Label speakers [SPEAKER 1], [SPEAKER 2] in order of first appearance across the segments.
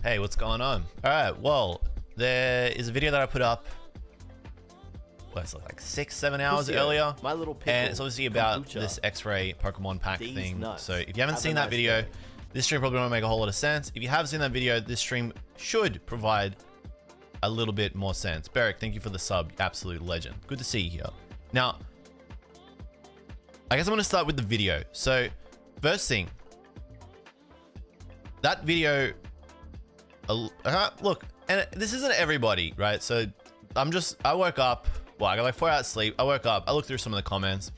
[SPEAKER 1] Hey, what's going on? All right, well, there is a video that I put up, what's it, like 6-7 hours earlier,
[SPEAKER 2] my little pickle,
[SPEAKER 1] and it's obviously about this X-ray Pokemon pack thing. So if you haven't seen that video, this stream probably won't make a whole lot of sense. If you have seen that video, this stream should provide a little bit more sense. Beric, thank you for the sub, absolute legend. Good to see you here. Now, I guess I'm gonna start with the video. So, first thing, that video, look, and this isn't everybody, right? So I woke up, well, I got like 4 hours sleep. I woke up, I looked through some of the comments.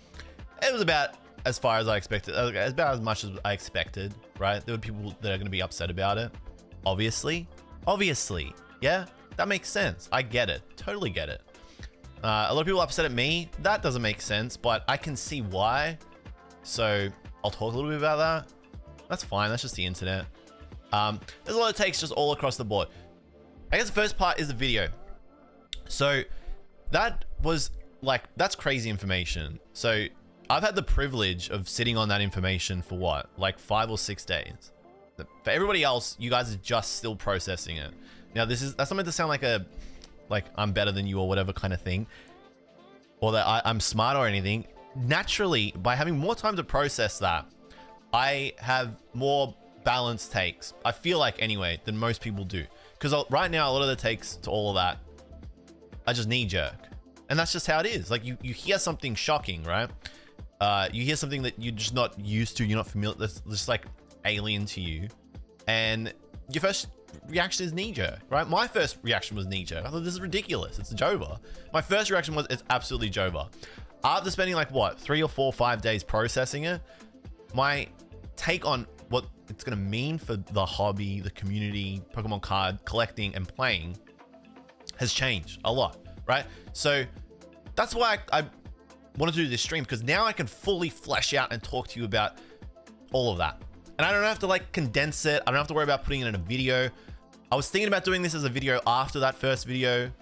[SPEAKER 1] It was about as far as I expected, about as much as I expected, right? There were people that are going to be upset about it. Obviously, yeah, that makes sense. I get it, totally get it. A lot of people upset at me. That doesn't make sense, but I can see why. So I'll talk a little bit about that. That's fine, that's just the internet. There's a lot of takes just all across the board. I guess the first part is the video. So that was like, that's crazy information. So I've had the privilege of sitting on that information for what, like 5 or 6 days. For everybody else, you guys are just still processing it. Now that's not meant to sound like I'm better than you or whatever kind of thing, or that I'm smart or anything. Naturally, by having more time to process that, I have more balanced takes, I feel like, anyway, than most people do. Because right now, a lot of the takes to all of that are just knee-jerk. And that's just how it is. Like, you hear something shocking, right? You hear something that you're just not used to, you're not familiar, that's just like alien to you. And your first reaction is knee-jerk, right? My first reaction was knee-jerk. I thought, this is ridiculous. It's Jova. My first reaction was, it's absolutely Jova. After spending like, what, 3 or 4 or 5 days processing it, my take on what it's going to mean for the hobby, the community, Pokemon card collecting and playing has changed a lot, right? So that's why I wanted to do this stream, because now I can fully flesh out and talk to you about all of that. And I don't have to like condense it. I don't have to worry about putting it in a video. I was thinking about doing this as a video after that first video.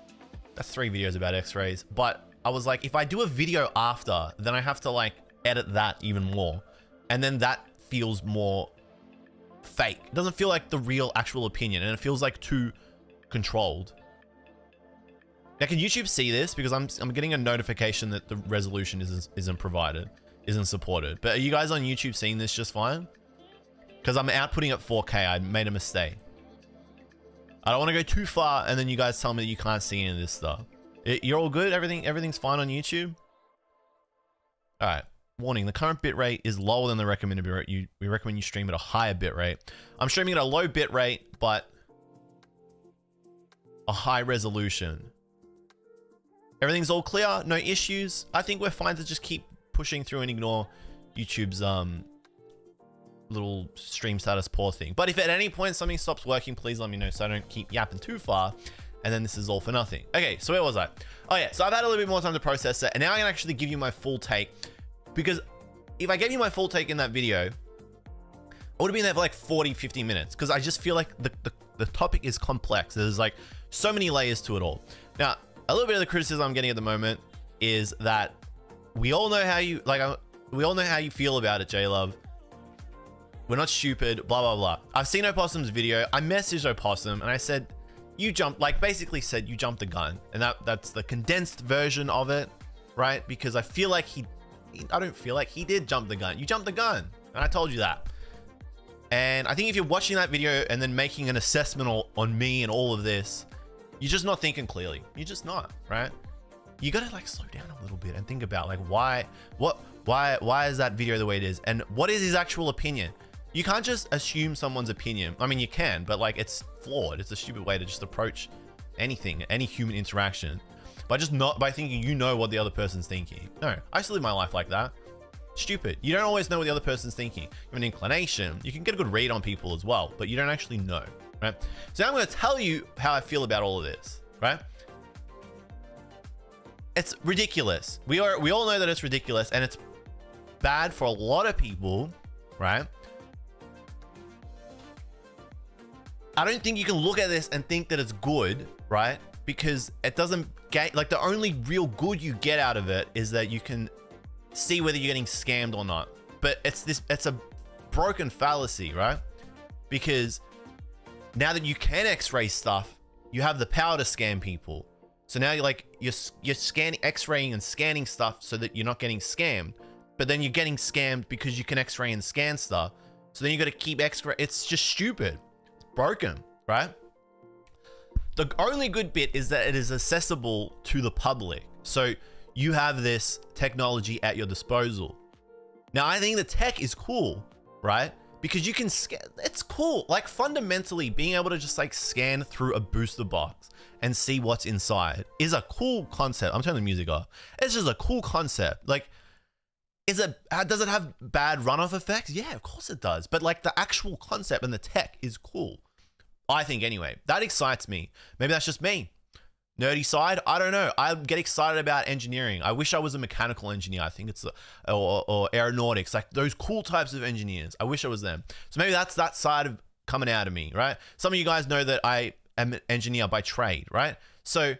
[SPEAKER 1] That's 3 videos about X-rays. But I was like, if I do a video after, then I have to like edit that even more. And then that feels more fake. It doesn't feel like the real actual opinion, and it feels like too controlled. Now, can YouTube see this? Because I'm getting a notification that the resolution isn't supported. But are you guys on YouTube seeing this just fine? Because I'm outputting at 4K. I made a mistake. I don't want to go too far, and then you guys tell me that you can't see any of this stuff. You're all good? Everything's fine on YouTube? All right. Warning, the current bitrate is lower than the recommended bitrate. We recommend you stream at a higher bitrate. I'm streaming at a low bitrate, but a high resolution. Everything's all clear, no issues. I think we're fine to just keep pushing through and ignore YouTube's little stream status poor thing. But if at any point something stops working, please let me know so I don't keep yapping too far, and then this is all for nothing. Okay, so where was I? Oh yeah, so I've had a little bit more time to process it, and now I can actually give you my full take. Because if I gave you my full take in that video, I would have been there for like 40-50 minutes, because I just feel like the topic is complex. There's like so many layers to it all. Now, a little bit of the criticism I'm getting at the moment is that we all know how you feel about it, JLUV. We're not stupid, blah, blah, blah. I've seen Opossum's video. I messaged Opossum and I said, basically said you jumped the gun. And that's the condensed version of it, right? Because I feel like I don't feel like he did jump the gun. You jumped the gun, and I told you that. And I think if you're watching that video and then making an assessment on me and all of this, you're just not thinking clearly. You're just not, right? You gotta like slow down a little bit and think about like why is that video the way it is, and what is his actual opinion? You can't just assume someone's opinion. I mean, you can, but like it's flawed. It's a stupid way to just approach anything, any human interaction. By thinking you know what the other person's thinking. No, I used to live my life like that. Stupid. You don't always know what the other person's thinking. You have an inclination. You can get a good read on people as well, but you don't actually know, right? So now I'm going to tell you how I feel about all of this, right? It's ridiculous. We all know that it's ridiculous, and it's bad for a lot of people, right? I don't think you can look at this and think that it's good, right? Because it doesn't get, like, the only real good you get out of it is that you can see whether you're getting scammed or not. But it's a broken fallacy, right? Because now that you can X-ray stuff, you have the power to scan people. So now you're scanning, X-raying and scanning stuff so that you're not getting scammed. But then you're getting scammed because you can X-ray and scan stuff. So then you got to keep X-ray. It's just stupid. It's broken, right? The only good bit is that it is accessible to the public. So you have this technology at your disposal. Now, I think the tech is cool, right? Because you can scan, it's cool. Like fundamentally being able to just like scan through a booster box and see what's inside is a cool concept. I'm turning the music off. It's just a cool concept. Like, does it have bad runoff effects? Yeah, of course it does. But like the actual concept and the tech is cool. I think anyway, that excites me. Maybe that's just me. Nerdy side, I don't know. I get excited about engineering. I wish I was a mechanical engineer. I think it's or aeronautics, like those cool types of engineers. I wish I was them. So maybe that's that side of coming out of me, right? Some of you guys know that I am an engineer by trade, right? So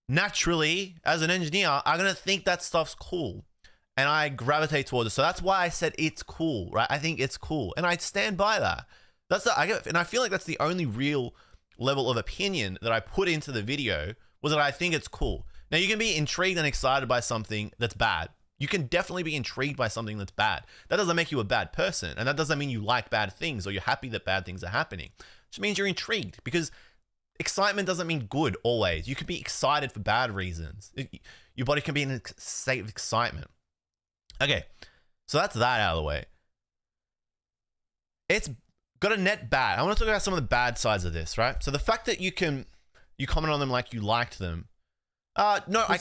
[SPEAKER 1] naturally, as an engineer, I'm gonna think that stuff's cool, and I gravitate towards it. So that's why I said it's cool, right? I think it's cool, and I stand by that. And I feel like that's the only real level of opinion that I put into the video, was that I think it's cool. Now you can be intrigued and excited by something that's bad. You can definitely be intrigued by something that's bad. That doesn't make you a bad person. And that doesn't mean you like bad things or you're happy that bad things are happening. It just means you're intrigued, because excitement doesn't mean good always. You can be excited for bad reasons. Your body can be in a state of excitement. Okay, so that's that out of the way. It's got a net bad. I want to talk about some of the bad sides of this, right? So the fact that you comment on them like you liked them. No, I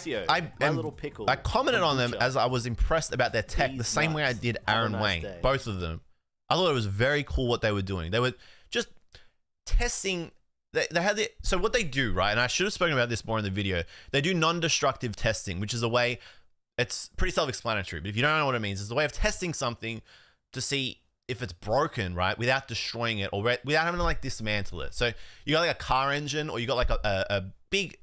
[SPEAKER 1] commented on them as I was impressed about their tech, the same way I did Aaron Wayne, both of them. I thought it was very cool what they were doing. They were just testing. They had so what they do, right? And I should have spoken about this more in the video. They do non-destructive testing, which is a way. It's pretty self-explanatory, but if you don't know what it means, it's a way of testing something to see if it's broken, right, without destroying it or without having to like dismantle it. So you got like a car engine, or you got like a big,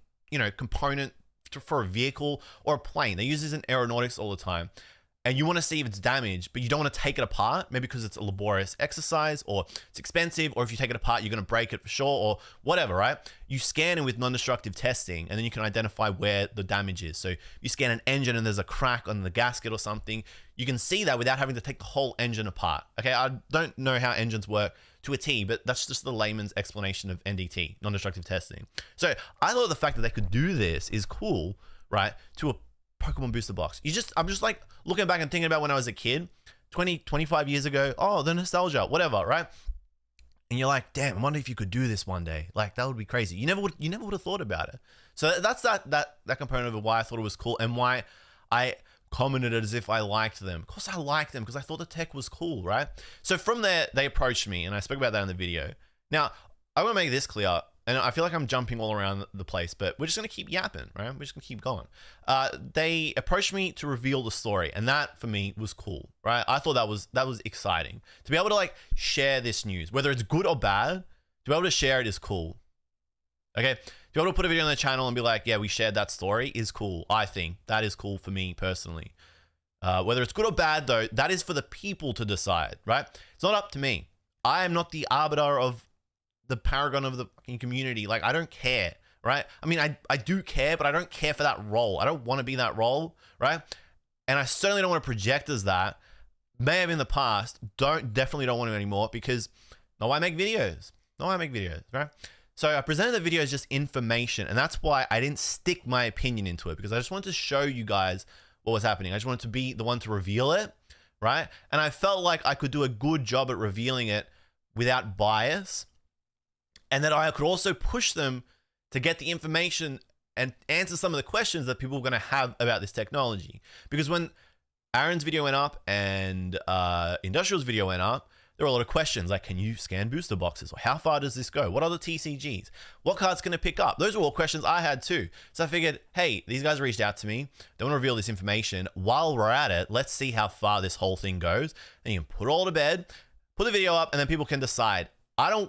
[SPEAKER 1] component for a vehicle or a plane. They use this in aeronautics all the time. And you want to see if it's damaged, but you don't want to take it apart, maybe because it's a laborious exercise or it's expensive, or if you take it apart, you're going to break it for sure, or whatever, right? You scan it with non-destructive testing, and then you can identify where the damage is. So you scan an engine and there's a crack on the gasket or something, you can see that without having to take the whole engine apart. Okay, I don't know how engines work to a T, but that's just the layman's explanation of NDT, non-destructive testing. So I thought the fact that they could do this is cool, right? To a Pokemon booster box. I'm just like looking back and thinking about when I was a kid, 25 years ago. Oh, the nostalgia, whatever, right? And you're like, damn, I wonder if you could do this one day. Like, that would be crazy. You never would have thought about it. So that's that component of why I thought it was cool, and why I commented as if I liked them. Of course I liked them, because I thought the tech was cool, right? So from there, they approached me, and I spoke about that in the video. Now, I want to make this clear. And I feel like I'm jumping all around the place, but we're just going to keep yapping, right? We're just going to keep going. They approached me to reveal the story, and that for me was cool, right? I thought that was exciting. To be able to like share this news, whether it's good or bad, to be able to share it is cool. Okay? To be able to put a video on the channel and be like, yeah, we shared that story is cool. I think that is cool for me personally. Whether it's good or bad though, that is for the people to decide, right? It's not up to me. I am not the arbiter of the paragon of the fucking community. Like, I don't care, right? I mean, I do care, but I don't care for that role. I don't want to be that role, right? And I certainly don't want to project as that. May have in the past, definitely don't want to anymore, because now I make videos. Right? So I presented the video as just information, and that's why I didn't stick my opinion into it, because I just wanted to show you guys what was happening. I just wanted to be the one to reveal it, right? And I felt like I could do a good job at revealing it without bias, and that I could also push them to get the information and answer some of the questions that people were going to have about this technology. Because when Aaron's video went up and Industrial's video went up, there were a lot of questions like, can you scan booster boxes? Or how far does this go? What are the TCGs? What cards can it pick up? Those were all questions I had too. So I figured, hey, these guys reached out to me. They want to reveal this information. While we're at it, let's see how far this whole thing goes. And you can put it all to bed, put the video up, and then people can decide.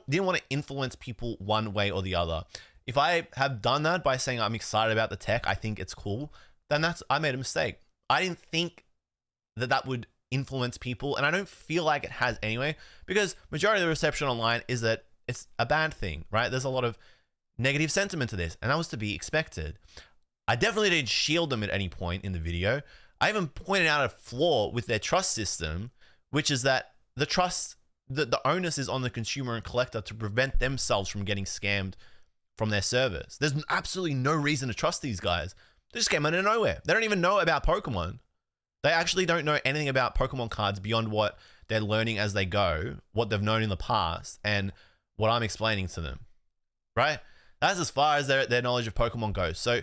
[SPEAKER 1] Didn't want to influence people one way or the other. If I have done that by saying I'm excited about the tech, I think it's cool, then I made a mistake. I didn't think that would influence people, and I don't feel like it has anyway, because majority of the reception online is that it's a bad thing, right? There's a lot of negative sentiment to this, and that was to be expected. I definitely didn't shield them at any point in the video. I even pointed out a flaw with their trust system, which is that the trust, the onus is on the consumer and collector to prevent themselves from getting scammed from their service. There's absolutely no reason to trust these guys. They just came out of nowhere. They don't even know about Pokemon. They actually don't know anything about Pokemon cards beyond what they're learning as they go, what they've known in the past, and what I'm explaining to them, right? That's as far as their knowledge of Pokemon goes. So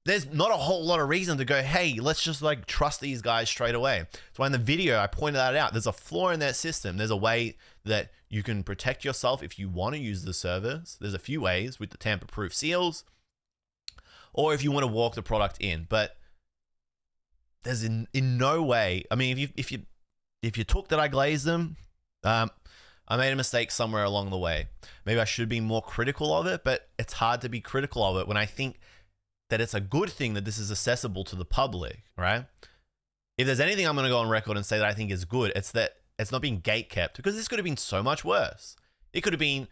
[SPEAKER 1] there's not a whole lot of reason to go, hey, let's just like trust these guys straight away. So in the video, I pointed that out. There's a flaw in that system. There's a way that you can protect yourself if you want to use the service. There's a few ways with the tamper-proof seals, or if you want to walk the product in. But there's in no way. I mean, if you took that I glazed them, I made a mistake somewhere along the way. Maybe I should be more critical of it, but it's hard to be critical of it when I think that it's a good thing that this is accessible to the public, right? If there's anything I'm going to go on record and say that I think is good, it's that it's not being gatekept, because this could have been so much worse. It could have been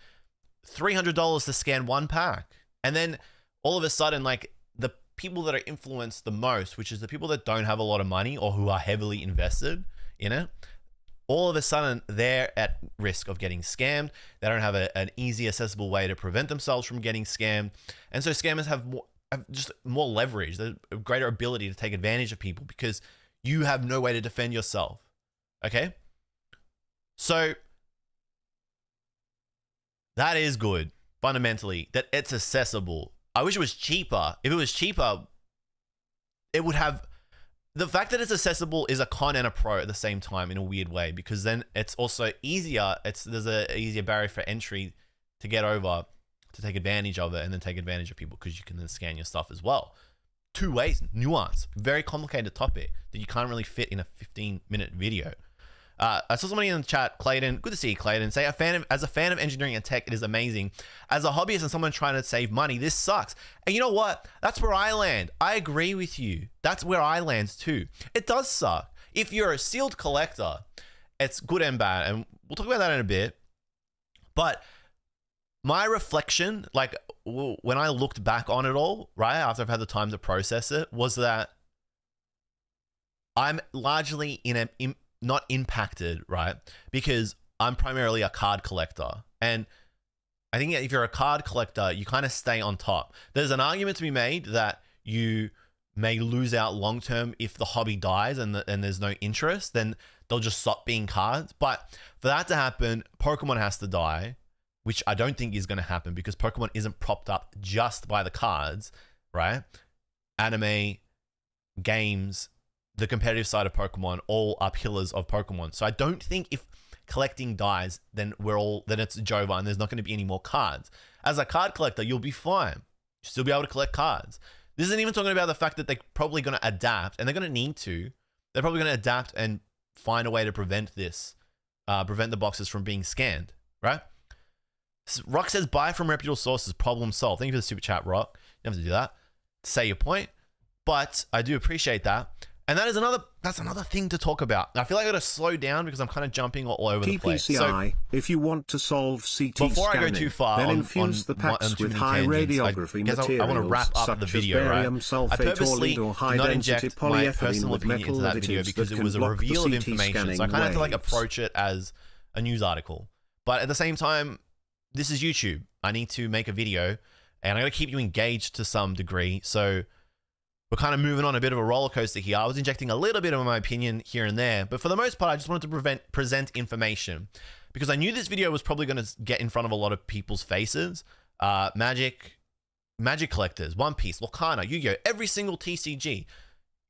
[SPEAKER 1] $300 to scan one pack. And then all of a sudden, like, the people that are influenced the most, which is the people that don't have a lot of money or who are heavily invested in it, all of a sudden they're at risk of getting scammed. They don't have an easy, accessible way to prevent themselves from getting scammed. And so scammers have just more leverage, a greater ability to take advantage of people because you have no way to defend yourself. Okay? So that is good, fundamentally, that it's accessible. I wish it was cheaper. If it was cheaper, it would have... The fact that it's accessible is a con and a pro at the same time in a weird way, because then it's also easier. There's a easier barrier for entry to get over, to take advantage of it, and then take advantage of people because you can then scan your stuff as well. Two ways, nuance, very complicated topic that you can't really fit in a 15-minute video. I saw somebody in the chat, Clayton, good to see you, Clayton, say, as a fan of engineering and tech, it is amazing. As a hobbyist and someone trying to save money, this sucks. And you know what? That's where I land. I agree with you. That's where I land too. It does suck. If you're a sealed collector, it's good and bad. And we'll talk about that in a bit. But my reflection, like when I looked back on it all, right, after I've had the time to process it, was that I'm largely not impacted, right? Because I'm primarily a card collector. And I think if you're a card collector, you kind of stay on top. There's an argument to be made that you may lose out long-term if the hobby dies and there's no interest, then they'll just stop being cards. But for that to happen, Pokemon has to die, which I don't think is going to happen because Pokemon isn't propped up just by the cards, right? Anime, games, the competitive side of Pokemon, all are pillars of Pokemon. So I don't think if collecting dies, then it's Jova and there's not going to be any more cards. As a card collector, you'll be fine. You'll still be able to collect cards. This isn't even talking about the fact that they're probably going to adapt, and they're going to need to. They're probably going to adapt and find a way to prevent this, prevent the boxes from being scanned, right? Rock says, buy from reputable sources, problem solved. Thank you for the super chat, Rock. You don't have to do that to say your point, but I do appreciate that. And that's another thing to talk about. I feel like I gotta slow down because I'm kind of jumping all over the place.
[SPEAKER 2] TPCI, if you want to solve CT
[SPEAKER 1] before
[SPEAKER 2] scanning,
[SPEAKER 1] I go too far
[SPEAKER 2] then
[SPEAKER 1] on
[SPEAKER 2] infuse the packs with high radiography materials,
[SPEAKER 1] I want to wrap up the video,
[SPEAKER 2] barium
[SPEAKER 1] right?
[SPEAKER 2] sulfate,
[SPEAKER 1] I purposely
[SPEAKER 2] or high
[SPEAKER 1] did not
[SPEAKER 2] density
[SPEAKER 1] inject my personal
[SPEAKER 2] with
[SPEAKER 1] opinion into that video because it was a reveal of information. So I kind of have to like approach it as a news article. But at the same time, this is YouTube. I need to make a video and I gotta keep you engaged to some degree. So we're kind of moving on a bit of a roller coaster here. I was injecting a little bit of my opinion here and there, but for the most part, I just wanted to present information because I knew this video was probably going to get in front of a lot of people's faces. Magic collectors, One Piece, Lorcana, Yu-Gi-Oh, every single TCG.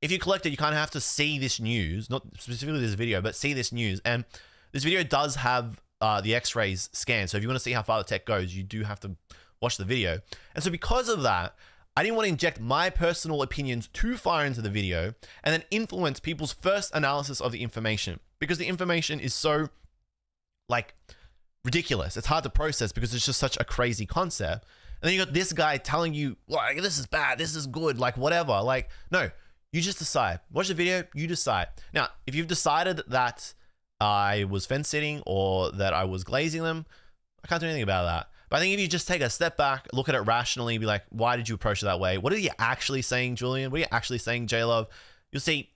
[SPEAKER 1] If you collect it, you kind of have to see this news, not specifically this video, but see this news. And this video does have the X-rays scanned. So if you want to see how far the tech goes, you do have to watch the video. And so because of that, I didn't want to inject my personal opinions too far into the video and then influence people's first analysis of the information because the information is so like ridiculous. It's hard to process because it's just such a crazy concept. And then you got this guy telling you, like, this is bad, this is good, like whatever. Like, no, you just decide. Watch the video, you decide. Now, if you've decided that I was fence sitting or that I was glazing them, I can't do anything about that. But I think if you just take a step back, look at it rationally, be like, why did you approach it that way? What are you actually saying, Julian? What are you actually saying, JLUV? You'll see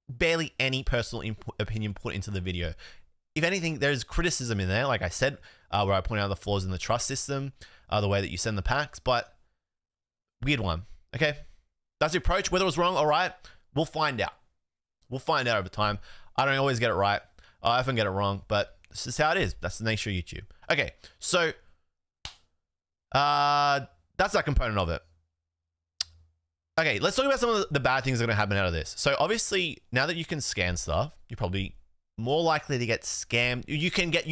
[SPEAKER 1] barely any personal opinion put into the video. If anything, there's criticism in there, like I said, where I point out the flaws in the trust system, the way that you send the packs, but weird one, okay? That's the approach. Whether it was wrong or right, we'll find out. We'll find out over time. I don't always get it right. I often get it wrong, but this is how it is. That's the nature of YouTube. Okay, so that's that component of it. Okay, let's talk about some of the bad things that are going to happen out of this. So obviously, now that you can scan stuff, you're probably more likely to get scammed. You can get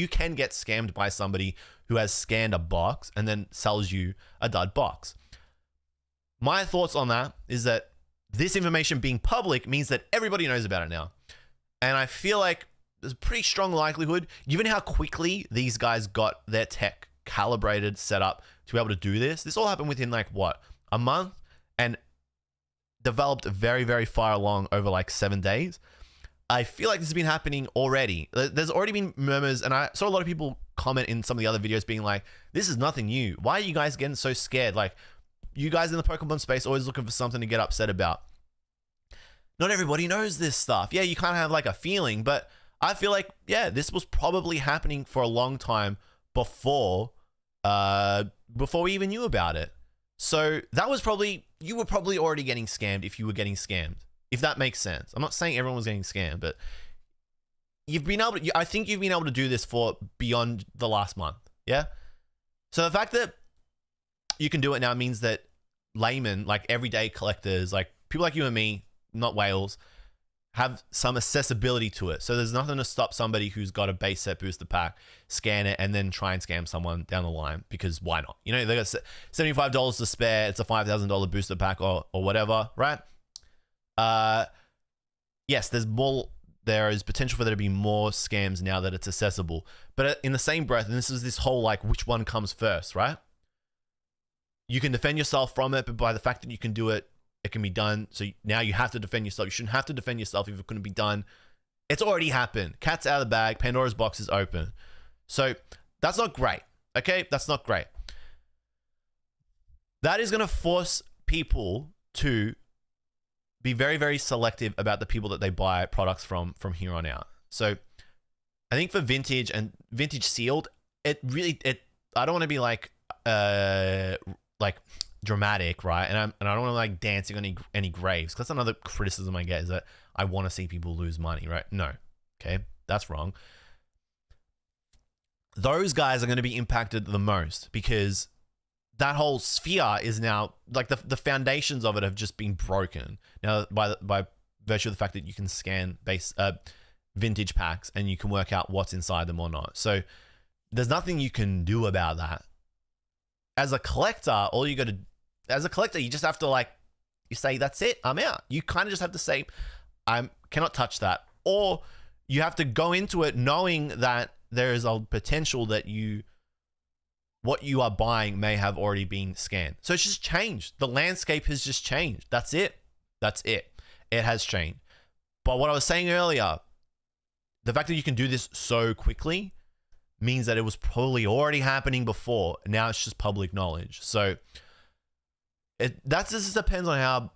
[SPEAKER 1] scammed by somebody who has scanned a box and then sells you a dud box. My thoughts on that is that this information being public means that everybody knows about it now. And I feel like there's a pretty strong likelihood, given how quickly these guys got their tech calibrated, set up to be able to do this. This all happened within like what, a month, and developed very, very far along over like 7 days. I feel like this has been happening already. There's already been murmurs, and I saw a lot of people comment in some of the other videos being like, this is nothing new. Why are you guys getting so scared? Like, you guys in the Pokemon space always looking for something to get upset about. Not everybody knows this stuff. Yeah, you kind of have like a feeling, but I feel like, yeah, this was probably happening for a long time before we even knew about it. So that was probably, you were probably already getting scammed if you were getting scammed, if that makes sense. I'm not saying everyone was getting scammed, but you've been able to, I think you've been able to do this for beyond the last month. Yeah. So the fact that you can do it now means that laymen, like everyday collectors, like people like you and me, not whales, have some accessibility to it. So there's nothing to stop somebody who's got a base set booster pack, scan it, and then try and scam someone down the line, because why not? You know, they got $75 to spare. It's a $5,000 booster pack or whatever, right? Yes, there is potential for there to be more scams now that it's accessible. But in the same breath, and this is this whole like, which one comes first, right? You can defend yourself from it, but by the fact that you can do it, it can be done. So now you have to defend yourself. You shouldn't have to defend yourself if it couldn't be done. It's already happened. Cat's out of the bag. Pandora's box is open. So that's not great. Okay, that's not great. That is going to force people to be very, very selective about the people that they buy products from here on out. So I think for vintage and vintage sealed, I don't want to be like dramatic, right? And I don't want to like dancing on any graves, because that's another criticism I get, is that I want to see people lose money, right? No. Okay, that's wrong. Those guys are going to be impacted the most, because that whole sphere is now like the foundations of it have just been broken now by virtue of the fact that you can scan vintage packs and you can work out what's inside them or not. So there's nothing you can do about that. As a collector, you just have to like, you say, that's it, I'm out. You kind of just have to say, I cannot touch that. Or you have to go into it knowing that there is a potential that what you are buying may have already been scanned. So it's just changed. The landscape has just changed. That's it. That's it. It has changed. But what I was saying earlier, the fact that you can do this so quickly means that it was probably already happening before. Now it's just public knowledge. So that just depends on how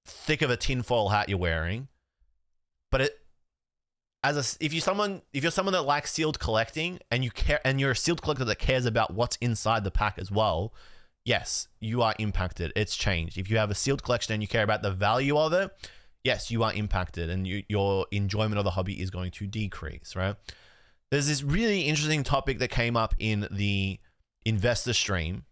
[SPEAKER 1] thick of a tinfoil hat you're wearing. But if you're someone that likes sealed collecting and you're a sealed collector that cares about what's inside the pack as well, yes, you are impacted. It's changed. If you have a sealed collection and you care about the value of it, yes, you are impacted, and your enjoyment of the hobby is going to decrease, right? There's this really interesting topic that came up in the investor stream,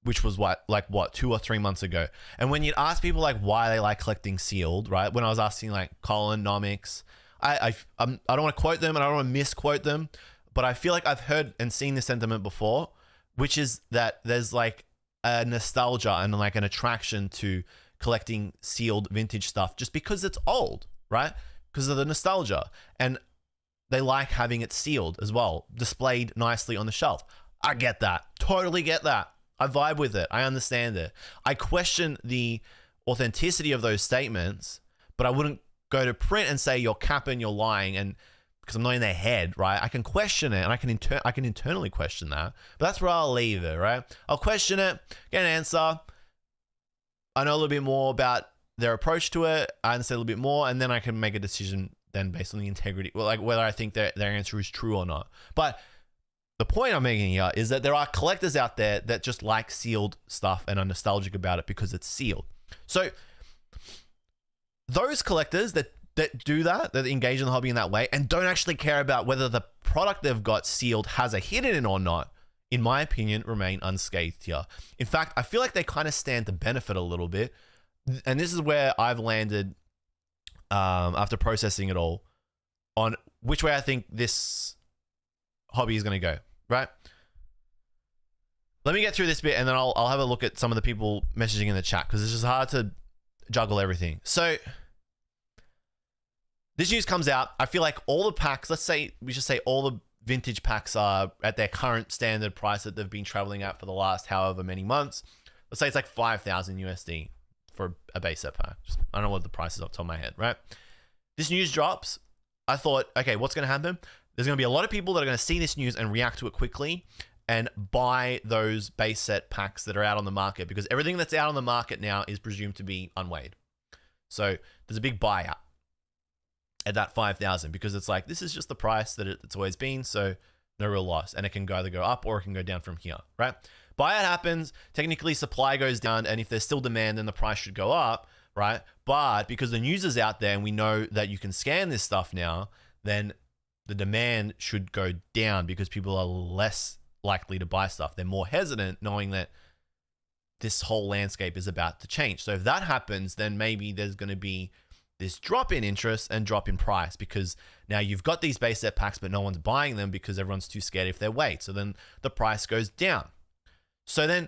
[SPEAKER 1] which was what 2 or 3 months ago. And when you'd ask people like why they like collecting sealed, right? When I was asking like Colin, Nomics, I don't want to quote them and I don't want to misquote them, but I feel like I've heard and seen this sentiment before, which is that there's like a nostalgia and like an attraction to collecting sealed vintage stuff just because it's old, right? Because of the nostalgia. And they like having it sealed as well, displayed nicely on the shelf. I get that. Totally get that. I vibe with it. I understand it. I question the authenticity of those statements, but I wouldn't go to print and say you're capping, you're lying, and because I'm not in their head, right? I can question it, and I can internally question that. But that's where I'll leave it, right? I'll question it, get an answer. I know a little bit more about their approach to it. I understand a little bit more, and then I can make a decision then based on the integrity, well, like whether I think their answer is true or not. But the point I'm making here is that there are collectors out there that just like sealed stuff and are nostalgic about it because it's sealed. So those collectors that do that engage in the hobby in that way and don't actually care about whether the product they've got sealed has a hit in it or not, in my opinion, remain unscathed here. In fact, I feel like they kind of stand to benefit a little bit. And this is where I've landed after processing it all on which way I think this hobby is going to go, right? Let me get through this bit and then I'll have a look at some of the people messaging in the chat because it's just hard to juggle everything. So this news comes out. I feel like all the packs, we should say all the vintage packs are at their current standard price that they've been traveling at for the last however many months. Let's say it's like 5,000 USD for a base set pack. I don't know what the price is off the top of my head, right? This news drops. I thought, okay, what's going to happen? There's going to be a lot of people that are going to see this news and react to it quickly and buy those base set packs that are out on the market because everything that's out on the market now is presumed to be unweighed. So there's a big buyout at that 5,000 because it's like, this is just the price that it's always been. So no real loss. And it can either go up or it can go down from here, right? Buyout happens. Technically supply goes down. And if there's still demand, then the price should go up, right? But because the news is out there and we know that you can scan this stuff now, then the demand should go down because people are less likely to buy stuff. They're more hesitant knowing that this whole landscape is about to change. So if that happens, then maybe there's going to be this drop in interest and drop in price because now you've got these base set packs, but no one's buying them because everyone's too scared if they're weight. So then the price goes down. So then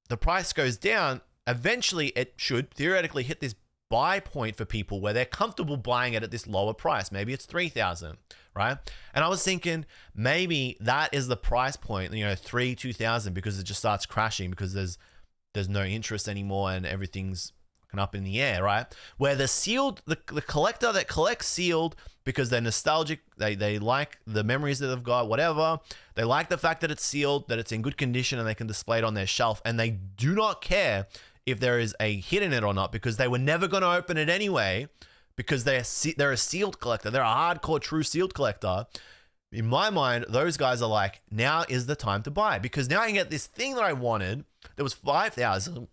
[SPEAKER 1] the price goes down. Eventually it should theoretically hit this buy point for people where they're comfortable buying it at this lower price. Maybe it's 3,000, right? And I was thinking maybe that is the price point, 2,000 because it just starts crashing because there's no interest anymore and everything's up in the air, right? Where the sealed, the collector that collects sealed because they're nostalgic, they like the memories that they've got, whatever. They like the fact that it's sealed, that it's in good condition and they can display it on their shelf and they do not care if there is a hit in it or not because they were never going to open it anyway because they're a sealed collector. They're a hardcore true sealed collector. In my mind, those guys are like, now is the time to buy because now I can get this thing that I wanted that was $5,000.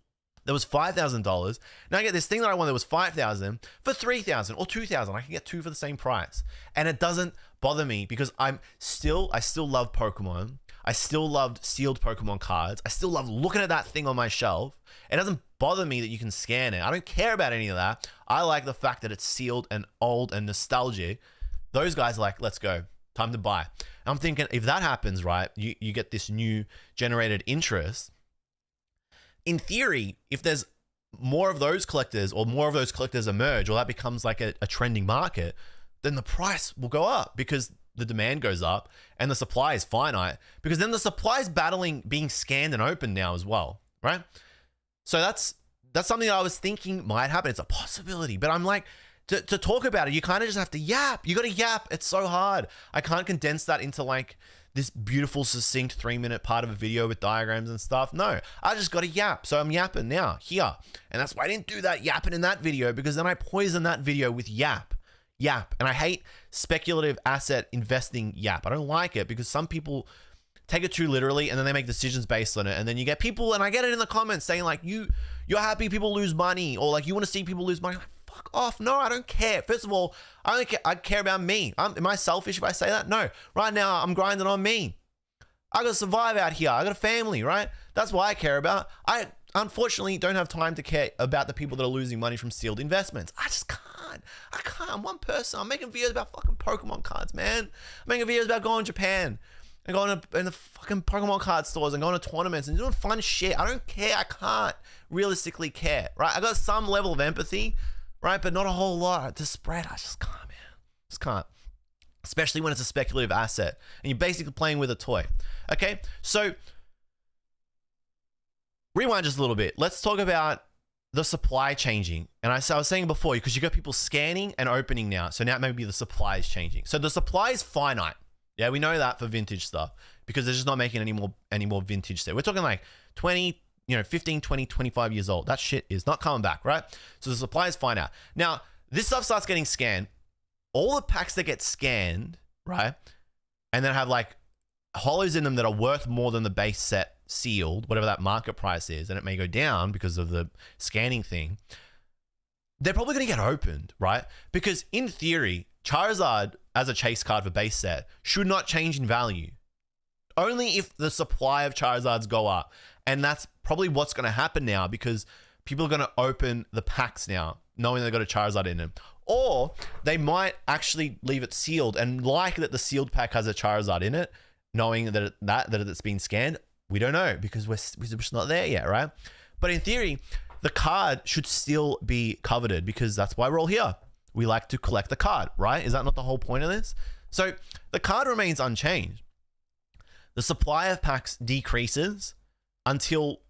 [SPEAKER 1] That was $5,000. Now I get this thing that I wanted that was $5,000 for $3,000 or $2,000. I can get two for the same price. And it doesn't bother me because I still love Pokemon. I still loved sealed Pokemon cards. I still love looking at that thing on my shelf. It doesn't bother me that you can scan it. I don't care about any of that. I like the fact that it's sealed and old and nostalgic. Those guys are like, let's go. Time to buy. And I'm thinking if that happens, right, you get this new generated interest. In theory, if there's more of those collectors or more of those collectors emerge or that becomes like a trending market, then the price will go up because the demand goes up and the supply is finite because then the supply is battling being scanned and opened now as well, right? So that's something that I was thinking might happen. It's a possibility, but I'm like, to talk about it, you kind of just have to yap. You got to yap. It's so hard. I can't condense that into like this beautiful, succinct 3-minute part of a video with diagrams and stuff. No, I just got to yap. So I'm yapping now here. And that's why I didn't do that yapping in that video because then I poison that video with yap. And I hate speculative asset investing yap. I don't like it because some people take it too literally and then they make decisions based on it. And then you get people, and I get it in the comments saying like, you're happy people lose money or like you want to see people lose money. Like, fuck off. No, I don't care. First of all, I care about me. Am I selfish if I say that? No. Right now, I'm grinding on me. I got to survive out here. I got a family, right? That's what I care about. I unfortunately don't have time to care about the people that are losing money from sealed investments. I just can't. I can't. I'm one person. I'm making videos about fucking Pokemon cards, man. I'm making videos about going to Japan and going in the fucking Pokemon card stores and going to tournaments and doing fun shit. I don't care. I can't realistically care, right? I got some level of empathy, right? But not a whole lot to spread. I just can't, man. Just can't. Especially when it's a speculative asset and you're basically playing with a toy. Okay, so rewind just a little bit. Let's talk about the supply changing. And I was saying before, because you got people scanning and opening now. So now maybe the supply is changing. So the supply is finite. Yeah, we know that for vintage stuff because they're just not making any more vintage set. We're talking like 20, 15, 20, 25 years old. That shit is not coming back, right? So the supply is finite. Now, this stuff starts getting scanned. All the packs that get scanned, right? And then have like hollows in them that are worth more than the base set sealed, whatever that market price is, and it may go down because of the scanning thing, they're probably going to get opened, right? Because in theory, Charizard as a chase card for base set should not change in value. Only if the supply of Charizards go up. And that's probably what's going to happen now because people are going to open the packs now, knowing they've got a Charizard in them. Or they might actually leave it sealed and like that the sealed pack has a Charizard in it, knowing that it's been scanned. We don't know because we're just not there yet, right? But in theory, the card should still be coveted because that's why we're all here. We like to collect the card, right? Is that not the whole point of this? So the card remains unchanged. The supply of packs decreases until,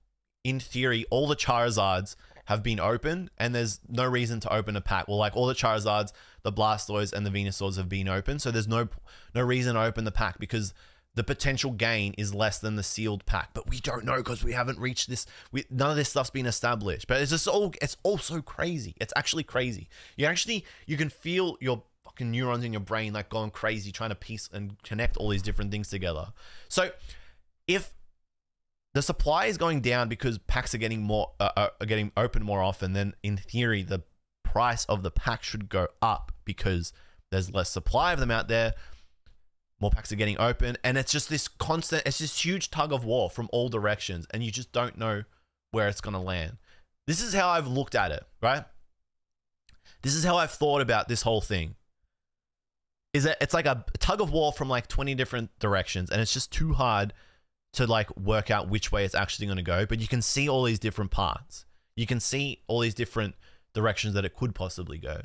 [SPEAKER 1] in theory, all the Charizards have been opened and there's no reason to open a pack. Well, like all the Charizards, the Blastoise, and the Venusaurs have been opened. So there's no reason to open the pack because the potential gain is less than the sealed pack, but we don't know because we haven't reached this. None of this stuff's been established, but it's all so crazy. It's actually crazy. You can feel your fucking neurons in your brain like going crazy trying to piece and connect all these different things together. So if the supply is going down because packs are getting getting open more often, then in theory, the price of the pack should go up because there's less supply of them out there. More packs are getting open, and it's just this huge tug of war from all directions, and you just don't know where it's going to land. This is how I've looked at it, right? This is how I've thought about this whole thing. Is that it's like a tug of war from like 20 different directions, and it's just too hard to like work out which way it's actually going to go, but you can see all these different parts. You can see all these different directions that it could possibly go.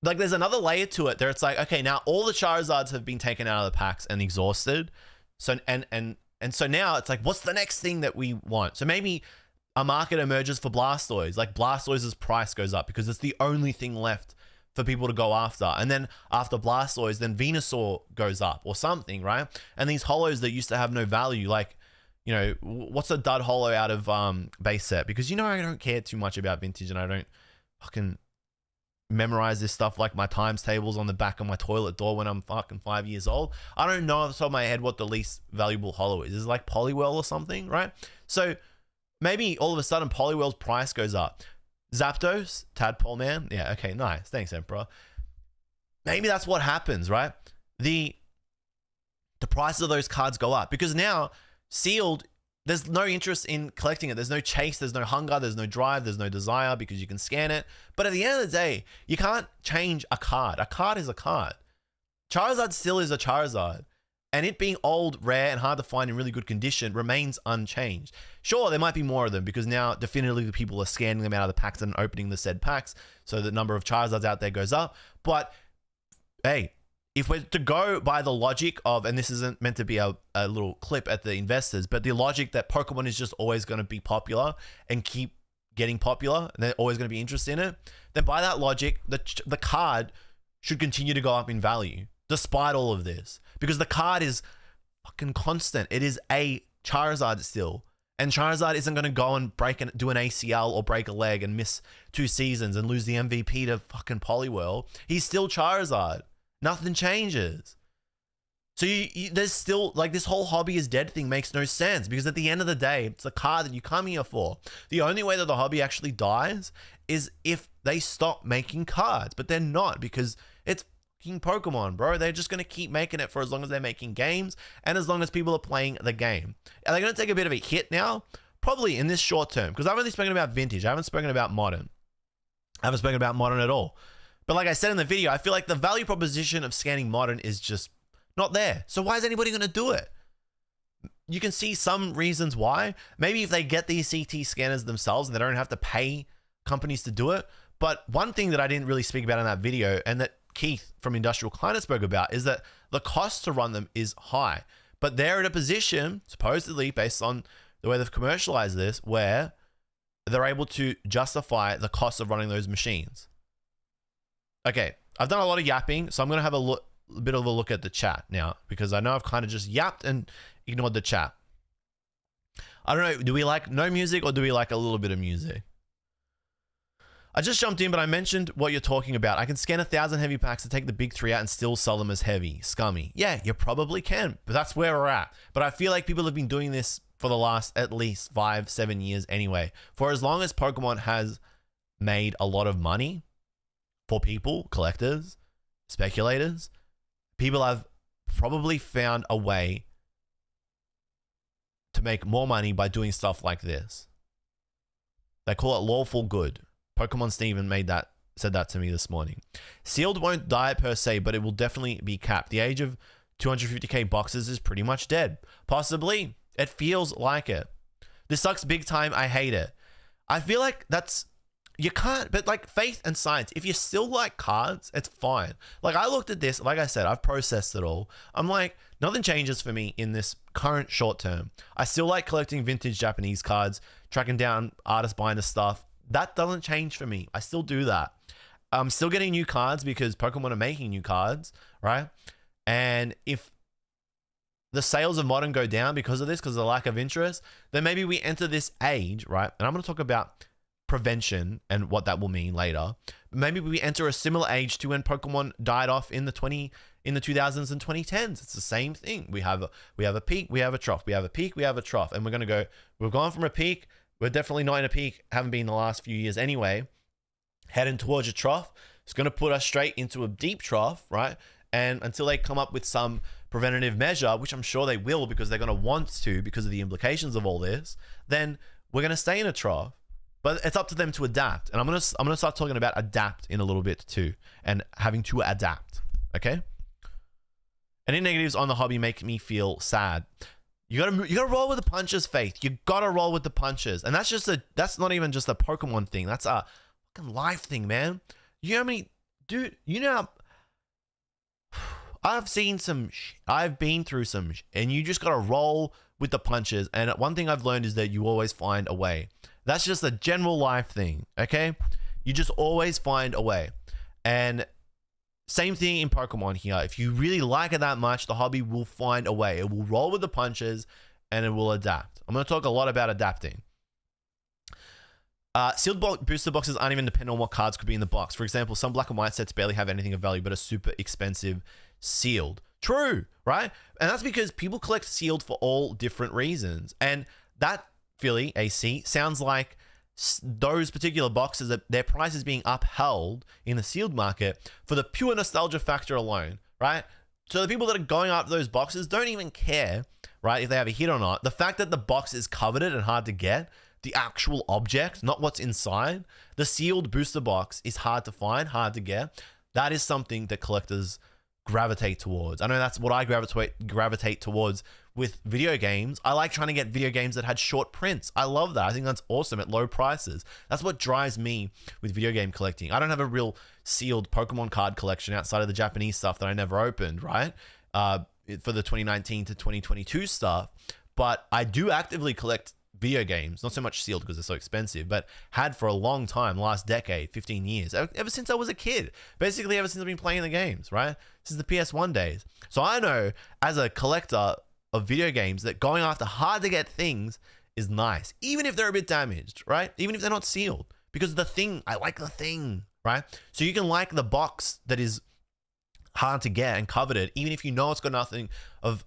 [SPEAKER 1] Like there's another layer to it there. It's like, okay, now all the Charizards have been taken out of the packs and exhausted. So, and so now it's like, what's the next thing that we want? So maybe a market emerges for Blastoise. Like Blastoise's price goes up because it's the only thing left for people to go after. And then after Blastoise, then Venusaur goes up or something, right? And these hollows that used to have no value, like, what's a dud hollow out of base set? Because I don't care too much about vintage and I don't fucking memorize this stuff like my times tables on the back of my toilet door when I'm fucking 5 years old. I don't know off the top of my head what the least valuable hollow is. It's like Poliwhirl or something, right? So maybe all of a sudden Poliwhirl's price goes up. Zapdos, Tadpole Man. Yeah, okay, nice. Thanks, Emperor. Maybe that's what happens, right? The prices of those cards go up because now sealed, there's no interest in collecting it. There's no chase, there's no hunger, there's no drive, there's no desire because you can scan it. But at the end of the day, you can't change a card. A card is a card. Charizard still is a Charizard. And it being old, rare, and hard to find in really good condition remains unchanged. Sure, there might be more of them because now definitively the people are scanning them out of the packs and opening the said packs. So the number of Charizards out there goes up. But hey, if we're to go by the logic of, and this isn't meant to be a little clip at the investors, but the logic that Pokemon is just always going to be popular and keep getting popular, and they're always going to be interested in it, then by that logic, the card should continue to go up in value, despite all of this. Because the card is fucking constant. It is a Charizard still. And Charizard isn't going to go and do an ACL or break a leg and miss 2 seasons and lose the MVP to fucking Poliwhirl. He's still Charizard. Nothing changes. So there's still, like, this whole hobby is dead thing makes no sense because at the end of the day, it's a card that you come here for. The only way that the hobby actually dies is if they stop making cards, but they're not because it's fucking Pokemon, bro. They're just going to keep making it for as long as they're making games and as long as people are playing the game. Are they going to take a bit of a hit now? Probably in this short term because I've only spoken about vintage. I haven't spoken about modern. I haven't spoken about modern at all. But like I said in the video, I feel like the value proposition of scanning modern is just not there. So why is anybody going to do it? You can see some reasons why. Maybe if they get these CT scanners themselves and they don't have to pay companies to do it. But one thing that I didn't really speak about in that video and that Keith from Industrial Climate spoke about is that the cost to run them is high. But they're in a position, supposedly based on the way they've commercialized this, where they're able to justify the cost of running those machines. Okay, I've done a lot of yapping, so I'm going to have a bit of a look at the chat now, because I know I've kind of just yapped and ignored the chat. I don't know, do we like no music or do we like a little bit of music? I just jumped in, but I mentioned what you're talking about. I can scan 1,000 heavy packs to take the big 3 out and still sell them as heavy. Scummy. Yeah, you probably can, but that's where we're at. But I feel like people have been doing this for the last at least 5-7 years anyway. For as long as Pokemon has made a lot of money for people, collectors, speculators, people have probably found a way to make more money by doing stuff like this. They call it lawful good. Pokemon Steven said that to me this morning. Sealed won't die per se, but it will definitely be capped. The age of 250k boxes is pretty much dead. Possibly. It feels like it. This sucks big time. I hate it. I feel like you can't, but like faith and science, if you still like cards, it's fine. Like I looked at this, like I said, I've processed it all. I'm like, nothing changes for me in this current short term. I still like collecting vintage Japanese cards, tracking down artist binder stuff. That doesn't change for me. I still do that. I'm still getting new cards because Pokemon are making new cards, right? And if the sales of Modern go down because of this, because of the lack of interest, then maybe we enter this age, right? And I'm going to talk about prevention and what that will mean later. Maybe we enter a similar age to when Pokemon died off in the 2000s and 2010s. It's the same thing. We have a peak, we have a trough. We have a peak, we have a trough. And we've gone from a peak. We're definitely not in a peak, haven't been the last few years anyway. Heading towards a trough. It's going to put us straight into a deep trough, right? And until they come up with some preventative measure, which I'm sure they will because they're going to want to because of the implications of all this, then we're going to stay in a trough. But it's up to them to adapt. And I'm going to start talking about adapt in a little bit too, and having to adapt, okay? Any negatives on the hobby make me feel sad. You gotta roll with the punches, Faith. You gotta roll with the punches. And that's not even just a Pokemon thing. That's a fucking life thing, man. You know how many, dude, you know, I've been through some and you just gotta roll with the punches. And one thing I've learned is that you always find a way. That's just a general life thing, okay? You just always find a way. And same thing in Pokemon here. If you really like it that much, the hobby will find a way. It will roll with the punches and it will adapt. I'm going to talk a lot about adapting. Sealed booster boxes aren't even dependent on what cards could be in the box. For example, some black and white sets barely have anything of value but are super expensive sealed. True, right? And that's because people collect sealed for all different reasons. And that, Philly, AC, sounds like those particular boxes, that their price is being upheld in the sealed market for the pure nostalgia factor alone, right? So the people that are going after those boxes don't even care, right, if they have a hit or not. The fact that the box is coveted and hard to get, the actual object, not what's inside, the sealed booster box is hard to find, hard to get. That is something that collectors gravitate towards. I know that's what I gravitate towards with video games. I like trying to get video games that had short prints. I love that. I think that's awesome at low prices. That's what drives me with video game collecting. I don't have a real sealed Pokemon card collection outside of the Japanese stuff that I never opened, right? For the 2019 to 2022 stuff. But I do actively collect video games, not so much sealed because they're so expensive, but had for a long time, last decade, 15 years, ever since I was a kid, basically ever since I've been playing the games, right? Since the PS1 days. So I know as a collector of video games that going after hard to get things is nice, even if they're a bit damaged, right? Even if they're not sealed, because the thing, I like the thing, right? So you can like the box that is hard to get and coveted, even if you know it's got nothing of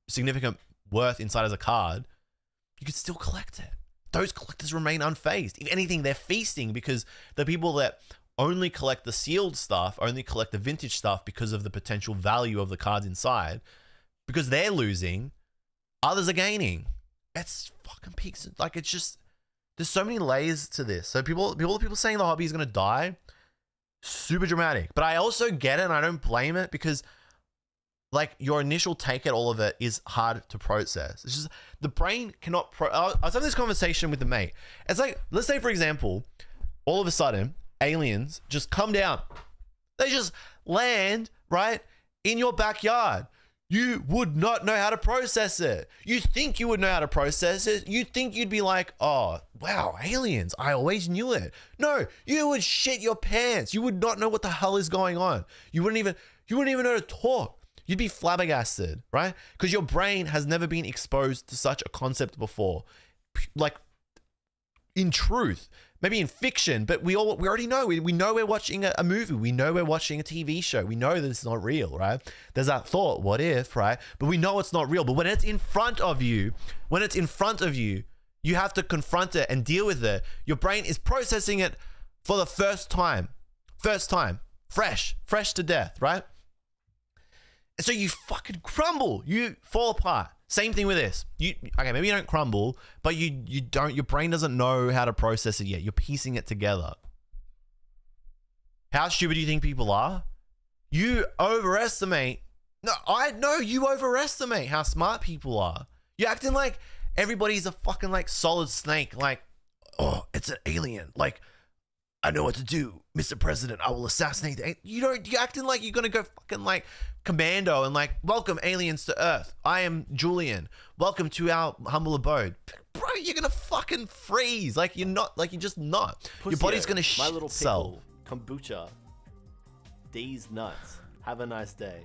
[SPEAKER 1] significant worth inside as a card, you could still collect it. Those collectors remain unfazed. If anything, they're feasting because the people that only collect the sealed stuff, only collect the vintage stuff because of the potential value of the cards inside, because they're losing, others are gaining. It's fucking peaks. Like, it's just, there's so many layers to this. So people saying the hobby is going to die, super dramatic. But I also get it and I don't blame it because like your initial take at all of it is hard to process. It's just the brain cannot I was having this conversation with a mate. It's like, let's say for example, all of a sudden aliens just come down. They just land right in your backyard. you would not know how to process it. You think you would know how to process it. You think you'd be like, oh, wow, aliens. I always knew it. No, you would shit your pants. You would not know what the hell is going on. You wouldn't even know to talk. You'd be flabbergasted, right? Because your brain has never been exposed to such a concept before. Like, in truth, maybe in fiction, but we already know. We know we're watching a movie. We know we're watching a TV show. We know that it's not real, right? There's that thought, what if, right? But we know it's not real. But when it's in front of you, you have to confront it and deal with it. Your brain is processing it for the first time, fresh to death, right? And so you fucking crumble. You fall apart. Same thing with this. Okay, maybe you don't crumble, but your brain doesn't know how to process it yet. You're piecing it together. How stupid do you think people are? You overestimate. You overestimate how smart people are. You're acting like everybody's a fucking like solid snake. Like, oh, it's an alien. Like, I know what to do, Mr. President. I will assassinate the You're acting like you're gonna go fucking like commando and like, welcome aliens to Earth. I am Julian. Welcome to our humble abode. Bro, you're gonna fucking freeze. Like you're just not. Your body's gonna shit
[SPEAKER 3] my little
[SPEAKER 1] itself.
[SPEAKER 3] Pickle, kombucha. These nuts. Have a nice day.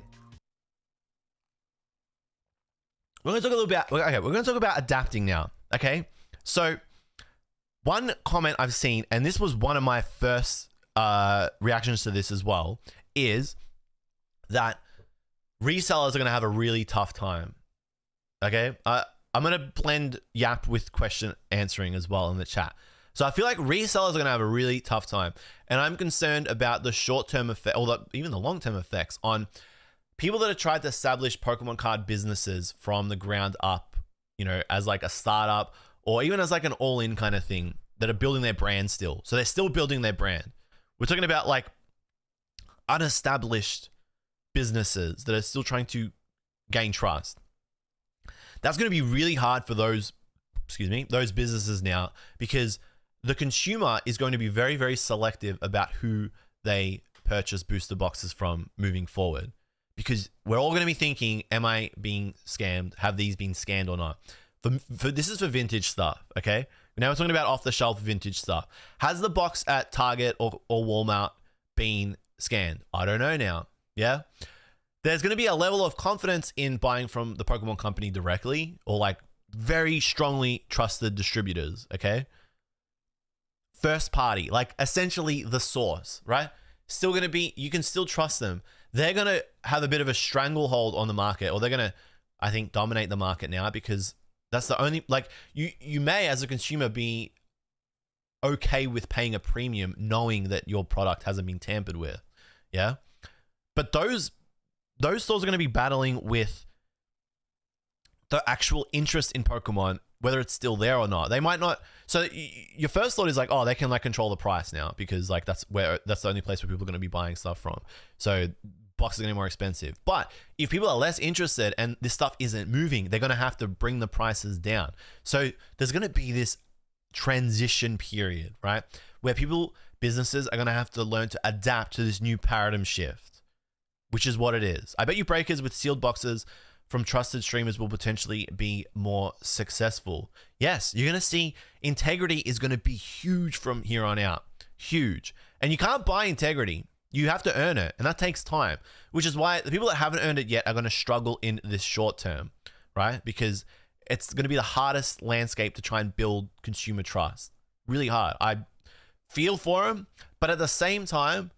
[SPEAKER 1] We're gonna talk a little bit. Okay, we're gonna talk about adapting now. Okay, so one comment I've seen, and this was one of my first reactions to this as well, is that resellers are going to have a really tough time. Okay? I'm going to blend yap with question answering as well in the chat. So I feel like resellers are going to have a really tough time. And I'm concerned about the short-term effect, or even the long-term effects on people that have tried to establish Pokemon card businesses from the ground up, you know, as like a startup, or even as like an all-in kind of thing, that are building their brand still. So they're still building their brand. We're talking about like unestablished businesses that are still trying to gain trust. That's going to be really hard for those businesses now, because the consumer is going to be very, very selective about who they purchase booster boxes from moving forward, because we're all going to be thinking, am I being scammed? Have these been scanned or not? This is for vintage stuff, okay? Now we're talking about off-the-shelf vintage stuff. Has the box at Target or Walmart been scanned? I don't know now, yeah? There's going to be a level of confidence in buying from the Pokemon company directly, or like very strongly trusted distributors, okay? First party, like essentially the source, right? Still going to be, you can still trust them. They're going to have a bit of a stranglehold on the market, or they're going to, I think, dominate the market now, because that's the only, like, you may as a consumer be okay with paying a premium knowing that your product hasn't been tampered with, yeah? But those stores are going to be battling with the actual interest in Pokemon, whether it's still there or not. They might not. So your first thought is like, oh, they can like control the price now, because like that's the only place where people are going to be buying stuff from. So boxes are going to be more expensive. But if people are less interested and this stuff isn't moving, they're going to have to bring the prices down. So there's going to be this transition period, right? Where businesses are going to have to learn to adapt to this new paradigm shift, which is what it is. I bet you breakers with sealed boxes from trusted streamers will potentially be more successful. Yes, you're going to see integrity is going to be huge from here on out. Huge. And you can't buy integrity. You have to earn it, and that takes time, which is why the people that haven't earned it yet are going to struggle in this short term, right? Because it's going to be the hardest landscape to try and build consumer trust. Really hard. I feel for them, but at the same time,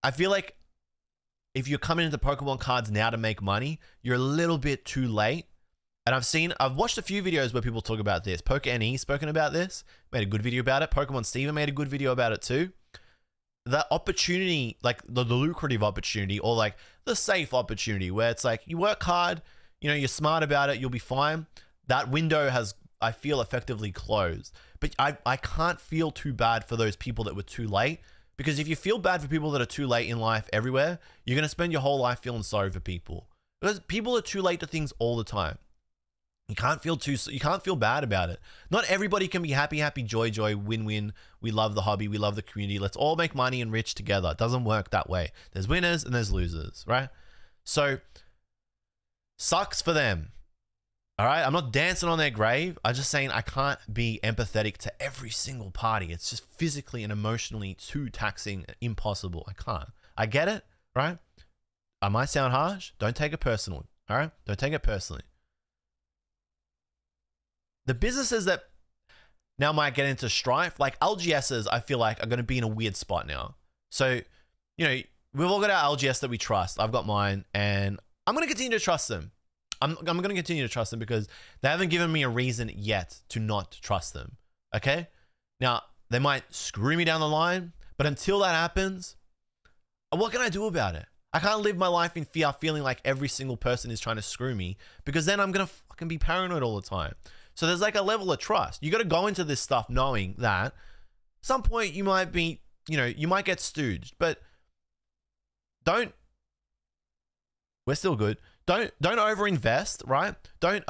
[SPEAKER 1] I feel like if you're coming into Pokemon cards now to make money, you're a little bit too late. And I've watched a few videos where people talk about this. PokeNE spoken about this, made a good video about it. Pokemon Steven made a good video about it too. The opportunity, like the lucrative opportunity, or like the safe opportunity, where it's like you work hard, you know, you're smart about it, you'll be fine. That window has, I feel, effectively closed. But I can't feel too bad for those people that were too late, because if you feel bad for people that are too late in life everywhere, you're going to spend your whole life feeling sorry for people, because people are too late to things all the time. You can't feel bad about it. Not everybody can be happy, joy, win. We love the hobby. We love the community. Let's all make money and rich together. It doesn't work that way. There's winners and there's losers, right? So Sucks for them. All right, I'm not dancing on their grave. I'm just saying I can't be empathetic to every single party. It's just physically and emotionally too taxing, impossible. I can't. I get it, right? I might sound harsh. Don't take it personally, all right? Don't take it personally. The businesses that now might get into strife, like LGSs, I feel like are going to be in a weird spot now. So, you know, we've all got our LGS that we trust. I've got mine, and I'm going to continue to trust them. I'm going to continue to trust them because they haven't given me a reason yet to not trust them. Okay? Now, they might screw me down the line, but until that happens, what can I do about it? I can't live my life in fear, feeling like every single person is trying to screw me, because then I'm going to fucking be paranoid all the time. So there's like a level of trust. You got to go into this stuff knowing that at some point you might be, you know, you might get stooged, but we're still good. Don't overinvest, right? Don't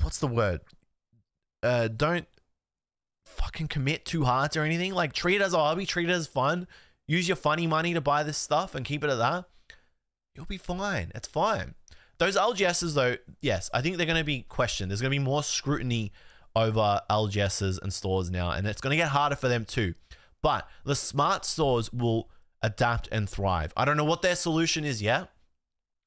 [SPEAKER 1] what's the word? Don't fucking commit too hard or anything. Like, treat it as a hobby, treat it as fun. Use your funny money to buy this stuff and keep it at that. You'll be fine. It's fine. Those LGSs though, yes, I think they're going to be questioned. There's going to be more scrutiny over LGSs and stores now, and it's going to get harder for them too. But the smart stores will adapt and thrive. I don't know what their solution is yet.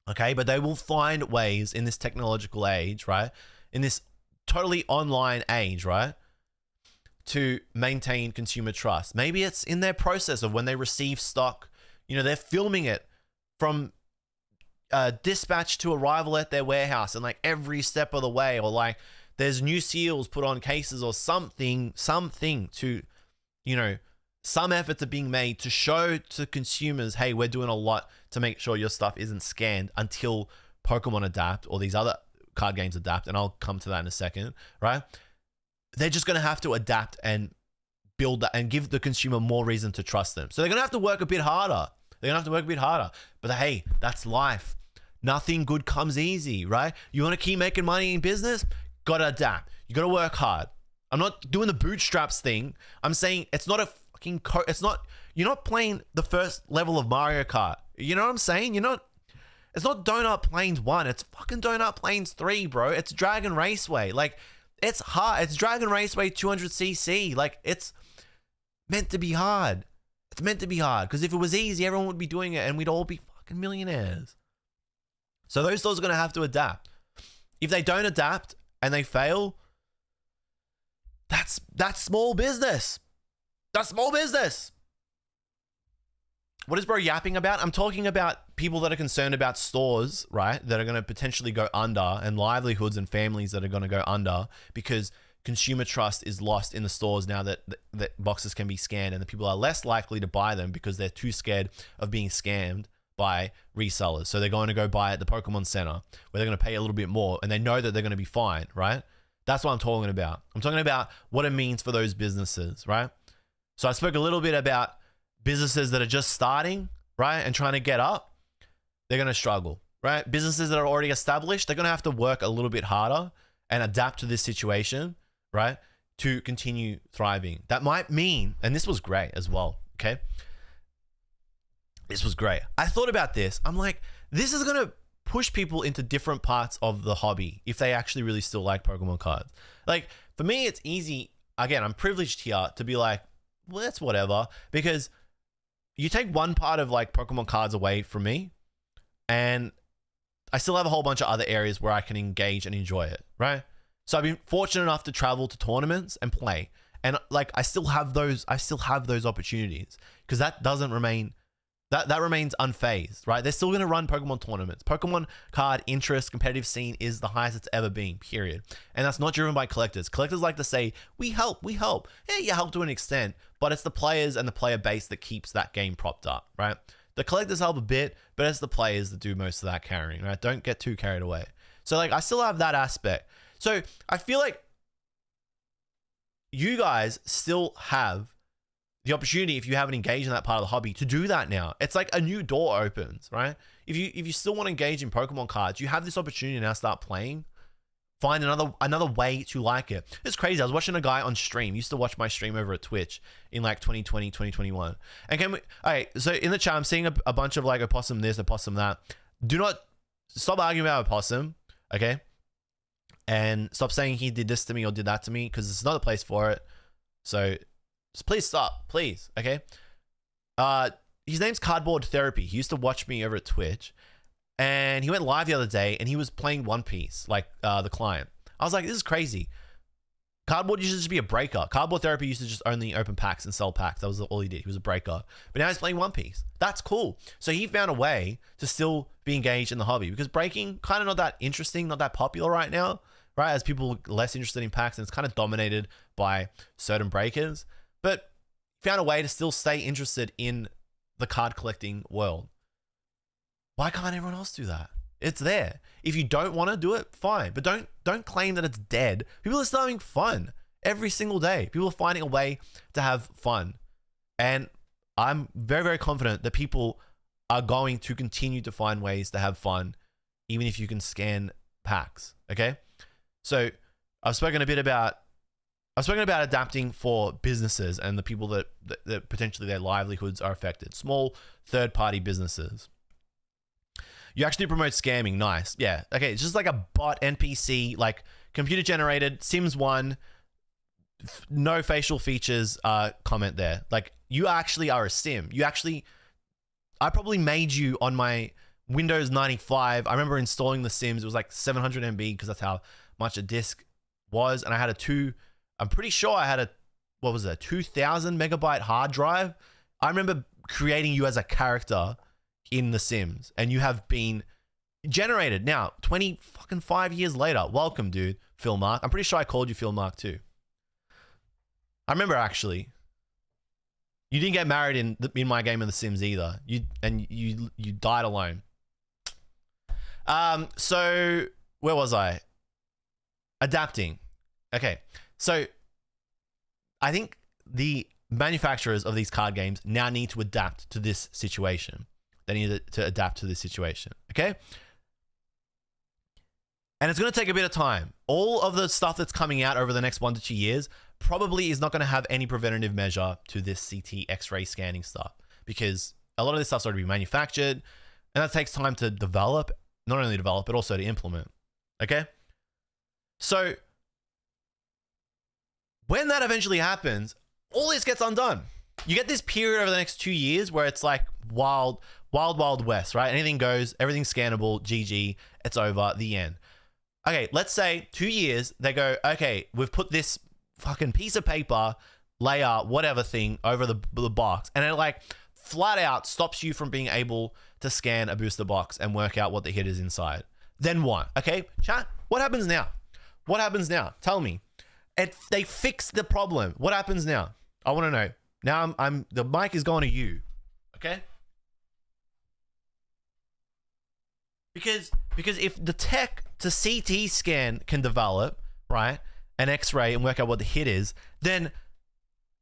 [SPEAKER 1] Okay, but they will find ways in this technological age, right? In this totally online age, right? To maintain consumer trust. Maybe it's in their process of when they receive stock. You know, they're filming it from dispatch to arrival at their warehouse, and like every step of the way, or like there's new seals put on cases or something to, you know, some efforts are being made to show to consumers, hey, we're doing a lot to make sure your stuff isn't scanned until Pokemon adapt or these other card games adapt. And I'll come to that in a second, right? They're just going to have to adapt and build that and give the consumer more reason to trust them. So they're going to have to work a bit harder. But hey, that's life. Nothing good comes easy, right? You want to keep making money in business? Got to adapt. You got to work hard. I'm not doing the bootstraps thing. I'm saying it's not a fucking you're not playing the first level of Mario Kart. You know what I'm saying? It's not Donut Plains 1. It's fucking Donut Plains 3, bro. It's Dragon Raceway. Like, it's hard. It's Dragon Raceway 200cc. Like, it's meant to be hard. It's meant to be hard. Because if it was easy, everyone would be doing it and we'd all be fucking millionaires. So those stores are going to have to adapt. If they don't adapt and they fail, that's small business. That's small business. What is bro yapping about? I'm talking about people that are concerned about stores, right? That are going to potentially go under, and livelihoods and families that are going to go under because consumer trust is lost in the stores now that boxes can be scanned, and the people are less likely to buy them because they're too scared of being scammed by resellers. So they're going to go buy at the Pokemon Center where they're going to pay a little bit more and they know that they're going to be fine, right? That's what I'm talking about. I'm talking about what it means for those businesses, right? So I spoke a little bit about businesses that are just starting, right, and trying to get up. They're going to struggle, right? Businesses that are already established, they're going to have to work a little bit harder and adapt to this situation, right, to continue thriving. That might mean, and this was great as well, okay? This was great. I thought about this. I'm like, this is going to push people into different parts of the hobby if they actually really still like Pokemon cards. Like, for me, it's easy. Again, I'm privileged here to be like, well, that's whatever, because you take one part of like Pokemon cards away from me and I still have a whole bunch of other areas where I can engage and enjoy it, right? So I've been fortunate enough to travel to tournaments and play, and like I still have those opportunities because that doesn't remain, that remains unfazed, right? They're still going to run Pokemon tournaments. Pokemon card interest, competitive scene is the highest it's ever been, period. And that's not driven by collectors. Collectors like to say, we help. Yeah, you help to an extent, but it's the players and the player base that keeps that game propped up, right? The collectors help a bit, but it's the players that do most of that carrying, right? Don't get too carried away. So like, I still have that aspect. So I feel like you guys still have the opportunity, if you haven't engaged in that part of the hobby, to do that now. It's like a new door opens, right? If you still want to engage in Pokemon cards, you have this opportunity to now start playing. Find another way to like it. It's crazy. I was watching a guy on stream. Used to watch my stream over at Twitch in like 2020, 2021. And all right, so in the chat, I'm seeing a bunch of like opossum this, opossum that. Do not stop arguing about a possum, okay? And stop saying he did this to me or did that to me, because it's not the place for it. So just please stop, please, okay? His name's Cardboard Therapy. He used to watch me over at Twitch, and he went live the other day, and he was playing One Piece, like the client. I was like, this is crazy. Cardboard used to just be a breaker. Cardboard Therapy used to just only open packs and sell packs. That was all he did. He was a breaker. But now he's playing One Piece. That's cool. So he found a way to still be engaged in the hobby, because breaking kind of not that interesting, not that popular right now, right? As people are less interested in packs, and it's kind of dominated by certain breakers. But found a way to still stay interested in the card collecting world. Why can't everyone else do that? It's there. If you don't want to do it, fine. But don't claim that it's dead. People are still having fun every single day. People are finding a way to have fun. And I'm very, very confident that people are going to continue to find ways to have fun, even if you can scan packs. Okay? So I've spoken about adapting for businesses and the people that potentially their livelihoods are affected. Small third-party businesses. You actually promote scamming. Nice. Yeah. Okay. It's just like a bot NPC, like computer generated Sims 1, no facial features comment there. Like, you actually are a sim. I probably made you on my Windows 95. I remember installing the Sims. It was like 700 MB because that's how much a disk was. And I had I'm pretty sure I had a 2000 megabyte hard drive. I remember creating you as a character in The Sims, and you have been generated now 25 years later. Welcome, dude. Phil Mark. I'm pretty sure I called you Phil Mark too. I remember, actually. You didn't get married in my game of The Sims either. You died alone. So where was I? Adapting. Okay. So I think the manufacturers of these card games now need to adapt to this situation. They need to adapt to this situation, okay? And it's going to take a bit of time. All of the stuff that's coming out over the next 1 to 2 years probably is not going to have any preventative measure to this CT X-ray scanning stuff, because a lot of this stuff's already been manufactured, and that takes time to develop, not only develop, but also to implement, okay? So when that eventually happens, all this gets undone. You get this period over the next 2 years where it's like wild west, right? Anything goes, everything's scannable, GG, it's over, the end. Okay, let's say 2 years, they go, okay, we've put this fucking piece of paper, layer, whatever thing over the box, and it like flat out stops you from being able to scan a booster box and work out what the hit is inside. Then what? Okay, chat, what happens now? What happens now? Tell me. They fix the problem. What happens now? I want to know. Now the mic is going to you. Okay? Because if the tech to CT scan can develop, right, an X-ray and work out what the hit is, then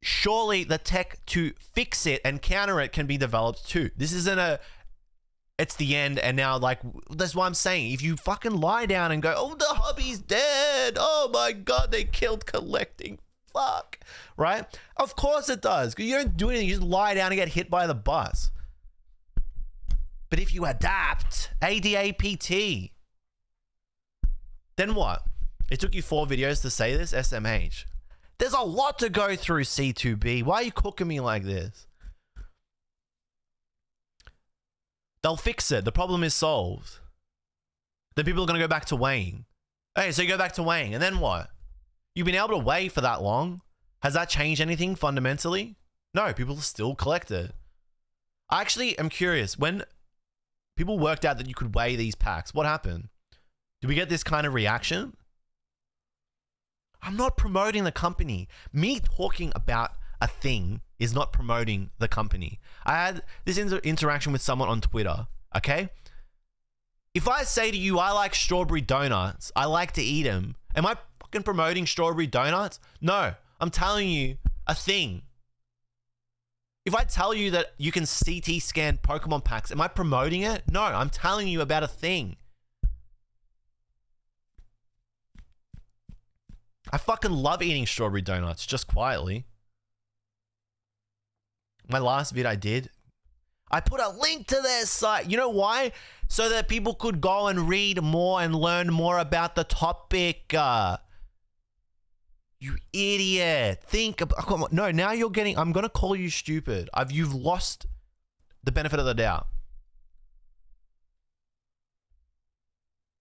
[SPEAKER 1] surely the tech to fix it and counter it can be developed too. This isn't it's the end, and now, like, that's what I'm saying. If you fucking lie down and go, oh, the hobby's dead. Oh my God, they killed collecting. Fuck. Right? Of course it does. You don't do anything. You just lie down and get hit by the bus. But if you adapt, ADAPT, then what? It took you 4 videos to say this? SMH. There's a lot to go through, C2B. Why are you cooking me like this? They'll fix it. The problem is solved. Then people are going to go back to weighing. Okay, so you go back to weighing, and then what? You've been able to weigh for that long. Has that changed anything fundamentally? No, people still collect it. I actually am curious. When people worked out that you could weigh these packs, what happened? Did we get this kind of reaction? I'm not promoting the company. Me talking about a thing is not promoting the company. I had this interaction with someone on Twitter, okay? If I say to you, I like strawberry donuts, I like to eat them, am I fucking promoting strawberry donuts? No, I'm telling you a thing. If I tell you that you can CT scan Pokemon packs, am I promoting it? No, I'm telling you about a thing. I fucking love eating strawberry donuts, just quietly. My last vid I did, I put a link to their site. You know why? so that people could go and read more and learn more about the topic. You idiot. Think about, no, now you're getting, I'm going to call you stupid. You've lost the benefit of the doubt.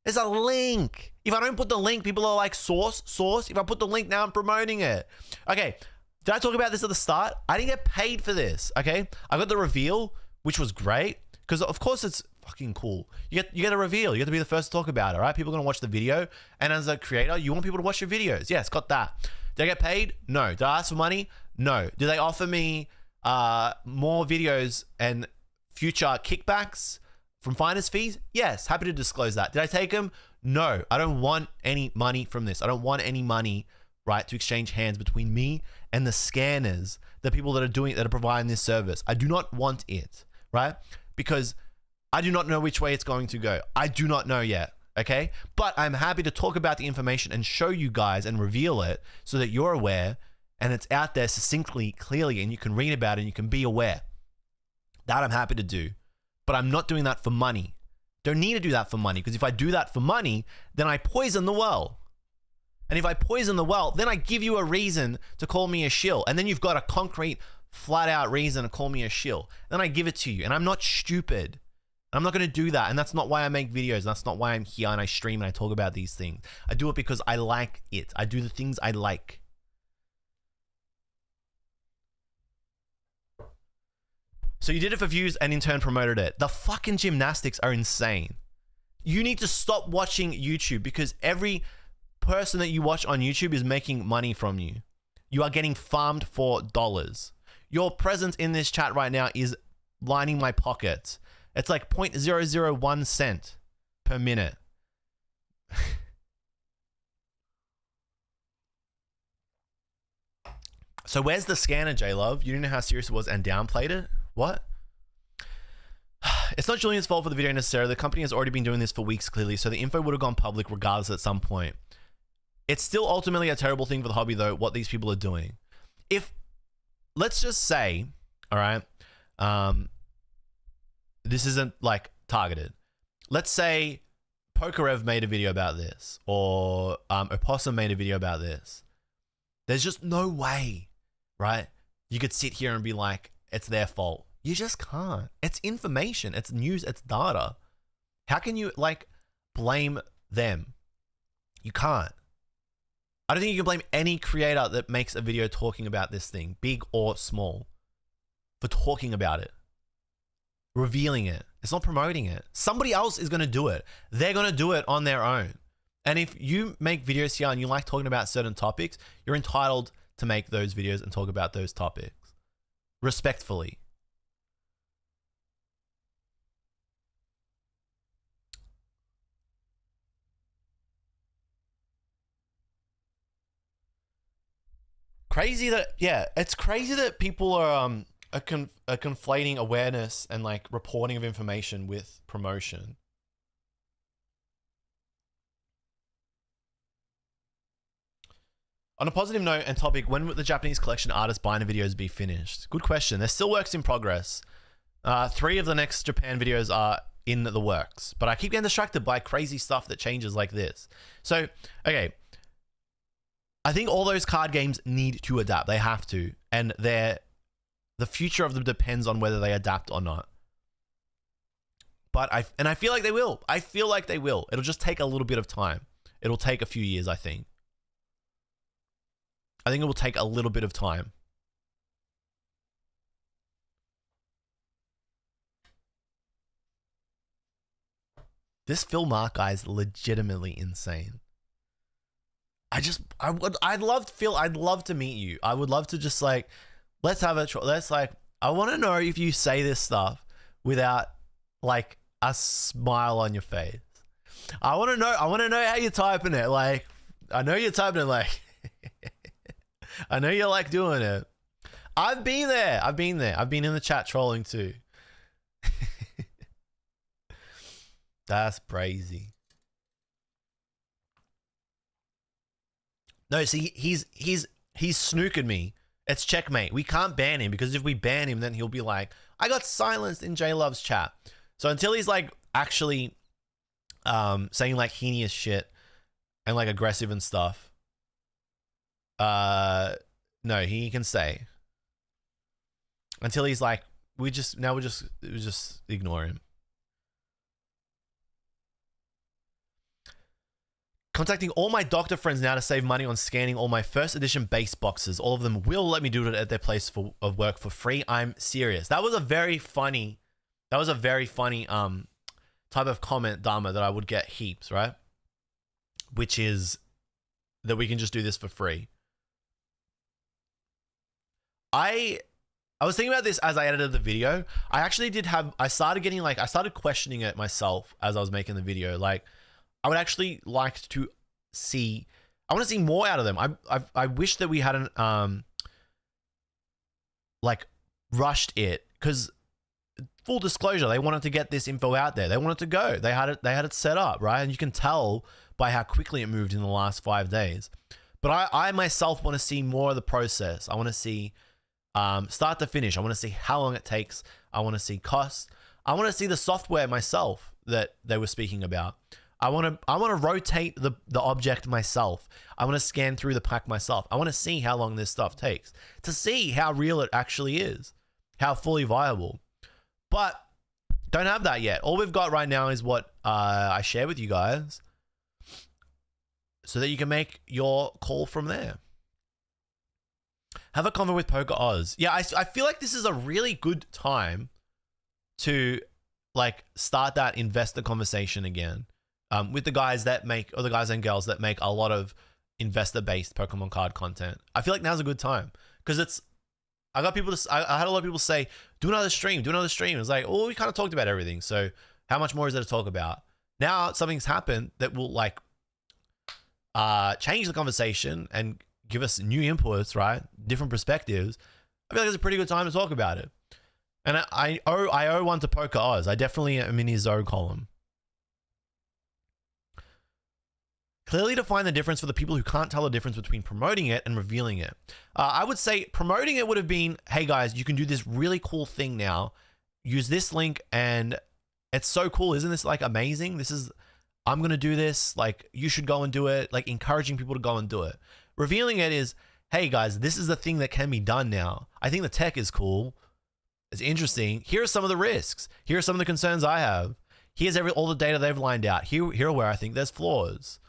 [SPEAKER 1] There's a link. If I don't put the link, people are like, source. If I put the link, now I'm promoting it. Okay. Did I talk about this at the start? I didn't get paid for this. Okay. I got the reveal, which was great. Because of course it's fucking cool. You get a reveal. You get to be the first to talk about it, right? People are going to watch the video. And as a creator, you want people to watch your videos. Yes, got that. Did I get paid? No. Did I ask for money? No. Did they offer me more videos and future kickbacks from finder's fees? Yes. Happy to disclose that. Did I take them? No. I don't want any money from this. I don't want any money, right, to exchange hands between me and the scanners, the people that are providing this service. I do not want it, right? Because I do not know which way it's going to go. I do not know yet, okay? But I'm happy to talk about the information and show you guys and reveal it so that you're aware and it's out there succinctly, clearly, and you can read about it and you can be aware. That I'm happy to do. But I'm not doing that for money. Don't need to do that for money, because if I do that for money, then I poison the well. And if I poison the well, then I give you a reason to call me a shill. And then you've got a concrete, flat out reason to call me a shill. Then I give it to you. And I'm not stupid. I'm not going to do that. And that's not why I make videos. That's not why I'm here and I stream and I talk about these things. I do it because I like it. I do the things I like. So you did it for views and in turn promoted it. The fucking gymnastics are insane. You need to stop watching YouTube, because every person that you watch on YouTube is making money from you. You are getting farmed for dollars. Your presence in this chat right now is lining my pockets. It's like 0.001 cent per minute. So where's the scanner, JLUV? You didn't know how serious it was and downplayed it? What? It's not Julian's fault for the video necessarily. The company has already been doing this for weeks, clearly, so the info would have gone public regardless at some point. It's still ultimately a terrible thing for the hobby, though, what these people are doing. If, let's just say, all right, this isn't like targeted. Let's say Pokerev made a video about this, or Opossum made a video about this. There's just no way, right? You could sit here and be like, it's their fault. You just can't. It's information. It's news. It's data. How can you like blame them? You can't. I don't think you can blame any creator that makes a video talking about this thing, big or small, for talking about it, revealing it. It's not promoting it. Somebody else is going to do it. They're going to do it on their own. And if you make videos here and you like talking about certain topics, you're entitled to make those videos and talk about those topics respectfully. Crazy that, yeah, it's crazy that people are conflating awareness and like reporting of information with promotion. On a positive note and topic, when will the Japanese collection artist binder videos be finished? Good question. They're still works in progress. 3 of the next Japan videos are in the works, but I keep getting distracted by crazy stuff that changes like this. So, okay. I think all those card games need to adapt. They have to. And the future of them depends on whether they adapt or not. But I feel like they will. I feel like they will. It'll just take a little bit of time. It'll take a few years, I think. I think it will take a little bit of time. This film art guy is legitimately insane. I'd love to meet you. I would love to just like, I want to know if you say this stuff without like a smile on your face. I want to know how you're typing it. Like, I know you're typing it like, I know you're like doing it. I've been there. I've been in the chat trolling too. That's crazy. No, see, he's snookered me. It's checkmate. We can't ban him, because if we ban him, then he'll be like, I got silenced in JLUV's chat. So until he's like actually saying like heinous shit and like aggressive and stuff, no, he can stay until he's like, we just ignore him. Contacting all my doctor friends now to save money on scanning all my first edition base boxes. All of them will let me do it at their place of work for free. I'm serious. That was a very funny type of comment, Dharma, that I would get heaps, right? Which is that we can just do this for free. I was thinking about this as I edited the video. I actually I started questioning it myself as I was making the video. Like, I would actually like to see, I want to see more out of them. I wish that we hadn't like rushed it, because full disclosure, they wanted to get this info out there. They wanted to go. They had it set up, right? And you can tell by how quickly it moved in the last 5 days. But I myself want to see more of the process. I want to see start to finish. I want to see how long it takes. I want to see costs. I want to see the software myself that they were speaking about. I want to rotate the object myself. I want to scan through the pack myself. I want to see how long this stuff takes to see how real it actually is, how fully viable. But don't have that yet. All we've got right now is what I share with you guys, so that you can make your call from there. Have a convo with Poker Oz. Yeah, I feel like this is a really good time to like start that investor conversation again. With the guys that make, or the guys and girls that make a lot of investor-based Pokemon card content. I feel like now's a good time, because I had a lot of people say, do another stream. It's like, oh, we kind of talked about everything. So how much more is there to talk about? Now something's happened that will like change the conversation and give us new inputs, right? Different perspectives. I feel like it's a pretty good time to talk about it. And I owe one to Poker Oz. I definitely am in his Zoe column. Clearly define the difference for the people who can't tell the difference between promoting it and revealing it. I would say promoting it would have been, hey guys, you can do this really cool thing now. Use this link and it's so cool. Isn't this like amazing? I'm going to do this. Like, you should go and do it. Like, encouraging people to go and do it. Revealing it is, hey guys, this is the thing that can be done now. I think the tech is cool. It's interesting. Here are some of the risks. Here are some of the concerns I have. Here's all the data they've lined out. Here are where I think there's flaws.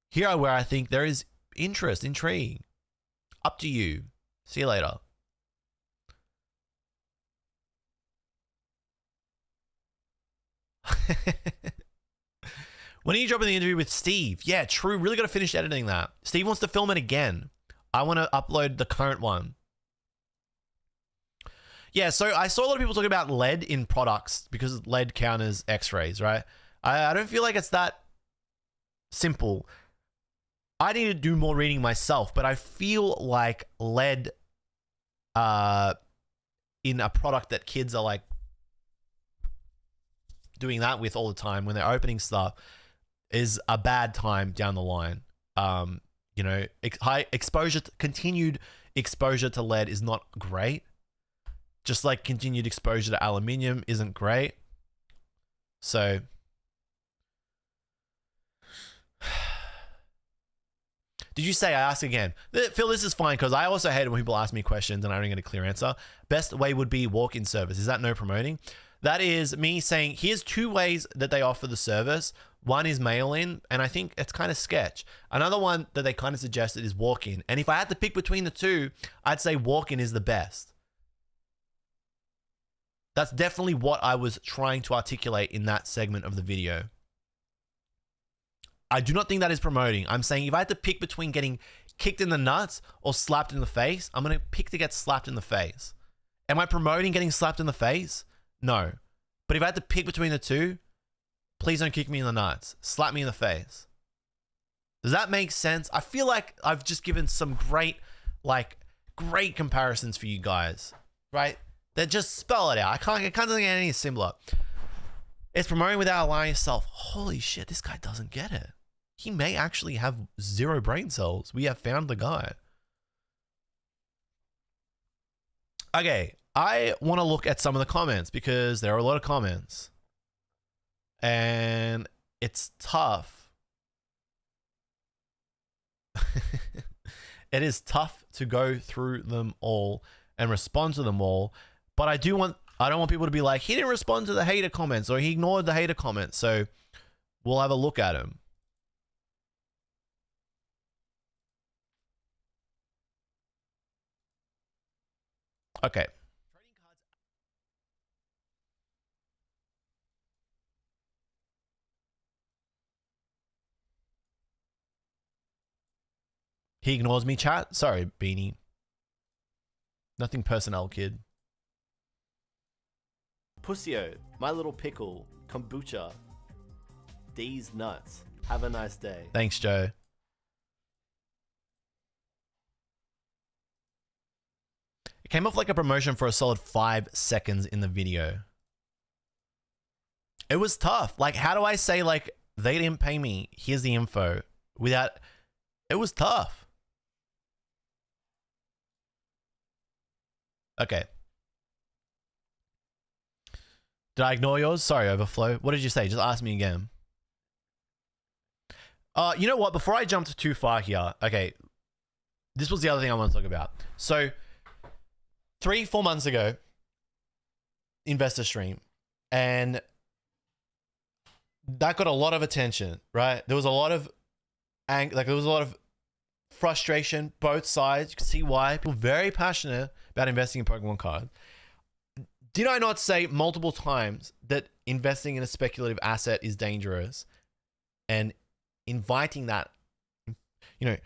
[SPEAKER 1] Here are where I think there is interest, intrigue. Up to you. See you later. When are you dropping the interview with Steve? Yeah, true. Really got to finish editing that. Steve wants to film it again. I want to upload the current one. Yeah, so I saw a lot of people talking about lead in products because lead counters X-rays, right? I don't feel like it's that simple. I need to do more reading myself, but I feel like lead in a product that kids are like doing that with all the time when they're opening stuff is a bad time down the line. You know, high exposure, continued exposure to lead is not great. Just like continued exposure to aluminium isn't great. So did you say, I ask again? Phil, this is fine because I also hate it when people ask me questions and I don't get a clear answer. Best way would be walk-in service. Is that no promoting? That is me saying, here's 2 ways that they offer the service. One is mail-in, and I think it's kind of sketch. Another one that they kind of suggested is walk-in. And if I had to pick between the 2, I'd say walk-in is the best. That's definitely what I was trying to articulate in that segment of the video. I do not think that is promoting. I'm saying if I had to pick between getting kicked in the nuts or slapped in the face, I'm going to pick to get slapped in the face. Am I promoting getting slapped in the face? No. But if I had to pick between the 2, please don't kick me in the nuts. Slap me in the face. Does that make sense? I feel like I've just given some great comparisons for you guys, right? That just spell it out. I can't think of any simpler. It's promoting without allowing yourself. Holy shit, this guy doesn't get it. He may actually have 0 brain cells. We have found the guy. Okay, I want to look at some of the comments because there are a lot of comments. and it's tough. It is tough to go through them all and respond to them all, but I don't want people to be like, he didn't respond to the hater comments or he ignored the hater comments, so we'll have a look at him. Okay. He ignores me, chat? Sorry, Beanie. Nothing personnel, kid.
[SPEAKER 3] Pussyo, My Little Pickle, Kombucha, D's Nuts. Have a nice day.
[SPEAKER 1] Thanks, Joe. It came off like a promotion for a solid 5 seconds in the video. It was tough. Like, how do I say, like, they didn't pay me, here's the info, without... It was tough. Okay. Did I ignore yours? Sorry, Overflow. What did you say? Just ask me again. You know what? Before I jumped too far here, okay, this was the other thing I want to talk about. So, 3-4 months ago, investor stream, and that got a lot of attention, right? There was a lot of there was a lot of frustration, both sides. You can see why. People very passionate about investing in Pokemon cards. Did I not say multiple times that investing in a speculative asset is dangerous, and inviting that, you know,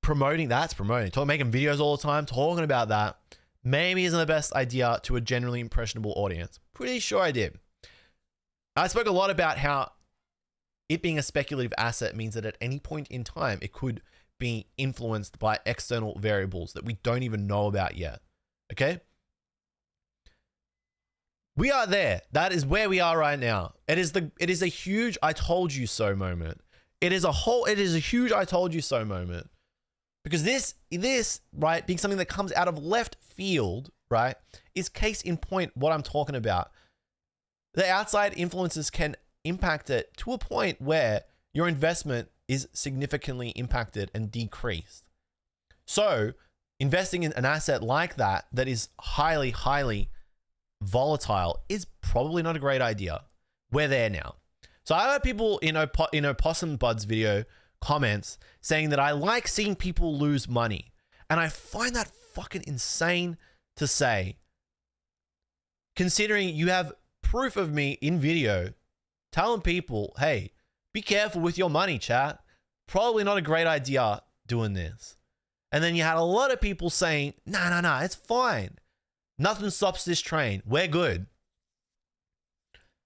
[SPEAKER 1] promoting that's promoting, making videos all the time, talking about that maybe isn't the best idea to a generally impressionable audience? Pretty sure I did. I spoke a lot about how it being a speculative asset means that at any point in time, it could be influenced by external variables that we don't even know about yet. Okay? We are there. That is where we are right now. It is a huge I told you so moment. It is a huge I told you so moment. Because this, right, being something that comes out of left field, right, is case in point what I'm talking about. The outside influences can impact it to a point where your investment is significantly impacted and decreased. So, investing in an asset like that is highly, highly volatile is probably not a great idea. We're there now. So I heard people in Opossum Bud's video comments saying that I like seeing people lose money. And I find that fucking insane to say, considering you have proof of me in video telling people, hey, be careful with your money, chat. Probably not a great idea doing this. And then you had a lot of people saying, nah, it's fine. Nothing stops this train. We're good.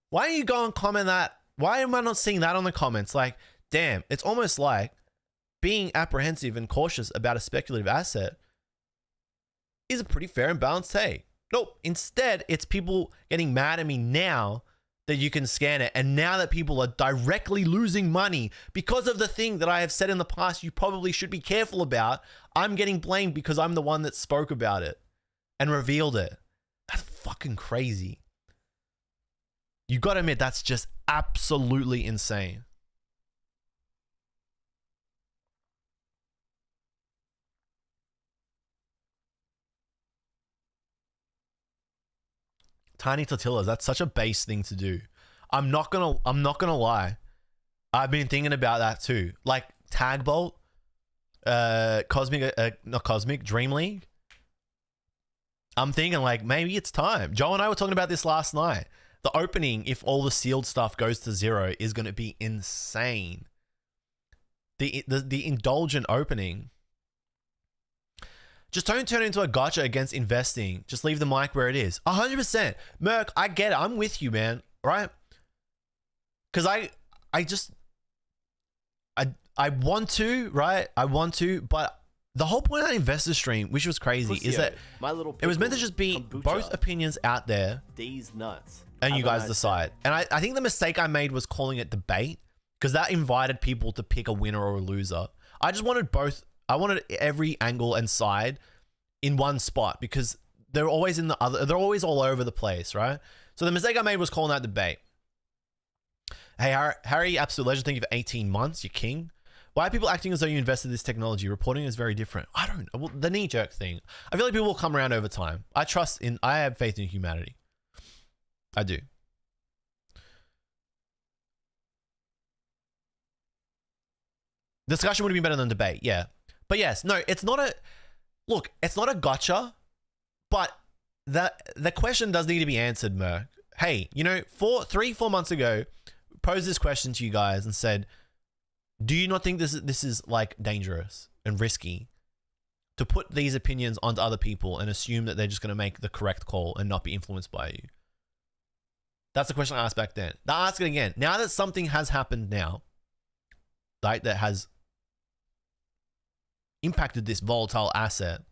[SPEAKER 1] Why don't you go and comment that? Why am I not seeing that on the comments? Like, damn, it's almost like being apprehensive and cautious about a speculative asset is a pretty fair and balanced take. Nope. Instead, it's people getting mad at me now that you can scan it. And now that people are directly losing money because of the thing that I have said in the past you probably should be careful about, I'm getting blamed because I'm the one that spoke about it and revealed it. That's fucking crazy. You gotta admit, that's just absolutely insane. Tiny tortillas, that's such a base thing to do. I'm not gonna lie. I've been thinking about that too. Like Tag Bolt, not Cosmic, Dream League. I'm thinking like maybe it's time. Joe and I were talking about this last night. The opening, if all the sealed stuff goes to 0, is going to be insane. The indulgent opening. Just don't turn it into a gotcha against investing. Just leave the mic where it is. 100%. Merc, I get it. I'm with you, man. Right? Because I want to, right? I want to, but the whole point of that investor stream, which was crazy, is that it was meant to just be both opinions out there.
[SPEAKER 3] D's Nuts.
[SPEAKER 1] And you guys decide. And I think the mistake I made was calling it debate, because that invited people to pick a winner or a loser. I just wanted both. I wanted every angle and side in one spot, because they're always they're always all over the place, right? So the mistake I made was calling that debate. Hey, Harry, absolute legend. Thank you for 18 months. You're king. Why are people acting as though you invested in this technology? Reporting is very different. I don't know. Well, the knee-jerk thing. I feel like people will come around over time. I have faith in humanity. I do. Discussion would have been better than debate, yeah. But yes, no, it's not a... Look, it's not a gotcha, but the question does need to be answered, Merc. Hey, you know, 3-4 months ago, posed this question to you guys and said, do you not think this is like dangerous and risky to put these opinions onto other people and assume that they're just going to make the correct call and not be influenced by you? That's the question I asked back then. Now ask it again. Now that something has happened now, right, that has impacted this volatile asset,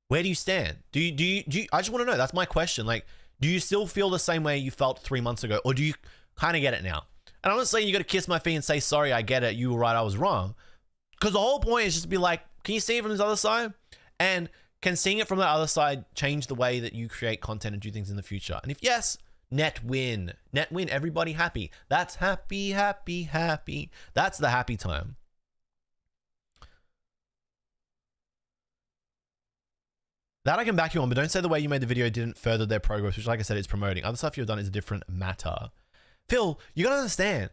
[SPEAKER 1] where do you stand? Do you I just want to know. That's my question. Like, do you still feel the same way you felt 3 months ago, or do you kind of get it now? And I'm not saying you got to kiss my feet and say, sorry, I get it. You were right. I was wrong. Because the whole point is just to be like, can you see it from this other side? And can seeing it from that other side change the way that you create content and do things in the future? And if yes, net win. Net win. Everybody happy. That's happy, happy, happy. That's the happy time. That I can back you on, but don't say the way you made the video didn't further their progress, which, like I said, is promoting. Other stuff you've done is a different matter. Phil, you gotta understand.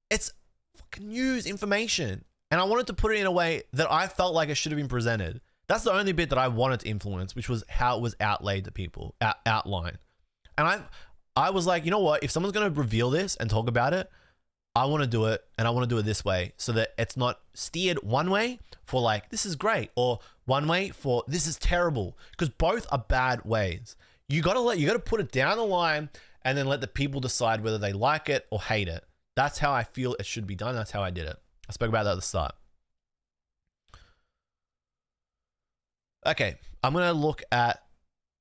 [SPEAKER 1] It's fucking news information. And I wanted to put it in a way that I felt like it should have been presented. That's the only bit that I wanted to influence, which was how it was outlaid to people, outlined. And I was like, you know what? If someone's gonna reveal this and talk about it, I want to do it, and I want to do it this way so that it's not steered one way for like, this is great, or one way for this is terrible, because both are bad ways. You got to put it down the line and then let the people decide whether they like it or hate it. That's how I feel it should be done. That's how I did it. I spoke about that at the start. Okay, I'm going to look at,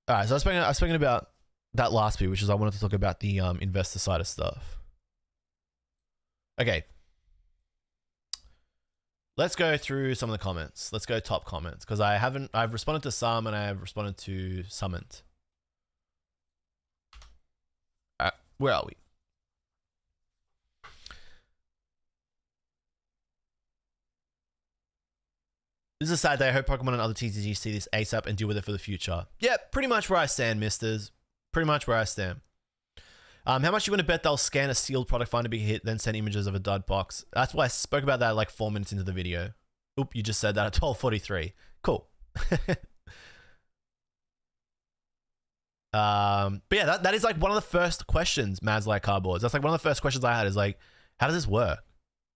[SPEAKER 1] all right, so I was speaking about that last bit, which is I wanted to talk about the investor side of stuff. Okay. Let's go through some of the comments. Let's go top comments, because I've responded to some and I have responded to some. Where are we? This is a sad day. I hope Pokemon and other TCGs see this ASAP and deal with it for the future. Yeah, pretty much where I stand, misters. Pretty much where I stand. How much you want to bet they'll scan a sealed product, find a big hit, then send images of a dud box? That's why I spoke about that like 4 minutes into the video. Oop, you just said that at 12:43. Cool. But yeah, that is like one of the first questions, Mads like cardboards. That's like one of the first questions I had is like, how does this work?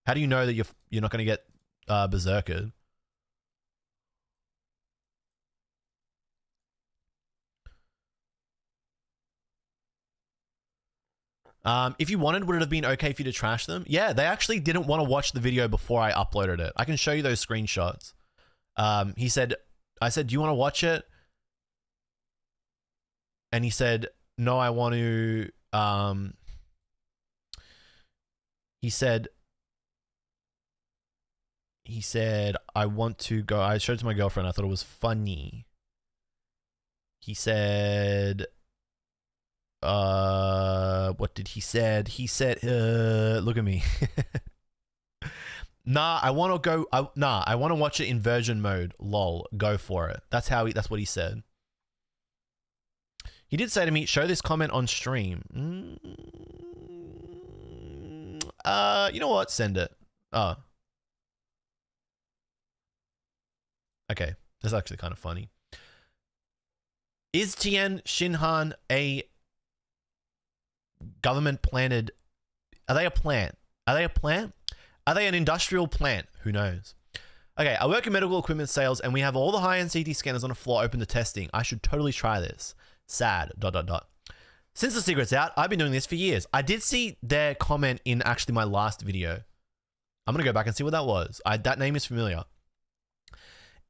[SPEAKER 1] How do you know that you're not going to get berserkered? If you wanted, would it have been okay for you to trash them? Yeah, they actually didn't want to watch the video before I uploaded it. I can show you those screenshots. I said, do you want to watch it? And he said, no, I want to, he said, I want to go. I showed it to my girlfriend. I thought it was funny. He said, what did he said? He said, look at me. Nah, I want to go. I want to watch it in version mode. Lol, go for it. That's what he said. He did say to me, show this comment on stream. You know what? Send it. Oh. Okay. That's actually kind of funny. Is Tien Shinhan a government planted? Are they a plant? Are they a plant? Are they an industrial plant? Who knows? Okay, I work in medical equipment sales and we have all the high-end CT scanners on the floor open to testing. I should totally try this. Sad, ... Since the secret's out, I've been doing this for years. I did see their comment in actually my last video. I'm going to go back and see what that was. That name is familiar.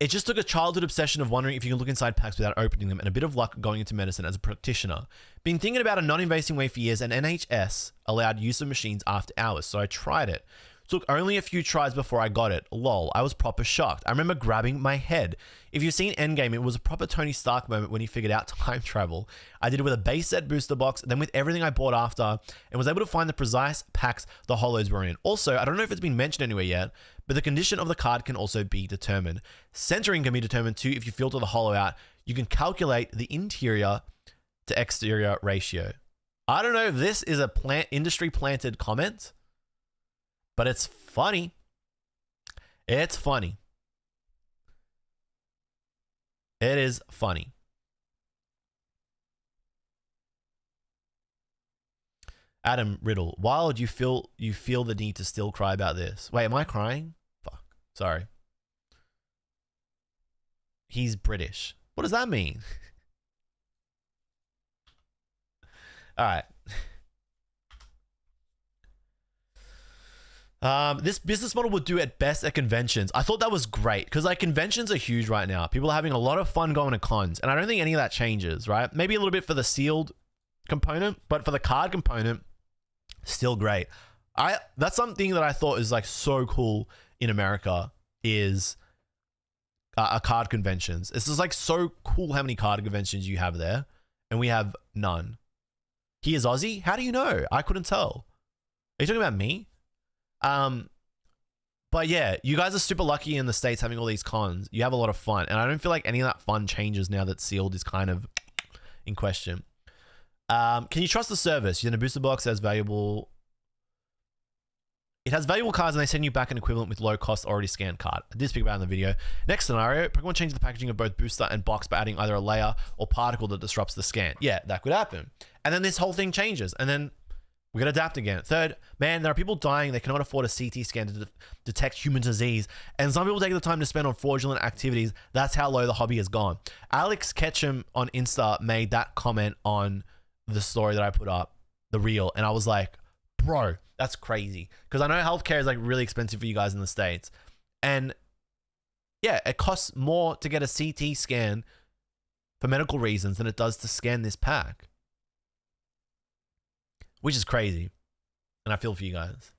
[SPEAKER 1] It just took a childhood obsession of wondering if you can look inside packs without opening them and a bit of luck going into medicine as a practitioner. Been thinking about a non-invasive way for years, and NHS allowed use of machines after hours, so I tried it. Took only a few tries before I got it. Lol, I was proper shocked. I remember grabbing my head. If you've seen Endgame, it was a proper Tony Stark moment when he figured out time travel. I did it with a base set booster box, then with everything I bought after, and was able to find the precise packs the holos were in. Also, I don't know if it's been mentioned anywhere yet, but the condition of the card can also be determined. Centering can be determined too if you filter the holo out. You can calculate the interior to exterior ratio. I don't know if this is a industry planted comment, but it's funny. It's funny. It is funny. Adam Riddle, why would you feel the need to still cry about this? Wait, am I crying? Fuck. Sorry. He's British. What does that mean? All right. This business model would do at best at conventions. I thought that was great because like conventions are huge right now. People are having a lot of fun going to cons, and I don't think any of that changes, right? Maybe a little bit for the sealed component, but for the card component, still great. That's something that I thought is like so cool in America is card conventions. It's just like so cool how many card conventions you have there, and we have none. He is Aussie? How do you know? I couldn't tell. Are you talking about me? But yeah, you guys are super lucky in the States having all these cons. You have a lot of fun, and I don't feel like any of that fun changes now that sealed is kind of in question. Can you trust the service? You're in a booster box that has valuable... It has valuable cards and they send you back an equivalent with low cost already scanned card. I did speak about it in the video. Next scenario, Pokemon changes the packaging of both booster and box by adding either a layer or particle that disrupts the scan. Yeah, that could happen. And then this whole thing changes and then we gotta adapt again. Third, man, there are people dying. They cannot afford a CT scan to detect human disease. And some people take the time to spend on fraudulent activities. That's how low the hobby has gone. Alex Ketchum on Insta made that comment on the story that I put up, the reel. And I was like, bro, that's crazy. Because I know healthcare is like really expensive for you guys in the States. And yeah, it costs more to get a CT scan for medical reasons than it does to scan this pack. Which is crazy. And I feel for you guys.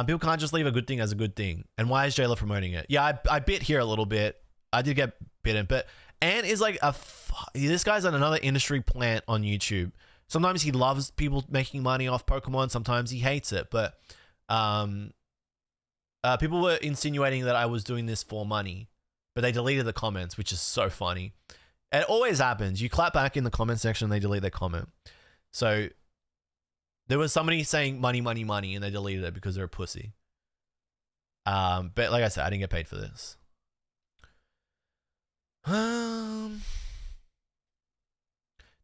[SPEAKER 1] People can't just leave a good thing as a good thing. And why is JLUV promoting it? Yeah, I bit here a little bit. I did get bitten, but Ant is like this guy's on another industry plant on YouTube. Sometimes he loves people making money off Pokemon. Sometimes he hates it. But people were insinuating that I was doing this for money, but they deleted the comments, which is so funny. It always happens. You clap back in the comment section, they delete their comment. So there was somebody saying money, money, money, and they deleted it because they're a pussy. But like I said, I didn't get paid for this.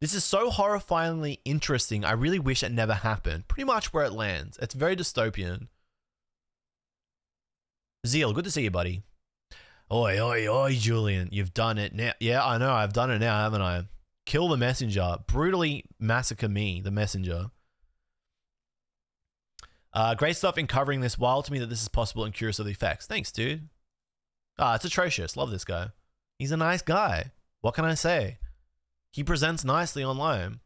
[SPEAKER 1] This is so horrifyingly interesting. I really wish it never happened. Pretty much where it lands. It's very dystopian. Zeal, good to see you, buddy. Oi, oi, oi, Julian. You've done it now. Yeah, I know. I've done it now, haven't I? Kill the messenger. Brutally massacre me, the messenger. Great stuff in covering this. Wild to me that this is possible and curious of the effects. Thanks, dude. It's atrocious. Love this guy. He's a nice guy. What can I say? He presents nicely online.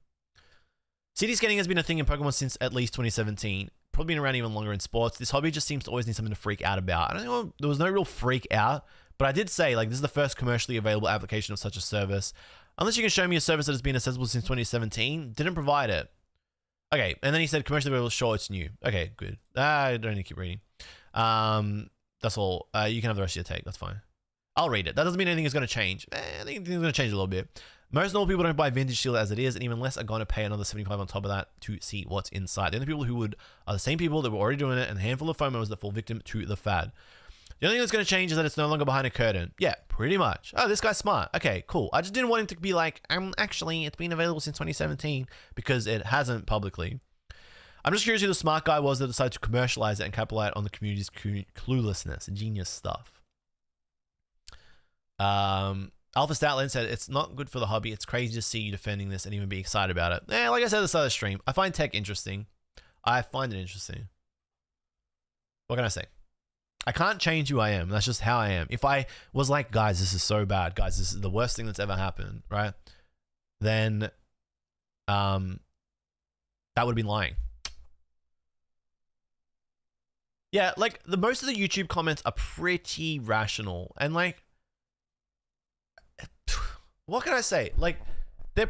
[SPEAKER 1] CD scanning has been a thing in Pokemon since at least 2017. Probably been around even longer in sports. This hobby just seems to always need something to freak out about. I don't know, there was no real freak out, but I did say, like, this is the first commercially available application of such a service. Unless you can show me a service that has been accessible since 2017, didn't provide it. Okay, and then he said commercially available, sure, it's new. Okay, good. I don't need to keep reading. That's all. You can have the rest of your take, that's fine. I'll read it. That doesn't mean anything is going to change. I think things are going to change a little bit. Most normal people don't buy vintage Shield as it is, and even less are going to pay another $75 on top of that to see what's inside. The only people who would are the same people that were already doing it, and a handful of FOMOs that fall victim to the fad. The only thing that's going to change is that it's no longer behind a curtain. Yeah, pretty much. Oh, this guy's smart. Okay, cool. I just didn't want him to be like, actually, it's been available since 2017, because it hasn't publicly. I'm just curious who the smart guy was that decided to commercialize it and capitalize on the community's cluelessness. Genius stuff. Alpha Statland said, it's not good for the hobby. It's crazy to see you defending this and even be excited about it. Like I said at the start of the stream, I find tech interesting. I find it interesting. What can I say? I can't change who I am. That's just how I am. If I was like, guys, this is so bad. Guys, this is the worst thing that's ever happened, right? Then that would be lying. Yeah, like the most of the YouTube comments are pretty rational, and like, what can I say? Like,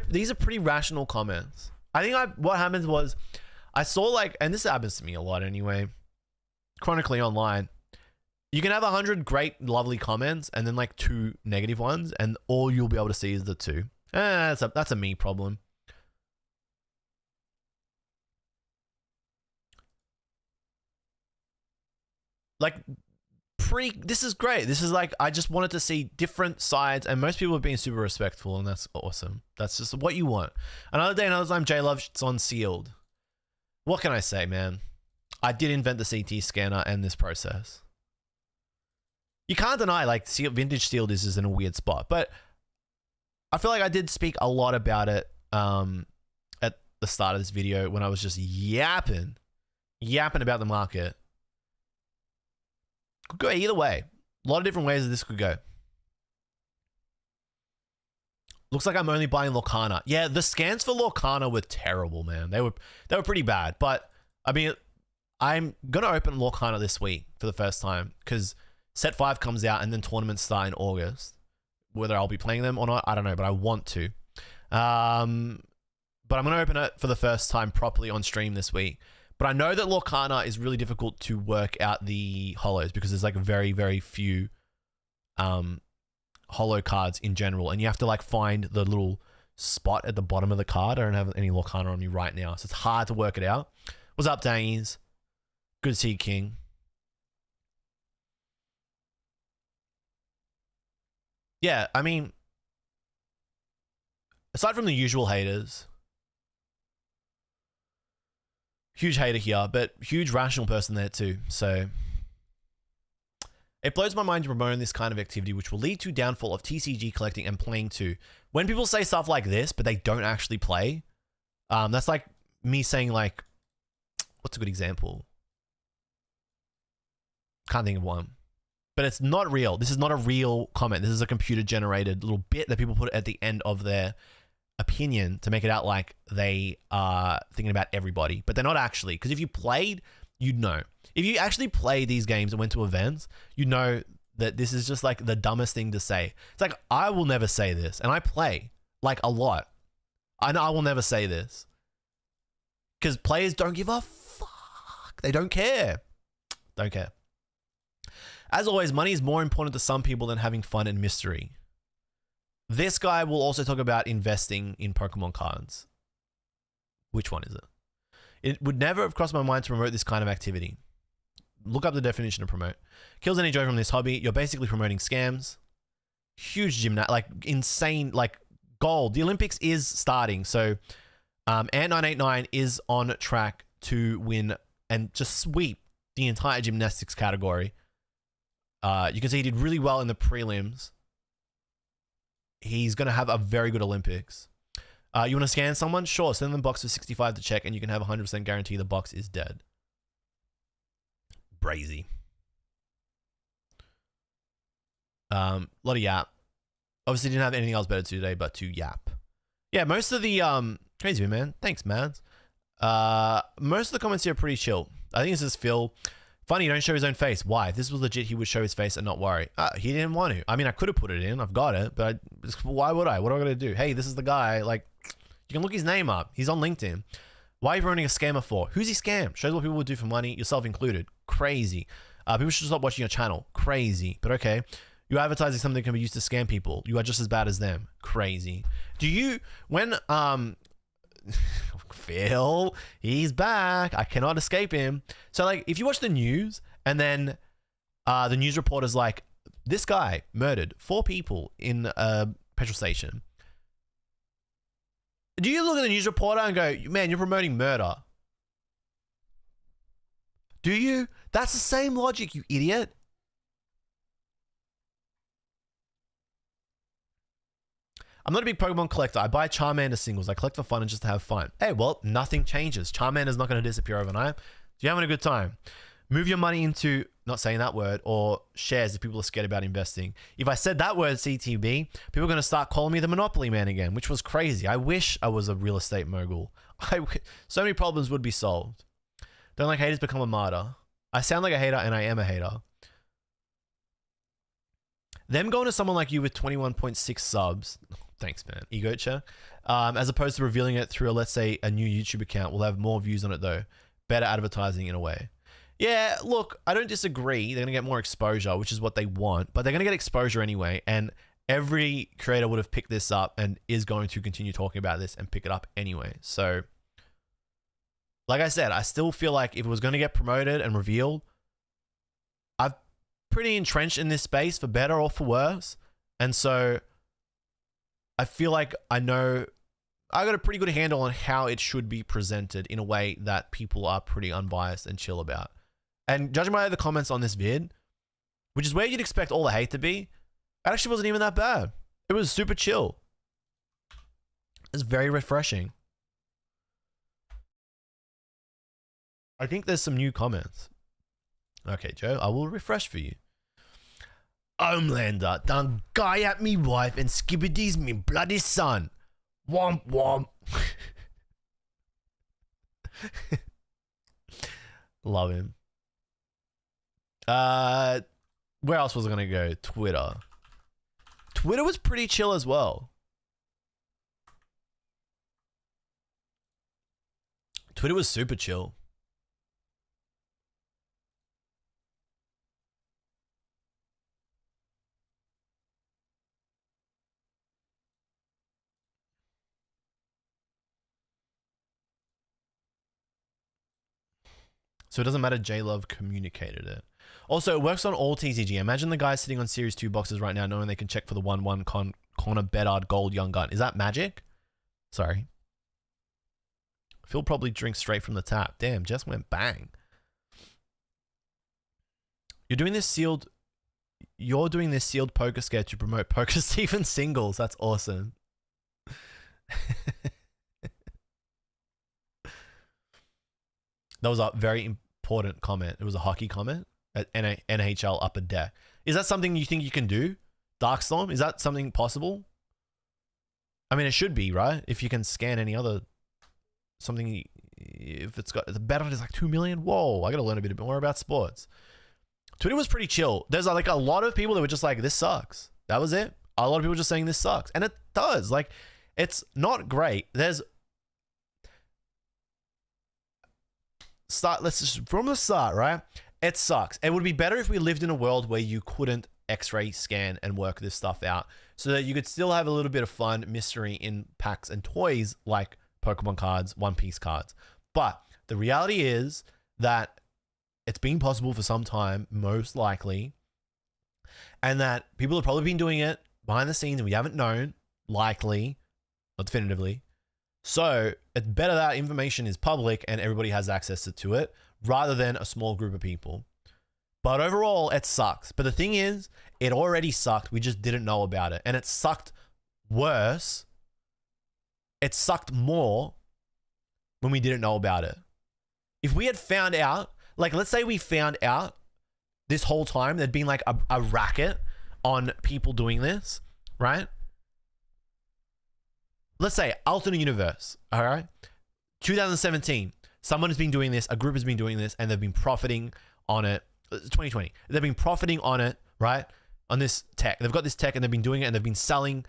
[SPEAKER 1] these are pretty rational comments. I think what happens was, I saw like, and this happens to me a lot anyway, chronically online. You can have 100 great, lovely comments, and then like 2 negative ones, and all you'll be able to see is the 2. That's a me problem. Like, this is great. This is like, I just wanted to see different sides, and most people are being super respectful, and that's awesome. That's just what you want. Another day, another time, JLUV, it's on sealed. What can I say, man? I did invent the CT scanner and this process. You can't deny, like, vintage sealed is in a weird spot, but I feel like I did speak a lot about it at the start of this video when I was just yapping about the market. Could go either way. A lot of different ways that this could go. Looks like I'm only buying Lorcana. Yeah, the scans for Lorcana were terrible, man. They were pretty bad. But I mean, I'm gonna open Lorcana this week for the first time because Set 5 comes out and then tournaments start in August. Whether I'll be playing them or not, I don't know, but I want to. But I'm gonna open it for the first time properly on stream this week. But I know that Lorcana is really difficult to work out the holos because there's like very, very few holo cards in general. And you have to like find the little spot at the bottom of the card. I don't have any Lorcana on me right now, so it's hard to work it out. What's up, Dangies? Good to see you, King. Yeah, I mean, aside from the usual haters, huge hater here, but huge rational person there too. So it blows my mind to promote this kind of activity, which will lead to downfall of TCG collecting and playing too. When people say stuff like this, but they don't actually play, that's like me saying like, what's a good example? Can't think of one. But it's not real. This is not a real comment. This is a computer generated little bit that people put at the end of their opinion to make it out like they are thinking about everybody, but they're not actually. Because if you played, you'd know. If you actually play these games and went to events, you know that this is just like the dumbest thing to say. It's like, I will never say this, and I play like a lot. I know I will never say this because players don't give a fuck. They don't care. Don't care. As always, money is more important to some people than having fun and mystery. This guy will also talk about investing in Pokemon cards. Which one is it? It would never have crossed my mind to promote this kind of activity. Look up the definition of promote. Kills any joy from this hobby. You're basically promoting scams. Huge gymnast, like insane, like gold. The Olympics is starting, so Ant989 is on track to win and just sweep the entire gymnastics category. You can see he did really well in the prelims. He's going to have a very good Olympics. You want to scan someone? Sure. Send them a box for 65 to check, and you can have 100% guarantee the box is dead. Brazy. Lot of yap. Obviously didn't have anything else better to do today but to yap. Yeah, most of the crazy man. Thanks, man. Most of the comments here are pretty chill. I think this is Phil. Funny, you don't show his own face. Why? If this was legit, he would show his face and not worry. He didn't want to. I mean, I could have put it in. I've got it, but why would I? What am I going to do? Hey, this is the guy. Like, you can look his name up. He's on LinkedIn. Why are you running a scammer for? Who's he scam? Shows what people would do for money, yourself included. Crazy. People should stop watching your channel. Crazy. But okay. You're advertising something that can be used to scam people. You are just as bad as them. Crazy. Do you, when, Phil, he's back. I cannot escape him. So like, if you watch the news and then the news reporter's like, this guy murdered 4 people in a petrol station. Do you look at the news reporter and go, man, you're promoting murder? Do you? That's the same logic, you idiot. I'm not a big Pokemon collector. I buy Charmander singles. I collect for fun and just to have fun. Hey, well, nothing changes. Charmander's not going to disappear overnight. So you're having a good time. Move your money into, not saying that word, or shares if people are scared about investing. If I said that word, CTB, people are going to start calling me the Monopoly Man again, which was crazy. I wish I was a real estate mogul. So many problems would be solved. Don't like haters, become a martyr. I sound like a hater and I am a hater. Them going to someone like you with 21.6 subs, thanks man, egocha, as opposed to revealing it through, let's say, a new YouTube account will have more views on it though. Better advertising in a way. Yeah, look, I don't disagree. They're going to get more exposure, which is what they want, but they're going to get exposure anyway. And every creator would have picked this up and is going to continue talking about this and pick it up anyway. So, like I said, I still feel like if it was going to get promoted and revealed, I'm pretty entrenched in this space for better or for worse. And so I feel like I know I got a pretty good handle on how it should be presented in a way that people are pretty unbiased and chill about. And judging by the comments on this vid, which is where you'd expect all the hate to be, it actually wasn't even that bad. It was super chill. It's very refreshing. I think there's some new comments. Okay, Joe, I will refresh for you. Homelander done guy at me wife and skibbity's me bloody son. Womp womp. Love him. Where else was I gonna go? Twitter. Twitter was pretty chill as well. Twitter was super chill. So it doesn't matter, okJLUV communicated it. Also, it works on all TCG. Imagine the guy sitting on Series 2 boxes right now knowing they can check for the 1/1 Connor Bedard Gold Young Gun. Is that magic? Sorry. Phil probably drinks straight from the tap. Damn, just went bang. You're doing this sealed poker scare to promote Poker Stephen singles. That's awesome. That was a very important comment. It was a hockey comment at NHL Upper Deck. Is that something you think you can do? Darkstorm? Is that something possible? I mean, it should be, right? If you can scan any other something, if it's got the bet is like 2 million. Whoa, I got to learn a bit more about sports. Twitter was pretty chill. There's like a lot of people that were just like, this sucks. That was it. A lot of people just saying this sucks. And it does. Like, it's not great. Let's just from the start, right? It sucks. It would be better if we lived in a world where you couldn't X-ray scan and work this stuff out so that you could still have a little bit of fun, mystery in packs and toys like Pokemon cards, One Piece cards. But the reality is that it's been possible for some time, most likely, and that people have probably been doing it behind the scenes and we haven't known, likely, not definitively. So it's better that information is public and everybody has access to it rather than a small group of people. But overall, it sucks. But the thing is, it already sucked. We just didn't know about it. And it sucked worse. It sucked more when we didn't know about it. If we had found out, like, let's say we found out this whole time there'd been like a racket on people doing this, right? Let's say alternate universe, all right? 2017, someone has been doing this, a group has been doing this, and they've been profiting on it. 2020, they've been profiting on it, right? On this tech. They've got this tech and they've been doing it and they've been selling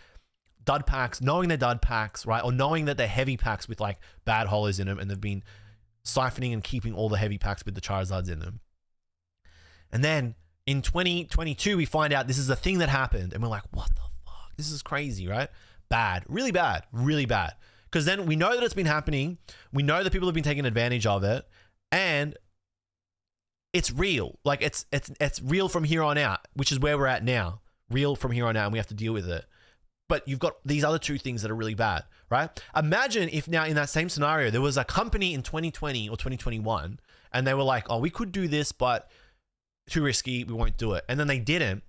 [SPEAKER 1] dud packs, knowing they're dud packs, right? Or knowing that they're heavy packs with like bad hollows in them, and they've been siphoning and keeping all the heavy packs with the Charizards in them. And then in 2022, we find out this is a thing that happened and we're like, what the fuck? This is crazy, right? Bad, really bad, really bad. Because then we know that it's been happening. We know that people have been taking advantage of it, and it's real. Like it's real from here on out, which is where we're at now. Real from here on out, and we have to deal with it. But you've got these other two things that are really bad, right? Imagine if now in that same scenario, there was a company in 2020 or 2021, and they were like, oh, we could do this, but too risky, we won't do it. And then they didn't.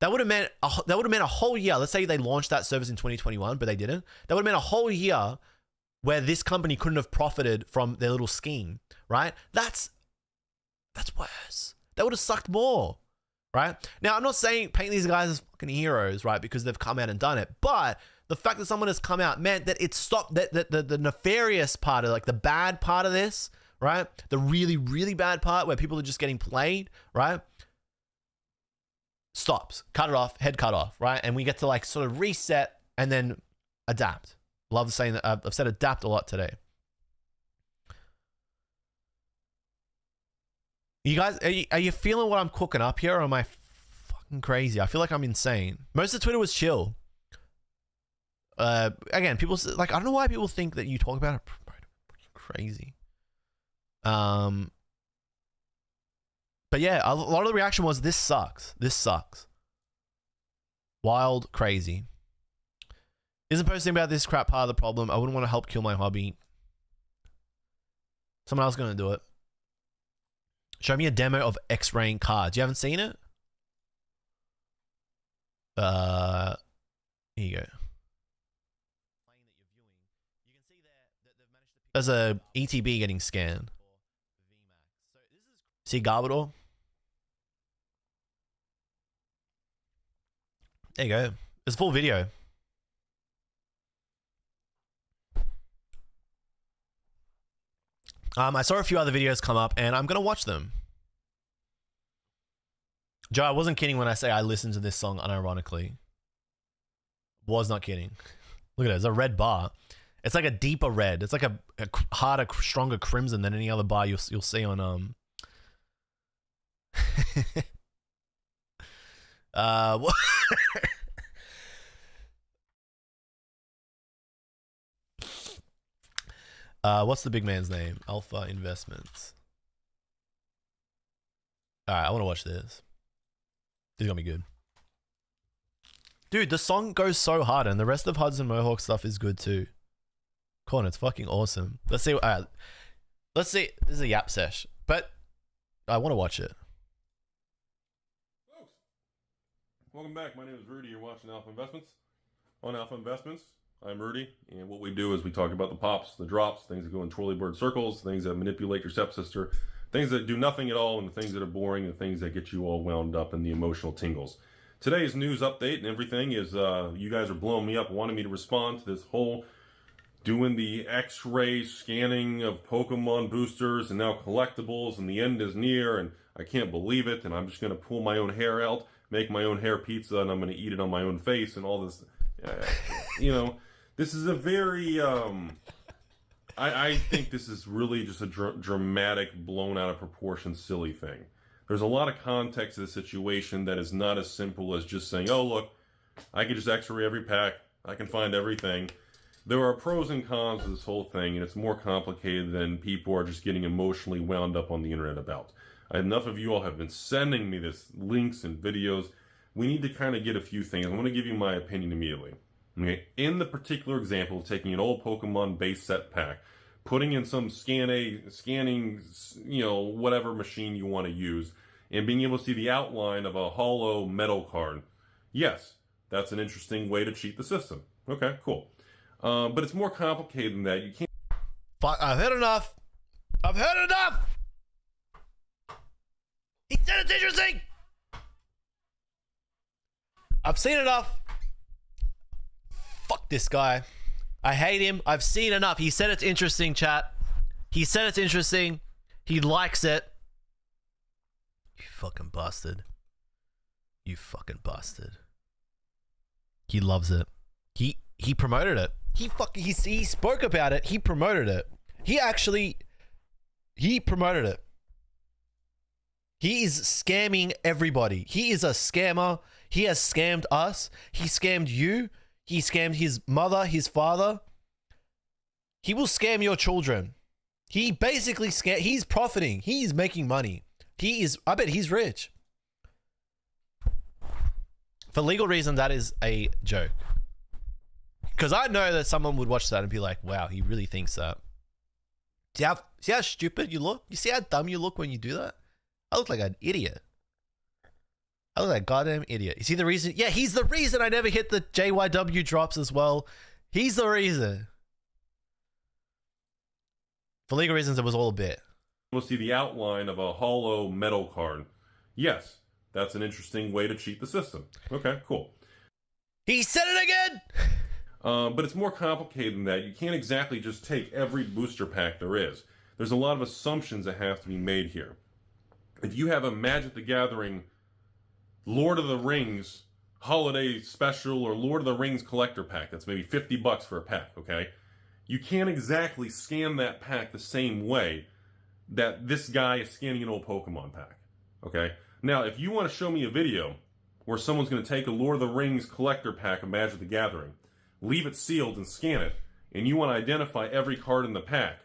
[SPEAKER 1] That would have meant a whole year. Let's say they launched that service in 2021, but they didn't. That would have meant a whole year where this company couldn't have profited from their little scheme, right? That's worse. That would have sucked more, right? Now, I'm not saying paint these guys as fucking heroes, right? Because they've come out and done it. But the fact that someone has come out meant that it stopped that the nefarious part of, like, the bad part of this, right? The really, really bad part where people are just getting played, right? Stops, cut it off, head cut off, right? And we get to like sort of reset and then adapt. Love saying that. I've said adapt a lot today. You guys, are you feeling what I'm cooking up here, or am I fucking crazy? I feel like I'm insane. Most of Twitter was chill. Again, people like, I don't know why people think that you talk about it crazy. But yeah, a lot of the reaction was, this sucks. This sucks. Wild, crazy. Isn't posting about this crap part of the problem? I wouldn't want to help kill my hobby. Someone else is going to do it. Show me a demo of X-raying cards. You haven't seen it? Here you go. There's a ETB getting scanned. See Garbador? There you go. It's a full video. I saw a few other videos come up, and I'm gonna watch them. Joe, I wasn't kidding when I say I listened to this song unironically. Was not kidding. Look at it. It's a red bar. It's like a deeper red. It's like a harder, stronger crimson than any other bar you'll see on what's the big man's name? Alpha Investments. All right, I want to watch this. This is gonna be good. Dude, the song goes so hard, and the rest of Hudson Mohawk stuff is good too. Con, it's fucking awesome. Let's see. Let's see. This is a yap sesh, but I want to watch it.
[SPEAKER 4] Folks, welcome back. My name is Rudy. You're watching Alpha Investments. On Alpha Investments, I'm Rudy, and what we do is we talk about the pops, the drops, things that go in trolley bird circles, things that manipulate your stepsister, things that do nothing at all, and the things that are boring, and the things that get you all wound up in the emotional tingles. Today's news update and everything is you guys are blowing me up, wanting me to respond to this whole doing the X-ray scanning of Pokemon boosters and now collectibles, and the end is near, and I can't believe it, and I'm just going to pull my own hair out, make my own hair pizza, and I'm going to eat it on my own face, and all this, you know, this is a very, I think this is really just a dramatic, blown out of proportion, silly thing. There's a lot of context to the situation that is not as simple as just saying, oh, look, I can just X-ray every pack, I can find everything. There are pros and cons to this whole thing, and it's more complicated than people are just getting emotionally wound up on the internet about. Enough of you all have been sending me this links and videos. We need to kind of get a few things. I want to give you my opinion immediately. Okay? In the particular example of taking an old Pokemon base set pack, putting in some scanning, you know, whatever machine you want to use, and being able to see the outline of a hollow metal card. Yes, that's an interesting way to cheat the system. Okay, cool. But it's more complicated than that. You can't.
[SPEAKER 1] Fuck, I've heard enough. I've heard enough. He said it's interesting. I've seen enough. Fuck this guy. I hate him. I've seen enough. He said it's interesting, chat. He said it's interesting. He likes it. You fucking bastard. You fucking bastard. He loves it. He promoted it. He spoke about it. He promoted it. He promoted it. He is scamming everybody. He is a scammer. He has scammed us. He scammed you. He scammed his mother, his father. He will scam your children. He basically he's profiting. He's making money. I bet he's rich. For legal reasons, that is a joke. Because I know that someone would watch that and be like, wow, he really thinks that. See how stupid you look? You see how dumb you look when you do that? I look like an idiot. I look like a goddamn idiot. Is he the reason? Yeah, he's the reason I never hit the JYW drops as well. He's the reason. For legal reasons, it was all a bit.
[SPEAKER 4] We'll see the outline of a hollow metal card. Yes, that's an interesting way to cheat the system. Okay, cool.
[SPEAKER 1] He said it again!
[SPEAKER 4] But it's more complicated than that. You can't exactly just take every booster pack there is. there's a lot of assumptions that have to be made here. If you have a Magic the Gathering Lord of the Rings holiday special or Lord of the Rings collector pack, that's maybe $50 for a pack, okay? You can't exactly scan that pack the same way that this guy is scanning an old Pokemon pack, okay? Now, if you want to show me a video where someone's going to take a Lord of the Rings collector pack of Magic the Gathering, leave it sealed and scan it, and you want to identify every card in the pack,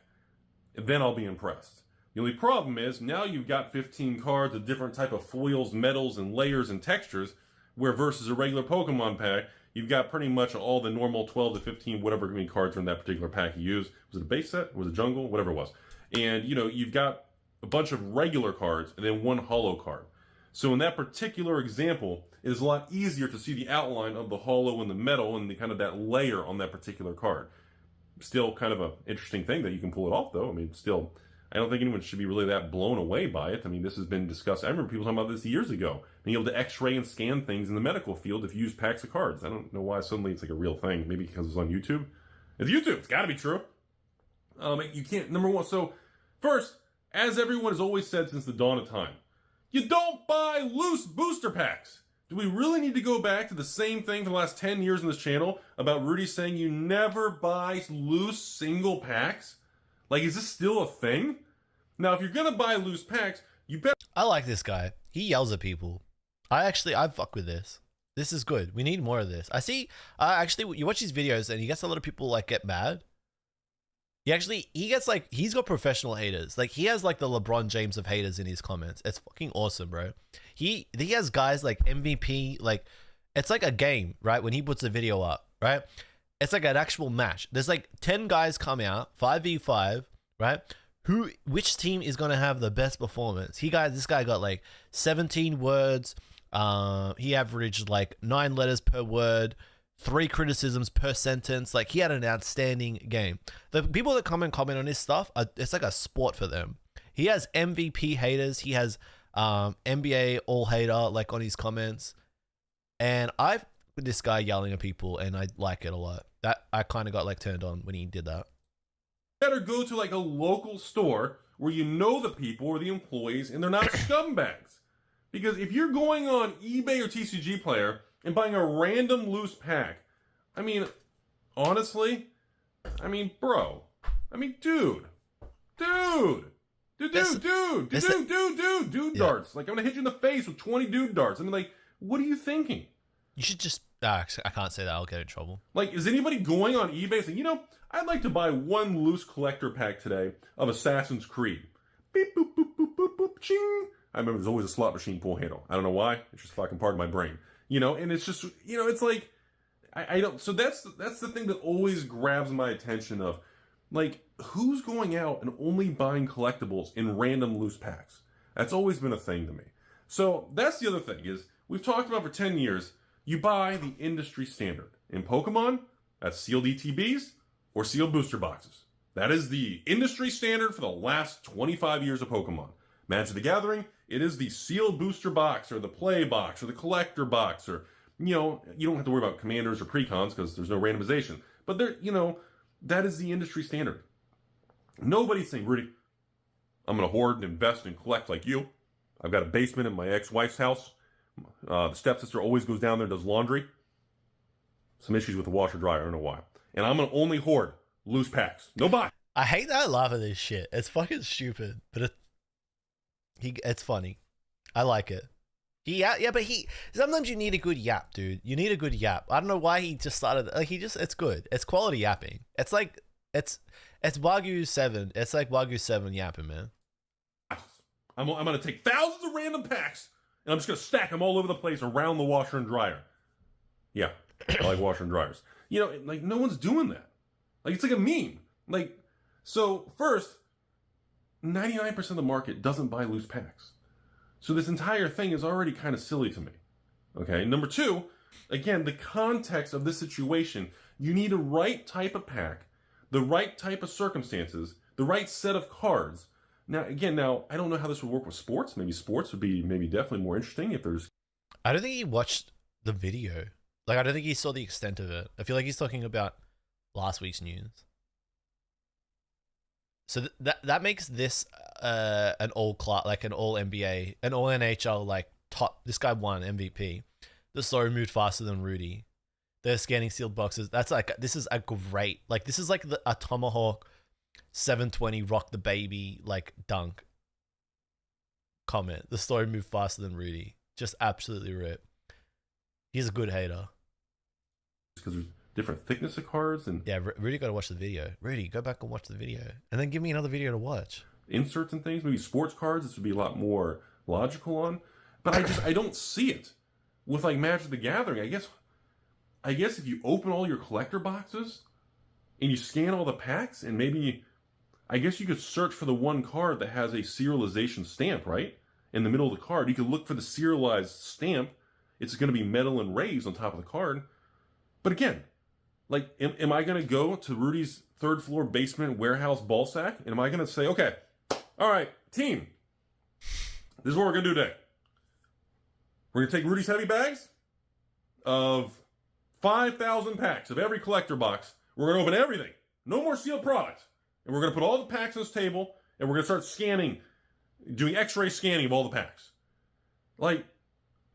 [SPEAKER 4] then I'll be impressed. The only problem is, now you've got 15 cards of different type of foils, metals, and layers and textures, where versus a regular Pokemon pack, you've got pretty much all the normal 12 to 15, whatever many cards are in that particular pack you use. Was it a base set? Was it jungle? Whatever it was. And, you know, you've got a bunch of regular cards and then one holo card. So in that particular example, it is a lot easier to see the outline of the holo and the metal and the kind of that layer on that particular card. Still kind of an interesting thing that you can pull it off, though. I mean, still, I don't think anyone should be really that blown away by it. I mean, this has been discussed. I remember people talking about this years ago. Being able to x-ray and scan things in the medical field if you use packs of cards. I don't know why suddenly it's like a real thing. Maybe because it's on YouTube. It's YouTube. It's got to be true. You can't, number one, so first, as everyone has always said since the dawn of time, you don't buy loose booster packs. Do we really need to go back to the same thing for the last 10 years on this channel about Rudy saying you never buy loose single packs? Like, is this still a thing? Now, if you're going to buy loose packs, you better...
[SPEAKER 1] I like this guy. He yells at people. I fuck with this. This is good. We need more of this. I see, actually, you watch these videos and he gets a lot of people, like, get mad. He gets, like, he's got professional haters. Like, he has, like, the LeBron James of haters in his comments. It's fucking awesome, bro. He has guys like MVP, like, it's like a game, right? When he puts a video up, right? It's like an actual match. There's, like, 10 guys come out, 5v5, right? Which team is going to have the best performance? This guy got, like, 17 words. He averaged, like, 9 letters per word. 3 criticisms per sentence. Like, he had an outstanding game. The people that comment on his stuff, it's like a sport for them. He has MVP haters. He has NBA all hater, like, on his comments. And I've with this guy yelling at people, and I like it a lot. That I kind of got, like, turned on when he did that.
[SPEAKER 4] Better go to, like, a local store where you know the people or the employees and they're not scumbags. Because if you're going on eBay or TCG Player and buying a random loose pack, I mean, honestly, I mean, bro, I mean, dude, darts. Like, I'm gonna hit you in the face with 20 dude darts. I mean, like, what are you thinking?
[SPEAKER 1] You should just, I can't say that. I'll get in trouble.
[SPEAKER 4] Like, is anybody going on eBay saying, you know, I'd like to buy one loose collector pack today of Assassin's Creed. Beep, boop, boop, boop, boop, boop, ching. I remember there's always a slot machine pull handle. I don't know why. It's just fucking part of my brain. You know, and it's just, you know, it's like, I don't, so that's the thing that always grabs my attention of, like, who's going out and only buying collectibles in random loose packs? That's always been a thing to me. So that's the other thing is, we've talked about for 10 years, you buy the industry standard. In Pokemon, that's sealed ETBs or sealed booster boxes. That is the industry standard for the last 25 years of Pokemon. Magic the Gathering, it is the sealed booster box or the play box or the collector box, or, you know, you don't have to worry about commanders or precons because there's no randomization. But there, you know, that is the industry standard. Nobody's saying, Rudy, I'm going to hoard and invest and collect like you. I've got a basement in my ex-wife's house. The stepsister always goes down there and does laundry. Some issues with the washer dryer, I don't know why. And I'm going to only hoard loose packs. Nobody.
[SPEAKER 1] I hate that I laugh at this shit. It's fucking stupid, but it's funny. I like it. But sometimes you need a good yap, dude. You need a good yap. I don't know why he just started, like, it's good. It's quality yapping. It's like, it's Wagyu 7. It's like Wagyu 7 yapping, man.
[SPEAKER 4] I'm going to take thousands of random packs and I'm just going to stack them all over the place around the washer and dryer. Yeah, I like washer and dryers. You know, like, no one's doing that. Like, it's like a meme. Like, so first, 99% of the market doesn't buy loose packs. So this entire thing is already kind of silly to me. Okay, number two, again, the context of this situation, you need a right type of pack, the right type of circumstances, the right set of cards. Now, again, I don't know how this would work with sports. Maybe sports would be definitely more interesting if there's...
[SPEAKER 1] I don't think he watched the video. Like, I don't think he saw the extent of it. I feel like he's talking about last week's news. So that makes this an all class, like an all NBA, an all NHL, like top. This guy won MVP. The story moved faster than Rudy. They're scanning sealed boxes. That's like, this is a great, like, this is like a Tomahawk 720 rock the baby like dunk comment. The story moved faster than Rudy. Just absolutely rip. He's a good hater.
[SPEAKER 4] Because there's different thickness of cards and
[SPEAKER 1] yeah, Rudy got to watch the video. Rudy, go back and watch the video, and then give me another video to watch.
[SPEAKER 4] Inserts and things, maybe sports cards. This would be a lot more logical on, but I don't see it with like Magic the Gathering. I guess if you open all your collector boxes and you scan all the packs, and maybe I guess you could search for the one card that has a serialization stamp, right? In the middle of the card, you could look for the serialized stamp. It's going to be metal and raised on top of the card. But again, like, am I going to go to Rudy's third floor basement warehouse ball sack? And am I going to say, okay, all right, team, this is what we're going to do today. We're going to take Rudy's heavy bags of 5,000 packs of every collector box. We're going to open everything. No more sealed product. And we're going to put all the packs on this table, and we're going to start scanning, doing x-ray scanning of all the packs. Like,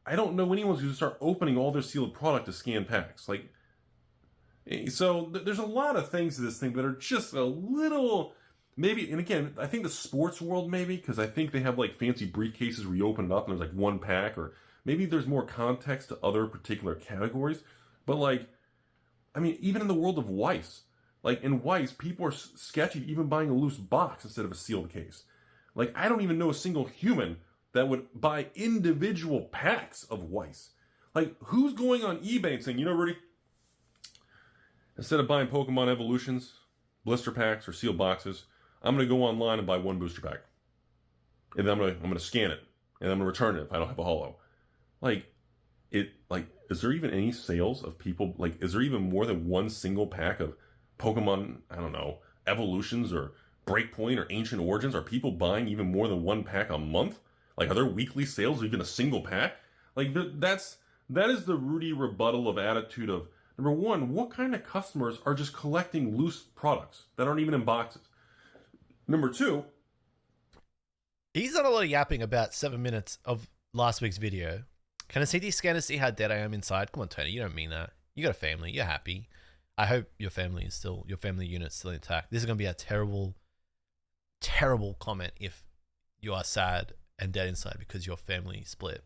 [SPEAKER 4] I don't know anyone's going to start opening all their sealed product to scan packs. Like, so there's a lot of things to this thing that are just a little, maybe, and again, I think the sports world maybe, because I think they have like fancy briefcases where you open it up and there's like one pack, or maybe there's more context to other particular categories. But like, I mean, even in the world of Weiss, like in Weiss, people are sketchy even buying a loose box instead of a sealed case. Like, I don't even know a single human that would buy individual packs of Weiss. Like, who's going on eBay and saying, you know, Rudy, instead of buying Pokemon Evolutions, blister packs, or sealed boxes, I'm going to go online and buy one booster pack. And then I'm going to scan it. And I'm going to return it if I don't have a holo. Like, is there even any sales of people, like, is there even more than one single pack of Pokemon, I don't know, Evolutions or Breakpoint or Ancient Origins? Are people buying even more than one pack a month? Like, are there weekly sales of even a single pack? Like, that is the Rudy rebuttal of attitude of, number one, what kind of customers are just collecting loose products that aren't even in boxes? Number two,
[SPEAKER 1] he's done a lot of yapping about 7 minutes of last week's video. Can a CT scanner see how dead I am inside? Come on, Tony, you don't mean that. You got a family, you're happy. I hope your family unit's still intact. This is going to be a terrible, terrible comment if you are sad and dead inside because your family split.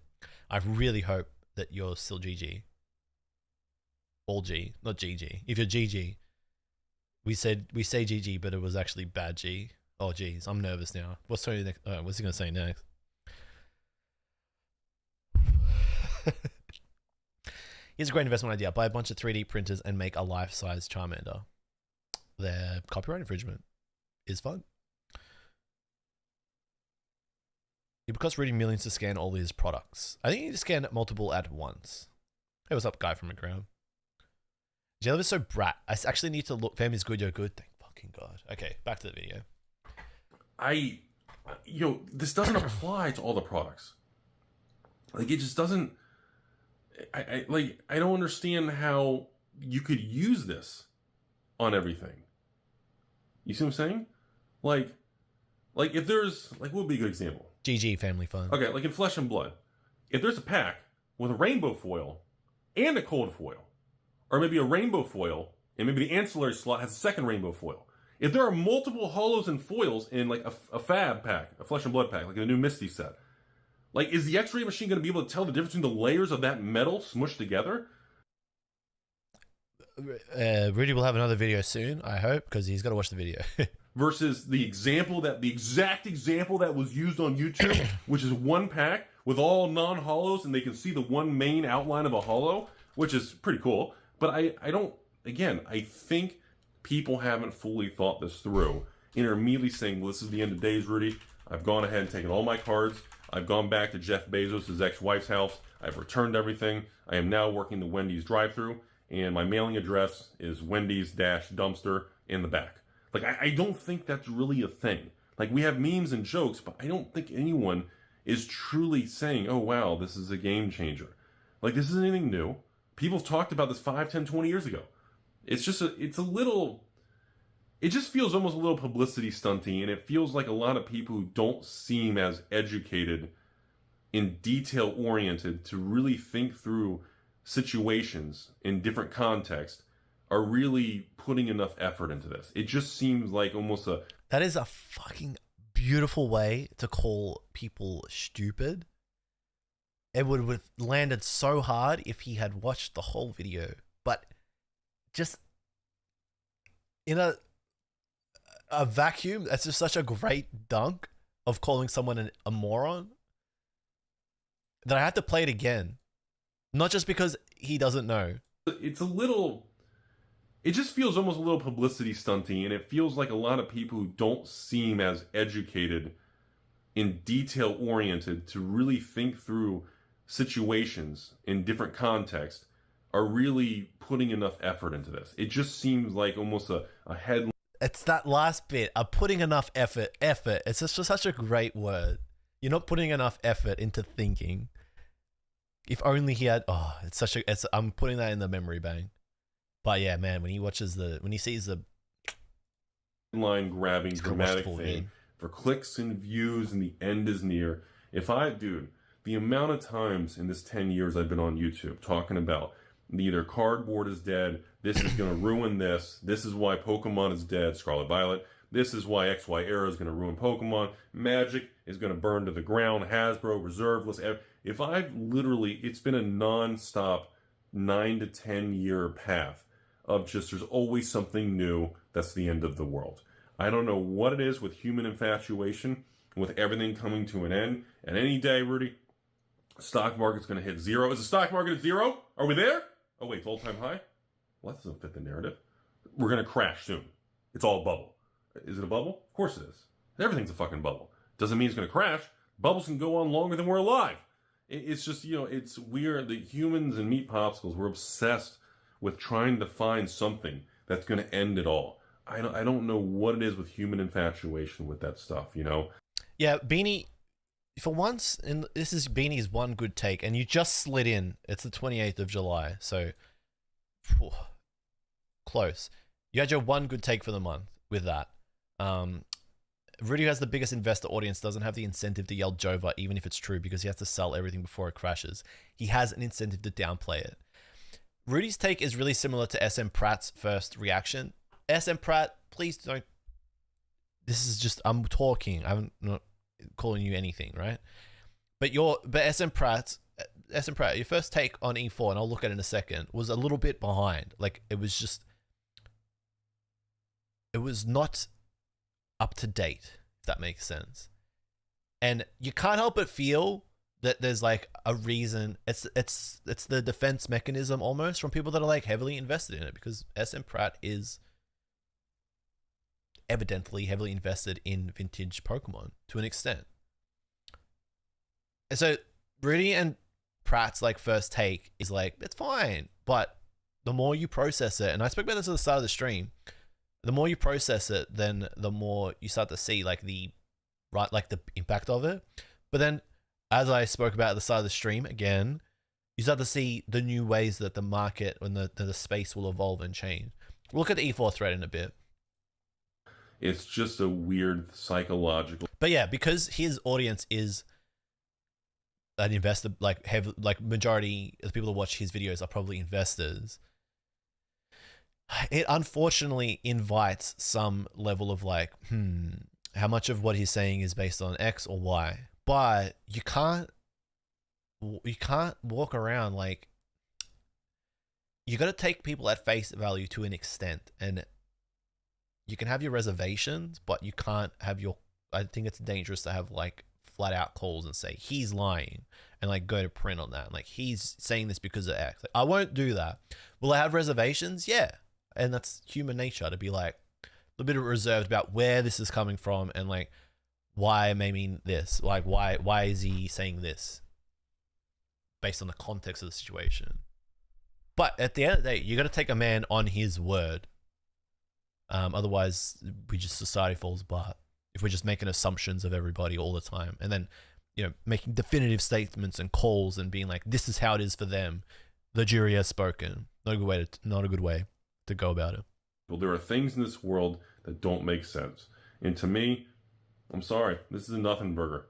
[SPEAKER 1] I really hope that you're still GG. All G, not GG. If you're GG, we say GG, but it was actually bad G. Oh, geez, I'm nervous now. What's Tony next? What's he going to say next? Here's a great investment idea. Buy a bunch of 3D printers and make a life-size Charmander. Their copyright infringement is fun. It costs Rudy millions to scan all these products. I think you need to scan multiple at once. Hey, what's up, guy from McGrath? JLUV is so brat. I actually need to look. Family's good, you're good. Thank fucking God. Okay, back to the video.
[SPEAKER 4] This doesn't apply to all the products. Like, it just doesn't. I don't understand how you could use this on everything. You see what I'm saying? Like if there's, like, what would be a good example?
[SPEAKER 1] GG Family Fun.
[SPEAKER 4] Okay, like in Flesh and Blood, if there's a pack with a rainbow foil and a cold foil, or maybe a rainbow foil and maybe the ancillary slot has a second rainbow foil. If there are multiple holos and foils in like a Fab pack, a Flesh and Blood pack, like a new Misty set, like, is the X-ray machine going to be able to tell the difference between the layers of that metal smushed together?
[SPEAKER 1] Rudy will have another video soon, I hope, because he's got to watch the video.
[SPEAKER 4] Versus the exact example that was used on YouTube, which is one pack with all non-holos, and they can see the one main outline of a holo, which is pretty cool. But I think people haven't fully thought this through and are immediately saying, well, this is the end of days, Rudy. I've gone ahead and taken all my cards. I've gone back to Jeff Bezos' ex-wife's house. I've returned everything. I am now working the Wendy's drive-thru, and my mailing address is Wendy's-dumpster in the back. Like, I don't think that's really a thing. Like, we have memes and jokes, but I don't think anyone is truly saying, oh, wow, this is a game changer. Like, this isn't anything new. People have talked about this 5, 10, 20 years ago. It's just it's a little, it just feels almost a little publicity stunty, and it feels like a lot of people who don't seem as educated and detail oriented to really think through situations in different contexts are really putting enough effort into this. It just seems like almost a...
[SPEAKER 1] That is a fucking beautiful way to call people stupid. It would have landed so hard if he had watched the whole video, but just in a vacuum, that's just such a great dunk of calling someone a moron that I have to play it again. Not just because he doesn't know.
[SPEAKER 4] It's a little... It just feels almost a little publicity stunty, and it feels like a lot of people who don't seem as educated and detail oriented to really think through situations in different contexts are really putting enough effort into this. It just seems like almost a headline.
[SPEAKER 1] It's that last bit of putting enough effort. It's just such a great word. You're not putting enough effort into thinking. If only he had, I'm putting that in the memory bank. But yeah, man, when he sees the
[SPEAKER 4] line grabbing dramatic thing for clicks and views and the end is near. The amount of times in this 10 years I've been on YouTube talking about either cardboard is dead, this is going to ruin this is why Pokemon is dead, Scarlet Violet, this is why XY era is going to ruin Pokemon, Magic is going to burn to the ground, Hasbro, reserveless. It's been a non-stop 9 to 10 year path of just there's always something new that's the end of the world. I don't know what it is with human infatuation, with everything coming to an end, and any day, Rudy, stock market's going to hit zero. Is the stock market at zero? Are we there? Oh wait, it's all-time high? Well, that doesn't fit the narrative. We're going to crash soon. It's all a bubble. Is it a bubble? Of course it is. Everything's a fucking bubble. Doesn't mean it's going to crash. Bubbles can go on longer than we're alive. It's just, it's weird. The humans and meat popsicles, we're obsessed with trying to find something that's going to end it all. I don't know what it is with human infatuation with that stuff,
[SPEAKER 1] Yeah, Beanie, for once, and this is Beanie's one good take, and you just slid in. It's the 28th of July, so close. You had your one good take for the month with that. Rudy, who has the biggest investor audience, doesn't have the incentive to yell Jova, even if it's true, because he has to sell everything before it crashes. He has an incentive to downplay it. Rudy's take is really similar to SM Pratt's first reaction. SM Pratt, please don't. This is just, I'm talking. I'm not calling you anything, right? But SM Pratt, your first take on E4, and I'll look at it in a second, was a little bit behind. Like, it was not up to date, if that makes sense. And you can't help but feel that there's like a reason. It's the defense mechanism almost from people that are like heavily invested in it, because SM Pratt is evidently heavily invested in vintage Pokemon to an extent. And so Rudy and Pratt's like first take is like, it's fine, but the more you process it, and I spoke about this at the start of the stream, the more you process it, then the more you start to see like the impact of it. But then, as I spoke about at the start of the stream, again, you start to see the new ways that the market and the space will evolve and change. We'll look at the E4 thread in a bit.
[SPEAKER 4] It's just a weird psychological...
[SPEAKER 1] But yeah, because his audience is an investor, majority of the people that watch his videos are probably investors, it unfortunately invites some level of like, how much of what he's saying is based on X or Y? But you can't walk around like, you got to take people at face value to an extent, and you can have your reservations, but you can't have I think it's dangerous to have like flat out calls and say he's lying and like go to print on that. Like, he's saying this because of X. Like, I won't do that. Will I have reservations? Yeah. And that's human nature to be like a little bit reserved about where this is coming from and like why it may mean this. Like, why is he saying this based on the context of the situation? But at the end of the day, you got to take a man on his word. Otherwise, society falls apart. If we're just making assumptions of everybody all the time, and then, making definitive statements and calls and being like, this is how it is for them. The jury has spoken. Not a good way to go about it.
[SPEAKER 4] Well, there are things in this world that don't make sense. And to me, I'm sorry, this is a nothing burger.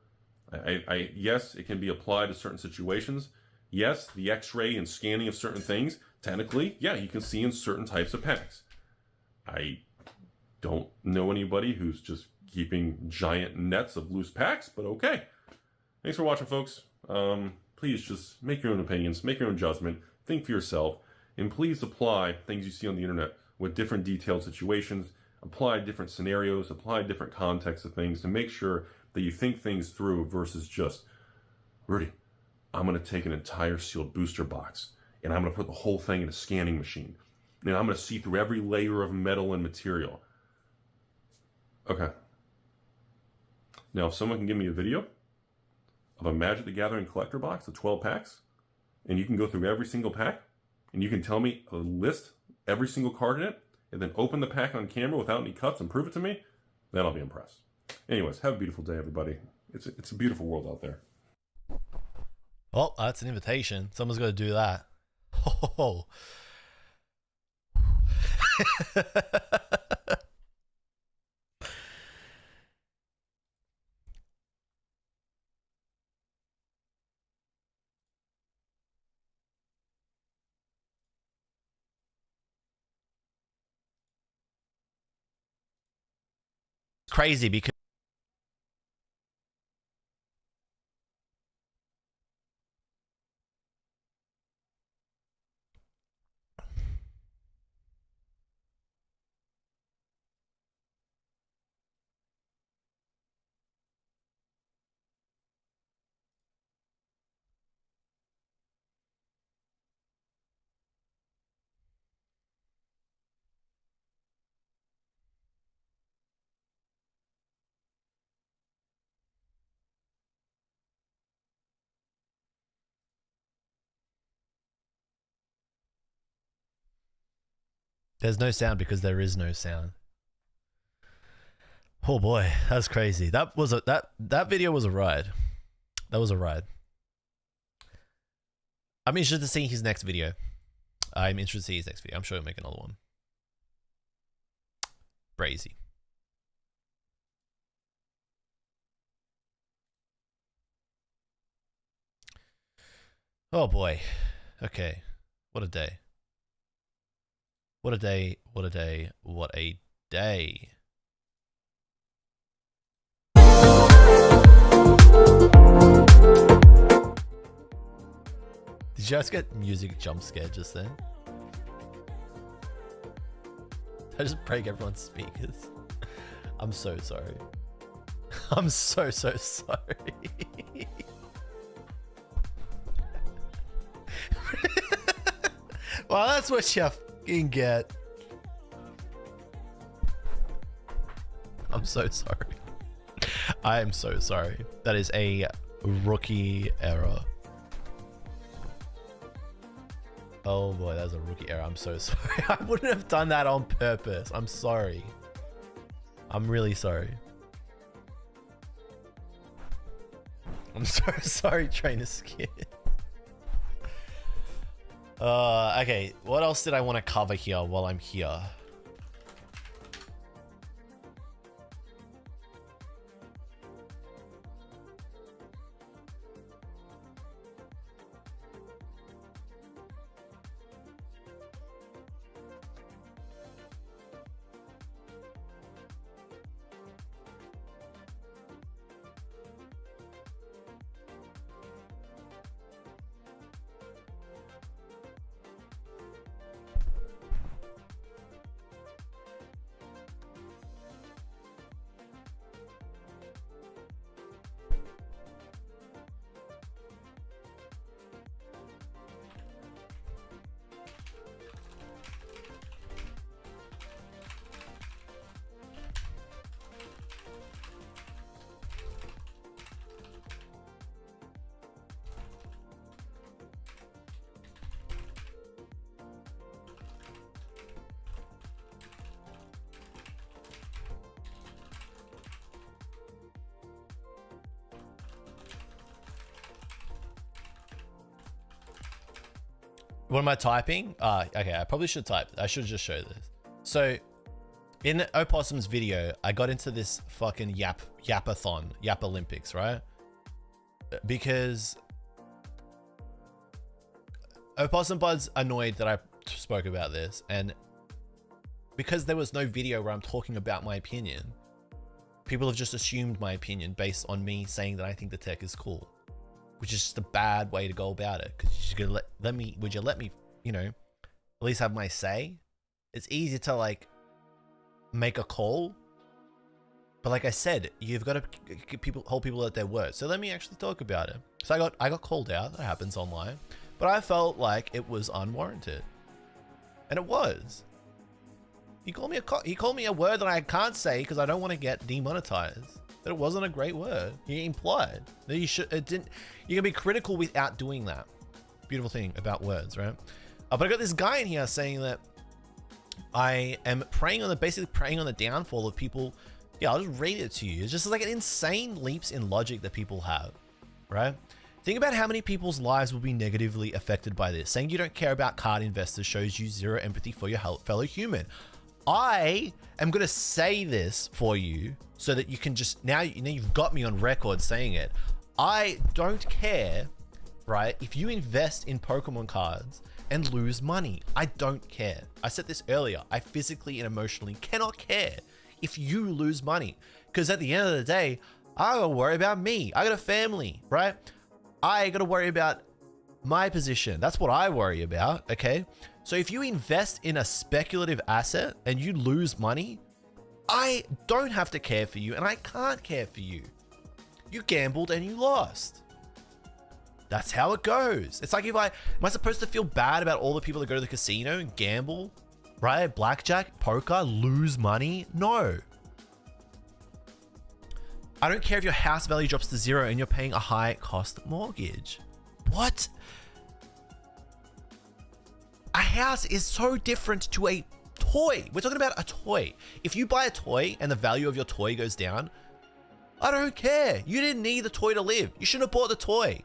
[SPEAKER 4] Yes, it can be applied to certain situations. Yes, the x-ray and scanning of certain things, technically, yeah, you can see in certain types of packs. I don't know anybody who's just keeping giant nets of loose packs, but okay. Thanks for watching, folks. Please just make your own opinions, make your own judgment, think for yourself, and please apply things you see on the internet with different detailed situations, apply different scenarios, apply different contexts of things to make sure that you think things through versus just, Rudy, I'm going to take an entire sealed booster box and I'm going to put the whole thing in a scanning machine. And I'm going to see through every layer of metal and material. Okay. Now, if someone can give me a video of a Magic the Gathering collector box of 12 packs, and you can go through every single pack, and you can tell me a list, every single card in it, and then open the pack on camera without any cuts and prove it to me, then I'll be impressed. Anyways, have a beautiful day, everybody. It's a beautiful world out there.
[SPEAKER 1] Well, that's an invitation. Someone's got to do that. Oh. Crazy because there's no sound because there is no sound. Oh boy, that's crazy. That was that video was a ride. That was a ride. I'm interested to see his next video. I'm interested to see his next video. I'm sure he'll make another one. Brazy. Oh boy. Okay. What a day. What a day, what a day, what a day. Did you guys get music jump scared just then? Did I just break everyone's speakers? I'm so sorry. I'm so sorry. Well, that's what you fucking get. I'm so sorry. I am so sorry. That is a rookie error. Oh boy, that was a rookie error. I'm so sorry. I wouldn't have done that on purpose. I'm sorry. I'm really sorry. I'm so sorry, Trainer Skin. Okay, what else did I want to cover here while I'm here? What am I typing? Okay, I probably should type. I should just show this. So in Opossum's video, I got into this fucking yapathon, Yap Olympics, right? Because Opossum Bud's annoyed that I spoke about this, and because there was no video where I'm talking about my opinion, people have just assumed my opinion based on me saying that I think the tech is cool, which is just a bad way to go about it. Because you're gonna would you let me, you know, at least have my say? It's easy to like make a call, but like I said, you've got to hold people at their word. So let me actually talk about it. So I got called out. That happens online, but I felt like it was unwarranted, and it was. He called me a word that I can't say because I don't want to get demonetized. That it wasn't a great word. He implied that you should. It didn't. You can be critical without doing that. Beautiful thing about words, right? But I got this guy in here saying that I am basically preying on the downfall of people. Yeah, I'll just read it to you. It's just like an insane leaps in logic that people have, right? Think about how many people's lives will be negatively affected by this. Saying you don't care about card investors shows you zero empathy for your fellow human. I am going to say this for you so that you can just, now you've got me on record saying it. I don't care, right, if you invest in Pokemon cards and lose money. I don't care. I said this earlier. I physically and emotionally cannot care if you lose money, because at the end of the day, I gotta worry about me. I got a family, right? I gotta worry about my position. That's what I worry about, okay? So if you invest in a speculative asset and you lose money, I don't have to care for you, and I can't care for you. You gambled and you lost. That's how it goes. It's like, am I supposed to feel bad about all the people that go to the casino and gamble, right? Blackjack, poker, lose money? No. I don't care if your house value drops to zero and you're paying a high cost mortgage. What? A house is so different to a toy. We're talking about a toy. If you buy a toy and the value of your toy goes down, I don't care. You didn't need the toy to live. You shouldn't have bought the toy.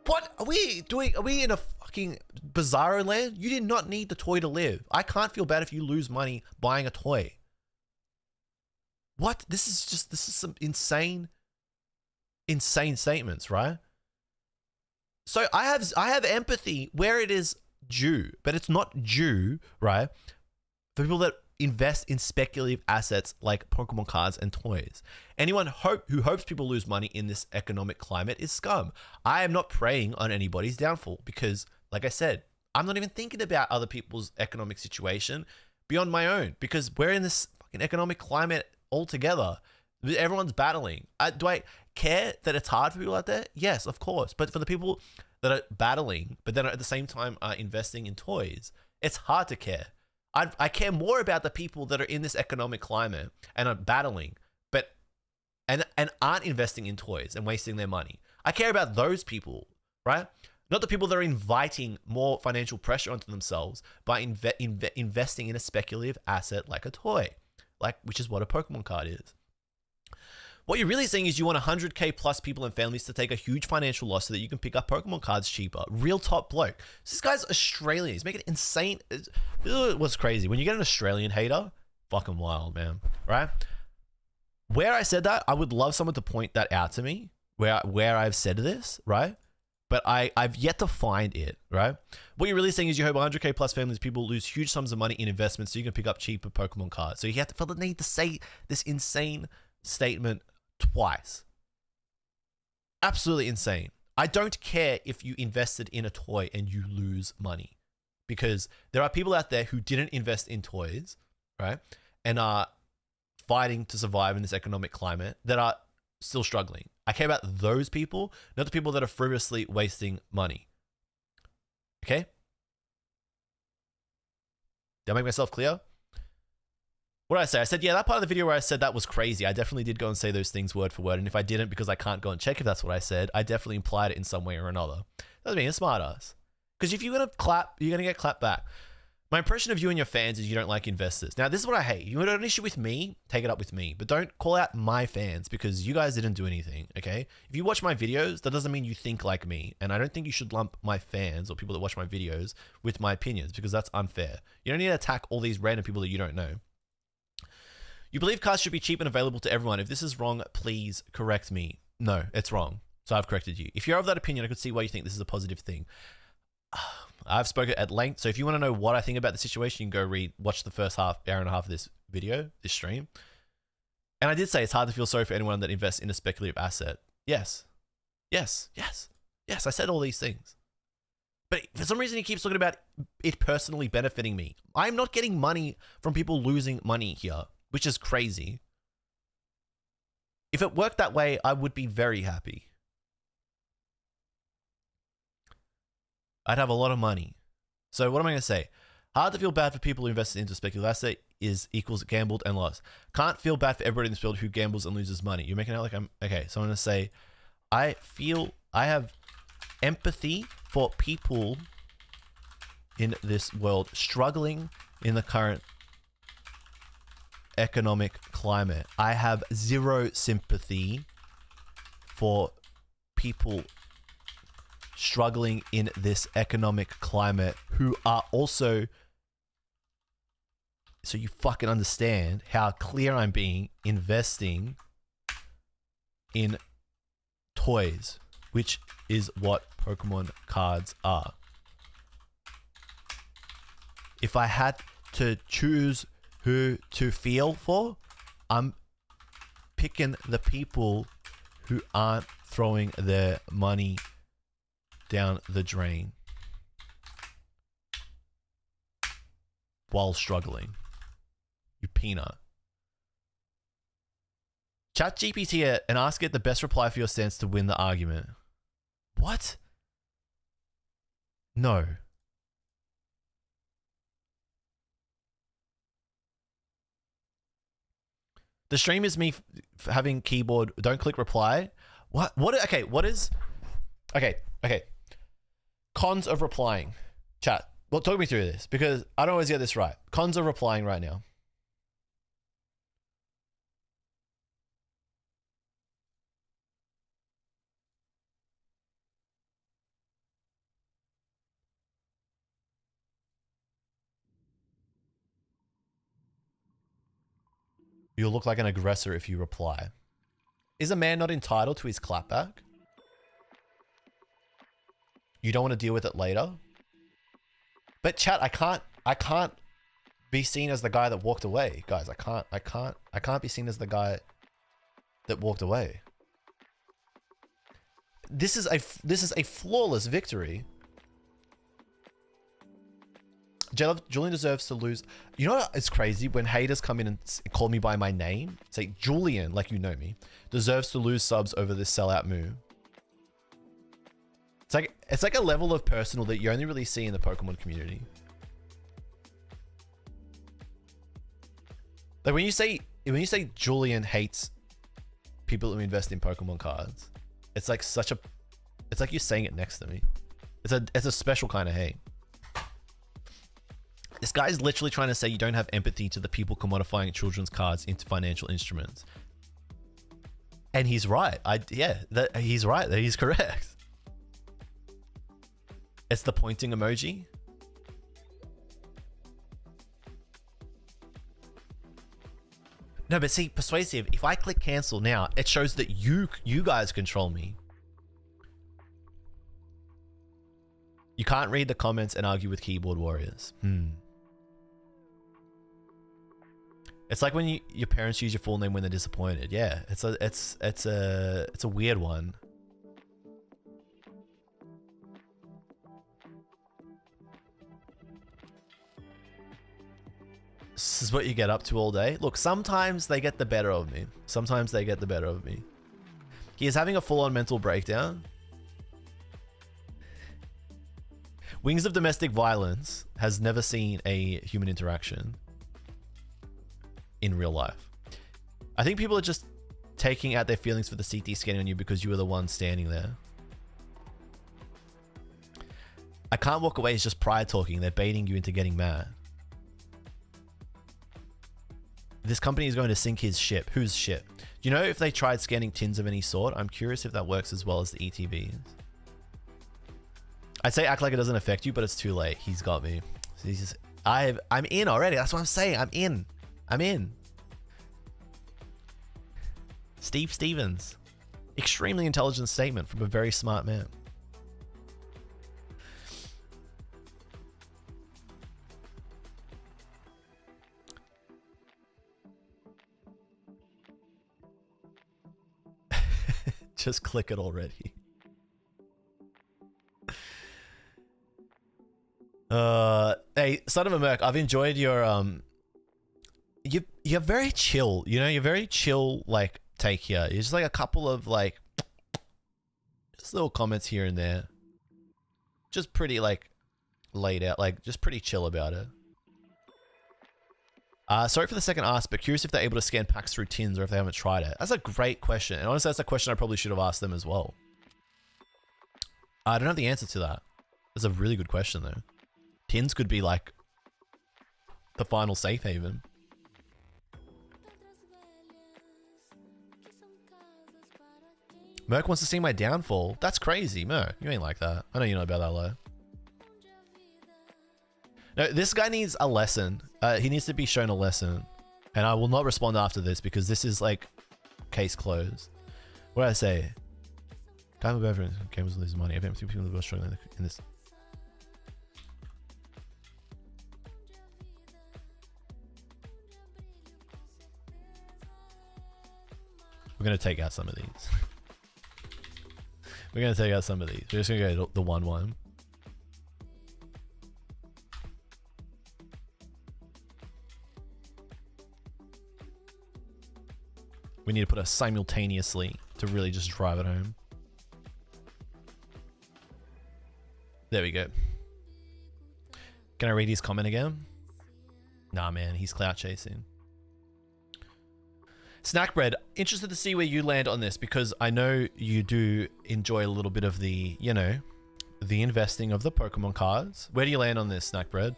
[SPEAKER 1] What are we doing? Are we in a fucking bizarro land? You did not need the toy to live. I can't feel bad if you lose money buying a toy. What? This is some insane statements, right? So I have empathy where it is due, but it's not due, right, for people that invest in speculative assets like Pokemon cards and toys. Anyone who hopes people lose money in this economic climate is scum. I am not preying on anybody's downfall because, like I said, I'm not even thinking about other people's economic situation beyond my own, because we're in this fucking economic climate altogether. Everyone's battling. Do I care that it's hard for people out there? Yes, of course. But for the people that are battling, but then at the same time are investing in toys, it's hard to care. I care more about the people that are in this economic climate and are battling, but and aren't investing in toys and wasting their money. I care about those people, right? Not the people that are inviting more financial pressure onto themselves by investing in a speculative asset like a toy, which is what a Pokemon card is. What you're really saying is you want 100K plus people and families to take a huge financial loss so that you can pick up Pokemon cards cheaper. Real top bloke. So this guy's Australian. He's making it insane. What's crazy? When you get an Australian hater, fucking wild, man. Right? Where I said that, I would love someone to point that out to me, where I've said this, right? But I've yet to find it, right? What you're really saying is you hope 100K plus families, people lose huge sums of money in investments so you can pick up cheaper Pokemon cards. So you have to feel the need to say this insane statement twice. Absolutely insane. I don't care if you invested in a toy and you lose money, because there are people out there who didn't invest in toys, right? And are fighting to survive in this economic climate that are still struggling. I care about those people, not the people that are frivolously wasting money. Okay? Did I make myself clear? What did I say? I said, yeah, that part of the video where I said that was crazy. I definitely did go and say those things word for word. And if I didn't, because I can't go and check if that's what I said, I definitely implied it in some way or another. Doesn't mean a smart ass. Because if you're going to clap, you're going to get clapped back. My impression of you and your fans is you don't like investors. Now, this is what I hate. You have an issue with me, take it up with me. But don't call out my fans because you guys didn't do anything, okay? If you watch my videos, that doesn't mean you think like me. And I don't think you should lump my fans or people that watch my videos with my opinions, because that's unfair. You don't need to attack all these random people that you don't know. You believe cars should be cheap and available to everyone. If this is wrong, please correct me. No, it's wrong. So I've corrected you. If you're of that opinion, I could see why you think this is a positive thing. I've spoken at length. So if you want to know what I think about the situation, you can go watch the first hour and a half of this video, this stream. And I did say it's hard to feel sorry for anyone that invests in a speculative asset. Yes. Yes. Yes. Yes. I said all these things. But for some reason, he keeps talking about it personally benefiting me. I'm not getting money from people losing money here, which is crazy. If it worked that way, I would be very happy. I'd have a lot of money. So what am I going to say? Hard to feel bad for people who invested into speculative asset equals gambled and lost. Can't feel bad for everybody in this world who gambles and loses money. You're making it out like I'm... Okay, so I'm going to say, I have empathy for people in this world struggling in the current economic climate. I have zero sympathy for people struggling in this economic climate who are also, so you fucking understand how clear I'm being, investing in toys, which is what Pokemon cards are. If I had to choose who to feel for, I'm picking the people who aren't throwing their money down the drain while struggling. You peanut. Chat GPT it and ask it the best reply for your stance to win the argument. What? No. The stream is me having keyboard. Don't click reply. What? Okay. What is? Okay. Cons of replying. Chat. Well, talk me through this because I don't always get this right. Cons of replying right now. You'll look like an aggressor if you reply. Is a man not entitled to his clapback? You don't want to deal with it later? But chat, I can't be seen as the guy that walked away. Guys, I can't be seen as the guy that walked away. This is a flawless victory. Julian deserves to lose. You know what? It's crazy when haters come in and call me by my name. Say Julian, like you know me, deserves to lose subs over this sellout move. It's like a level of personal that you only really see in the Pokemon community. Like when you say Julian hates people who invest in Pokemon cards, it's like it's like you're saying it next to me. It's a special kind of hate. This guy's literally trying to say you don't have empathy to the people commodifying children's cards into financial instruments. And he's right. He's right. He's correct. It's the pointing emoji. No, but see, persuasive, if I click cancel now, it shows that you guys control me. You can't read the comments and argue with keyboard warriors. It's like when your parents use your full name when they're disappointed. Yeah, it's a weird one. This is what you get up to all day. Look, sometimes they get the better of me. Sometimes they get the better of me. He is having a full-on mental breakdown. Wings of Domestic Violence has never seen a human interaction in real life. I think people are just taking out their feelings for the CT scanning on you because you were the one standing there. I can't walk away. It's just pride talking. They're baiting you into getting mad. This company is going to sink his ship. Whose ship? Do you know if they tried scanning tins of any sort? I'm curious if that works as well as the ETBs. I'd say act like it doesn't affect you, but it's too late. He's got me. I'm in already. That's what I'm saying. I'm in. Steve Stevens. Extremely intelligent statement from a very smart man. Just click it already. Hey, son of a merc, I've enjoyed your you're very chill, you know, you're very chill like take here. It's just like a couple of like just little comments here and there. Just pretty like laid out, like just pretty chill about it. Sorry for the second ask, but curious if they're able to scan packs through tins or if they haven't tried it. That's a great question. And honestly, that's a question I probably should have asked them as well. I don't have the answer to that. That's a really good question though. Tins could be like the final safe haven. Merc wants to see my downfall. That's crazy, Merc. You ain't like that. I know you know about that, low. No, this guy needs a lesson. He needs to be shown a lesson. And I will not respond after this because this is like case closed. What did I say? Time of evidence. Gamers losing money. I've people who are struggling in this. We're going to take out some of these. We're going to take out some of these. We're just going to go to the 1-1. We need to put a simultaneously to really just drive it home. There we go. Can I read his comment again? Nah, man, he's clout chasing. Snackbread, interested to see where you land on this because I know you do enjoy a little bit of the, you know, the investing of the Pokemon cards. Where do you land on this, Snackbread?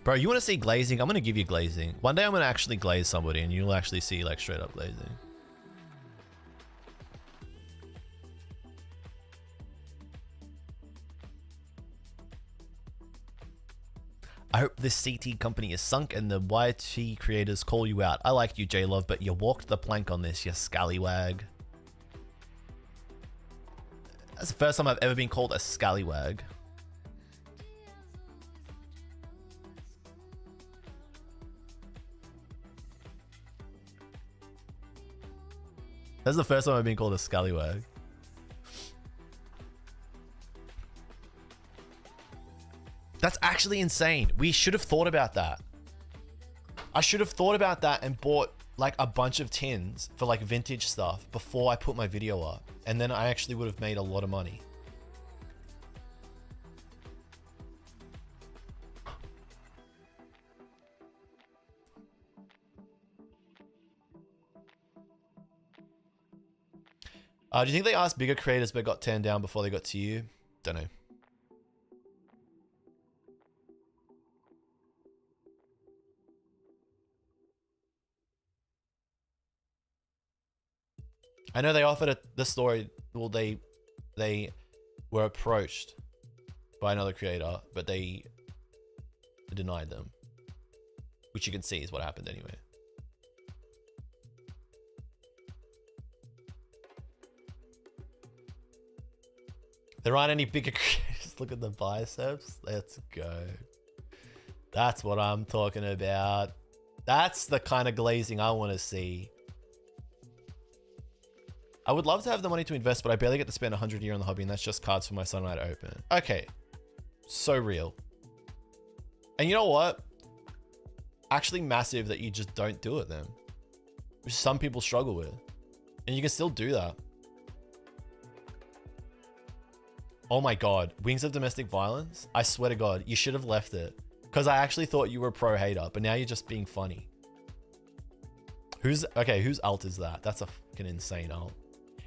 [SPEAKER 1] Bro, you want to see glazing? I'm going to give you glazing. One day I'm going to actually glaze somebody and you'll actually see like straight up glazing. I hope this CT company is sunk and the YT creators call you out. I like you, JLUV, but you walked the plank on this, you scallywag. That's the first time I've ever been called a scallywag. That's the first time I've been called a scallywag. That's actually insane. We should have thought about that. I should have thought about that and bought like a bunch of tins for like vintage stuff before I put my video up. And then I actually would have made a lot of money. Do you think they asked bigger creators but got turned down before they got to you? Don't know. I know they offered the story. Well, they were approached by another creator, but they denied them, which you can see is what happened anyway. There aren't any bigger creators. Look at the biceps. Let's go. That's what I'm talking about. That's the kind of glazing I want to see. I would love to have the money to invest, but I barely get to spend 100 a year on the hobby, and that's just cards for my son and I to open. Okay. So real. And you know what? Actually massive that you just don't do it then. Which some people struggle with. And you can still do that. Oh my God. Wings of Domestic Violence? I swear to God, you should have left it. Because I actually thought you were a pro hater, but now you're just being funny. Whose alt is that? That's a fucking insane alt.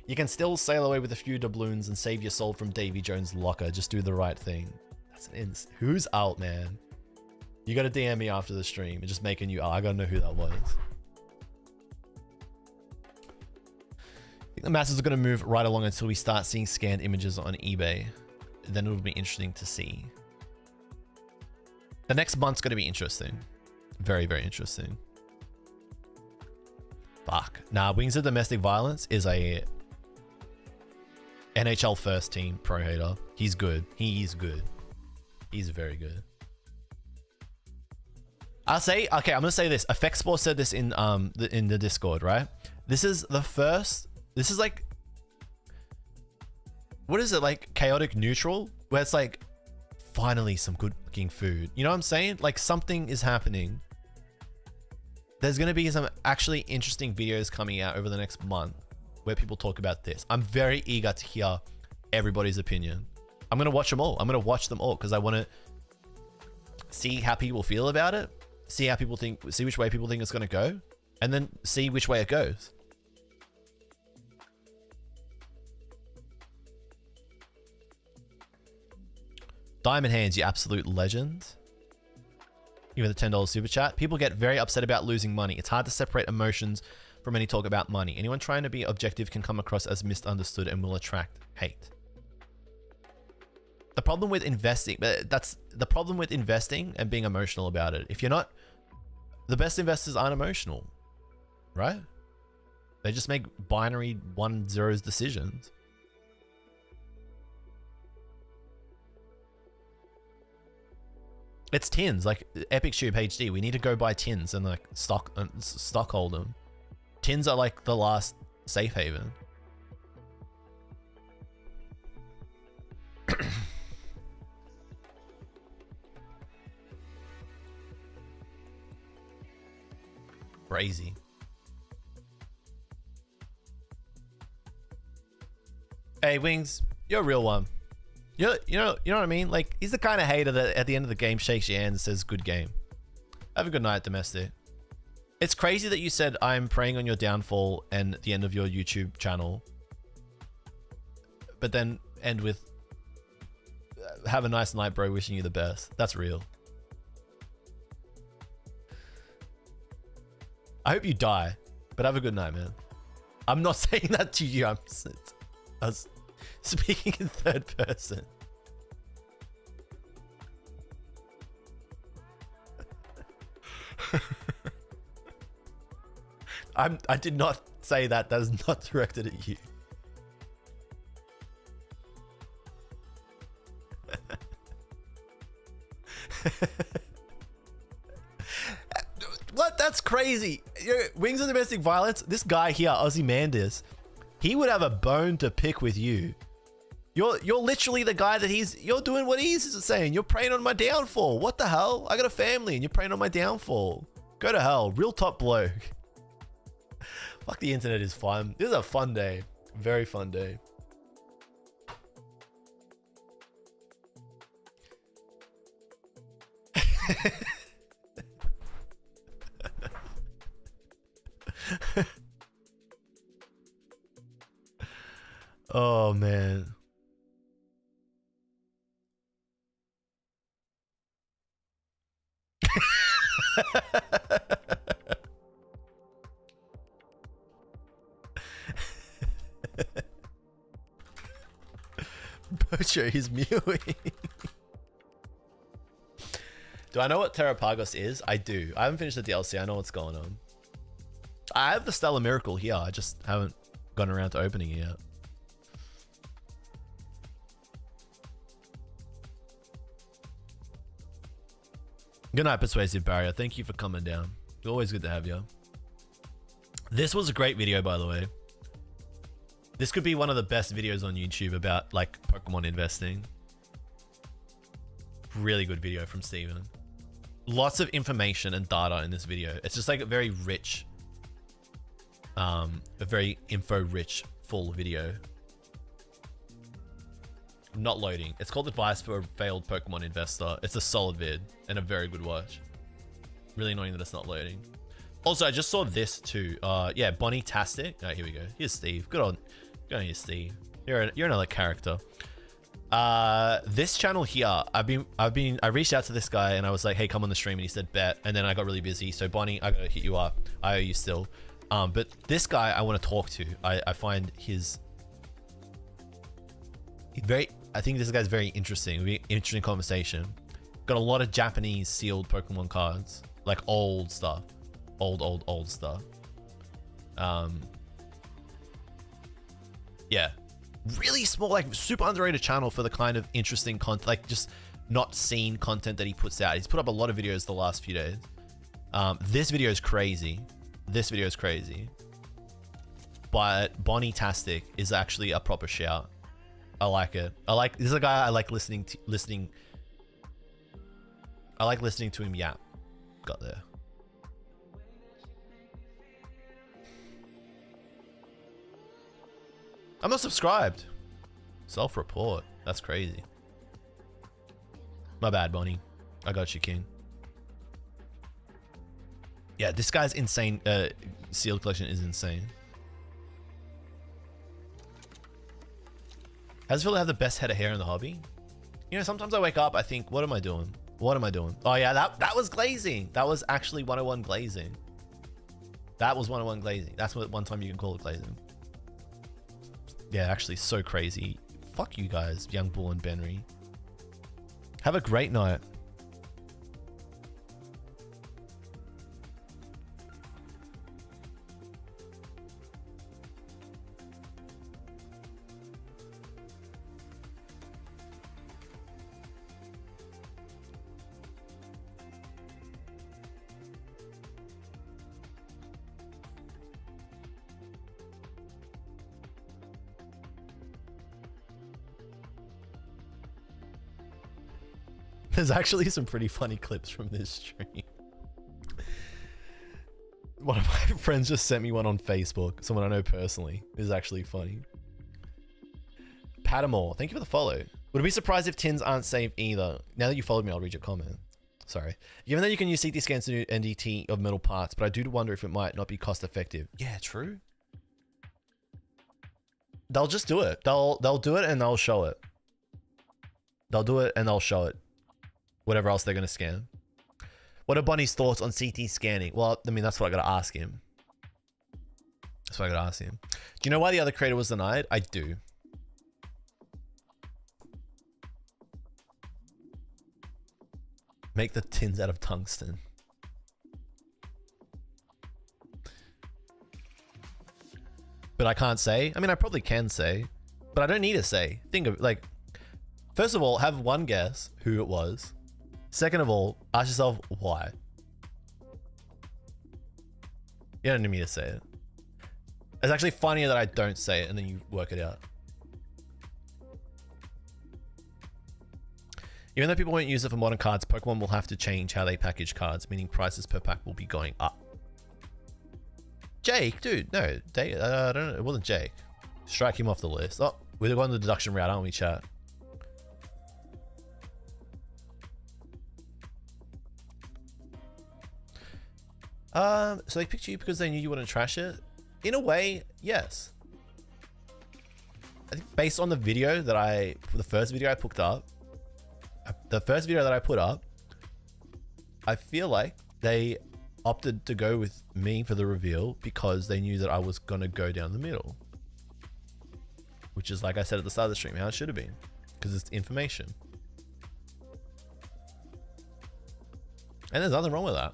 [SPEAKER 1] You can still sail away with a few doubloons and save your soul from Davy Jones' locker. Just do the right thing. That's an who's alt, man? You gotta DM me after the stream and just make a new alt. I gotta know who that was. I think the masses are gonna move right along until we start seeing scanned images on eBay. Then it'll be interesting to see. The next month's going to be interesting. Very, very interesting. Fuck. Nah, Wings of Domestic Violence is a NHL first team pro hater. He's good. He is good. He's very good. I'll say, okay, I'm gonna say this. Effectsport said this in the Discord, right? This is the first. This is like, what is it, like chaotic neutral, where it's like finally some good looking food. You know what I'm saying? Like something is happening. There's gonna be some actually interesting videos coming out over the next month where people talk about this. I'm very eager to hear everybody's opinion. I'm gonna watch them all. I'm gonna watch them all because I want to see how people feel about it. See how people think, see which way people think it's going to go, and then see which way it goes. Diamond Hands, you absolute legend. Even the $10 super chat. People get very upset about losing money. It's hard to separate emotions from any talk about money. Anyone trying to be objective can come across as misunderstood and will attract hate. The problem with investing, that's the problem with investing and being emotional about it. If you're not, the best investors aren't emotional, right? They just make binary 1-0 decisions. It's tins, like Epic Tube HD. We need to go buy tins and like stock hold them. Tins are like the last safe haven. Crazy. Hey Wings, you're a real one. You know what I mean? Like, he's the kind of hater that at the end of the game shakes your hand and says, "Good game. Have a good night, domestic." It's crazy that you said I'm praying on your downfall and at the end of your YouTube channel, but then end with "Have a nice night, bro. Wishing you the best." That's real. I hope you die, but have a good night, man. I'm not saying that to you. I was speaking in third person. I did not say that. That is not directed at you. What? That's crazy. Wings of Domestic Violence. This guy here, Ozymandias, he would have a bone to pick with you. You're literally the guy that you're doing what he's saying. You're preying on my downfall. What the hell? I got a family and you're preying on my downfall. Go to hell. Real top bloke. Fuck, the internet is fun. This is a fun day. Very fun day. Oh man. Bocho is mewing. Do I know what Terrapagos is? I do. I haven't finished the DLC. I know what's going on. I have the Stellar Miracle here. I just haven't gotten around to opening it yet. Good night, Persuasive Barrier. Thank you for coming down. Always good to have you. This was a great video, by the way. This could be one of the best videos on YouTube about like Pokemon investing. Really good video from Steven. Lots of information and data in this video. It's just like a very rich, a very info-rich, full video. Not loading. It's called Advice for a Failed Pokemon Investor. It's a solid vid and a very good watch. Really annoying that it's not loading. Also, I just saw this too. Yeah, Bonnie Tastic. Oh, here we go. Here's Steve. Good on you, Steve. You're another character. This channel here, I reached out to this guy and I was like, hey, come on the stream, and he said bet, and then I got really busy. So Bonnie, I gotta hit you up. I owe you still. But this guy I want to talk to. I find I think this guy's very interesting. It'll be an interesting conversation. Got a lot of Japanese sealed Pokemon cards, like old stuff, old stuff. Yeah, really small, like super underrated channel for the kind of interesting content, like just not seen content that he puts out. He's put up a lot of videos the last few days. This video is crazy. This video is crazy. But Bonnie-tastic is actually a proper shout. I like it. This is a guy I like listening. I like listening to him yap. Got there. I'm not subscribed. Self-report. That's crazy. My bad, Bonnie. I got you, King. Yeah, this guy's insane. Sealed collection is insane. How does it feel to have the best head of hair in the hobby? You know, sometimes I wake up, I think, what am I doing? What am I doing? Oh yeah, that was glazing. That was actually 101 glazing. That was 101 glazing. That's what one time you can call it glazing. Yeah, actually so crazy. Fuck you guys, Young Bull and Benry. Have a great night. There's actually some pretty funny clips from this stream. One of my friends just sent me one on Facebook. Someone I know personally. It is actually funny. Patamore, thank you for the follow. Would be surprised if tins aren't saved either. Now that you followed me, I'll read your comment. Sorry. Given that you can use CT scans to do NDT of metal parts, but I do wonder if it might not be cost effective. Yeah, true. They'll just do it. They'll do it and they'll show it. They'll do it and they'll show it. Whatever else they're going to scan. What are Bonnie's thoughts on CT scanning? Well, I mean, that's what I got to ask him. That's what I got to ask him. Do you know why the other creator was denied? I do. Make the tins out of tungsten. But I can't say. I mean, I probably can say, but I don't need to say. Think of like, first of all, have one guess who it was. Second of all, ask yourself why. You don't need me to say it. It's actually funnier that I don't say it and then you work it out. Even though people won't use it for modern cards, Pokemon will have to change how they package cards, meaning prices per pack will be going up. Jake, dude, no, I don't know, it wasn't Jake. Strike him off the list. Oh, we're going the deduction route, aren't we, chat? So they picked you because they knew you wouldn't trash it? In a way, yes. I think based on the video that the first video I put up, I feel like they opted to go with me for the reveal because they knew that I was going to go down the middle. Which is, like I said at the start of the stream, how it should have been. Because it's information. And there's nothing wrong with that.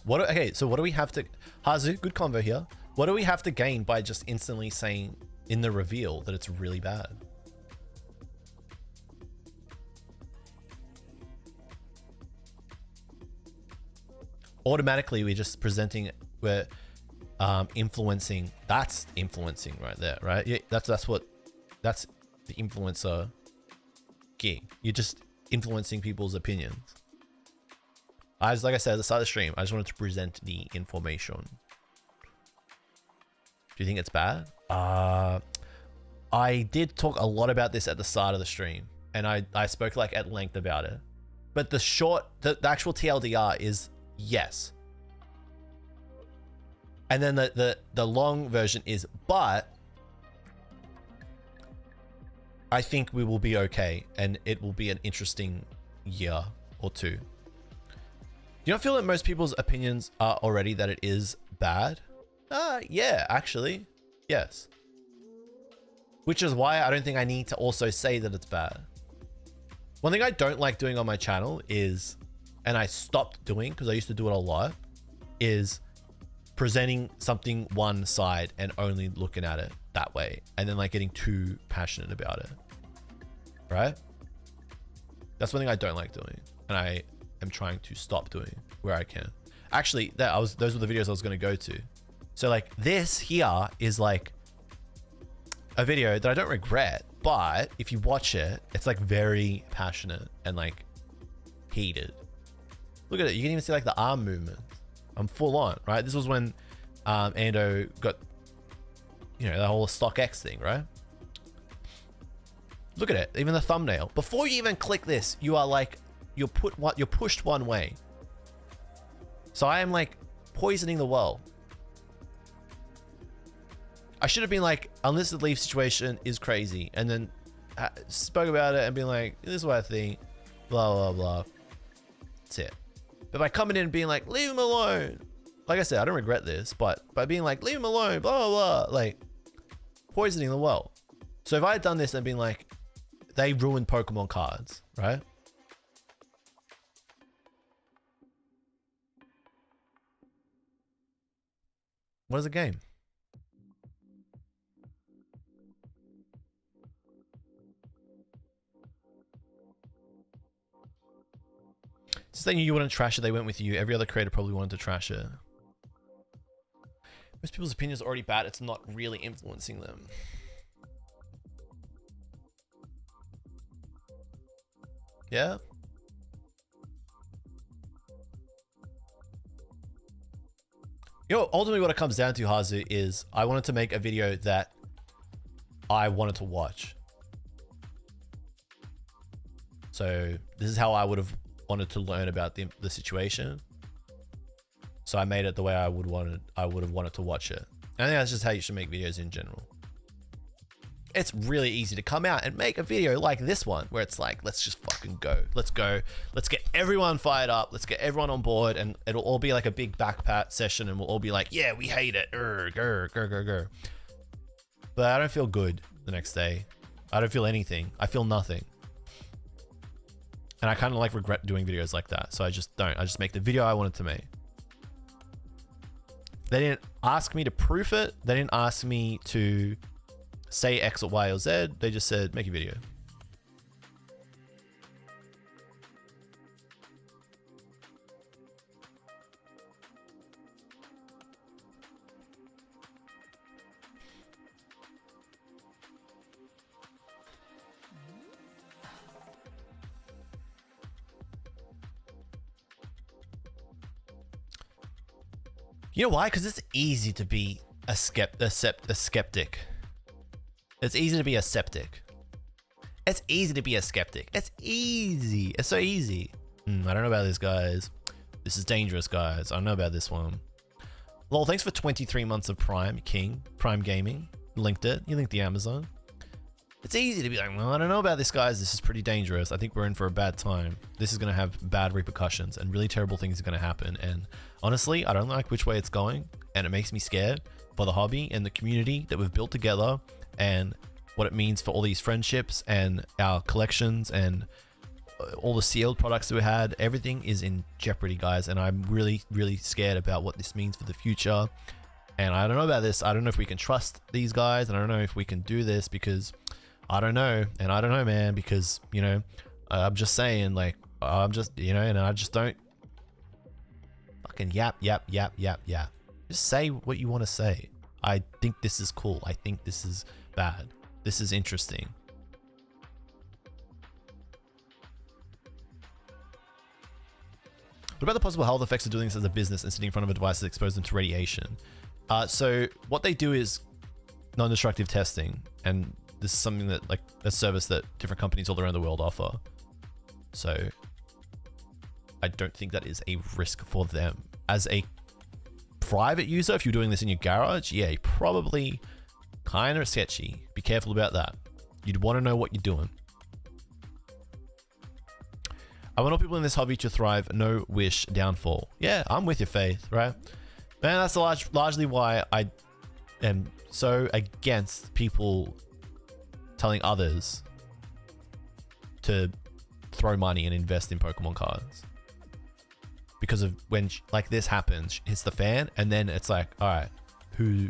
[SPEAKER 1] Okay, so what do we have to... Hazu, good convo here. What do we have to gain by just instantly saying in the reveal that it's really bad? Automatically, we're just presenting, we're influencing. That's influencing right there, right? Yeah, that's the influencer gig. You're just influencing people's opinions. Like I said at the start of the stream, I just wanted to present the information. Do you think it's bad? I did talk a lot about this at the start of the stream, and I spoke like at length about it. But the actual TLDR is yes. And then the long version is, but I think we will be okay, and it will be an interesting year or two. Do you not feel that most people's opinions are already that it is bad? Yeah, actually, yes. which is why I don't think I need to also say that it's bad. One thing I don't like doing on my channel is, and I stopped doing because I used to do it a lot, is presenting something one side and only looking at it that way, and then like getting too passionate about it, right? That's one thing I don't like doing, and I am trying to stop doing where I can. Actually, those were the videos I was going to go to. So like this here is like a video that I don't regret, but if you watch it, it's like very passionate and like heated. Look at it. You can even see like the arm movement. I'm full on, right? This was when Ando got, you know, the whole StockX thing, right? Look at it. Even the thumbnail. Before you even click this, you are like, you're pushed one way. So I am like poisoning the well. I should have been like, unlisted leaf situation is crazy, and then spoke about it and been like, this is what I think, blah, blah, blah. That's it. But by coming in and being like, leave him alone. Like I said, I don't regret this, but by being like, leave him alone, blah, blah, blah, like poisoning the well. So if I had done this and been like, they ruined Pokemon cards, right? What is a game? Saying you wouldn't trash it, they went with you. Every other creator probably wanted to trash it. Most people's opinions are already bad. It's not really influencing them. Yeah? You know, ultimately what it comes down to, Hazu, is I wanted to make a video that I wanted to watch. So this is how I would have wanted to learn about the situation. So I made it the way I would have wanted to watch it. And I think that's just how you should make videos in general. It's really easy to come out and make a video like this one, where it's like, let's just fucking go. Let's go. Let's get everyone fired up. Let's get everyone on board, and it'll all be like a big backpat session, and we'll all be like, yeah, we hate it. Grr. But I don't feel good the next day. I don't feel anything. I feel nothing. And I kind of like regret doing videos like that. So I just don't. I just make the video I wanted to make. They didn't ask me to proof it. They didn't ask me to say X or Y or Z. They just said, make a video. You know why? Because it's easy to be a skeptic. It's easy to be a skeptic. It's easy to be a skeptic. It's easy. It's so easy. I don't know about this, guys. This is dangerous, guys. I don't know about this one. Lol, thanks for 23 months of Prime, King. Prime Gaming. Linked it. You linked the Amazon. It's easy to be like, well, I don't know about this, guys. This is pretty dangerous. I think we're in for a bad time. This is going to have bad repercussions, and really terrible things are going to happen. And honestly, I don't like which way it's going, and it makes me scared for the hobby and the community that we've built together, and what it means for all these friendships and our collections and all the sealed products that we had. Everything is in jeopardy, guys, and I'm really, really scared about what this means for the future. And I don't know about this. I don't know if we can trust these guys, and I don't know if we can do this, because I don't know. And I don't know, man, because, you know, I'm just saying, like, I'm just, you know, and I just don't fucking yap. Just say what you want to say. I think this is cool. I think this is bad. This is interesting. What about the possible health effects of doing this as a business and sitting in front of a device that exposes them to radiation? So what they do is non-destructive testing, and this is something that, like, a service that different companies all around the world offer. So I don't think that is a risk for them. As a private user, if you're doing this in your garage, yeah, probably kind of sketchy. Be careful about that. You'd want to know what you're doing. I want all people in this hobby to thrive. No wish downfall. Yeah, I'm with your Faith, right? Man, that's largely why I am so against people telling others to throw money and invest in Pokemon cards. Because of when like this happens, hits the fan, and then it's like, all right, who,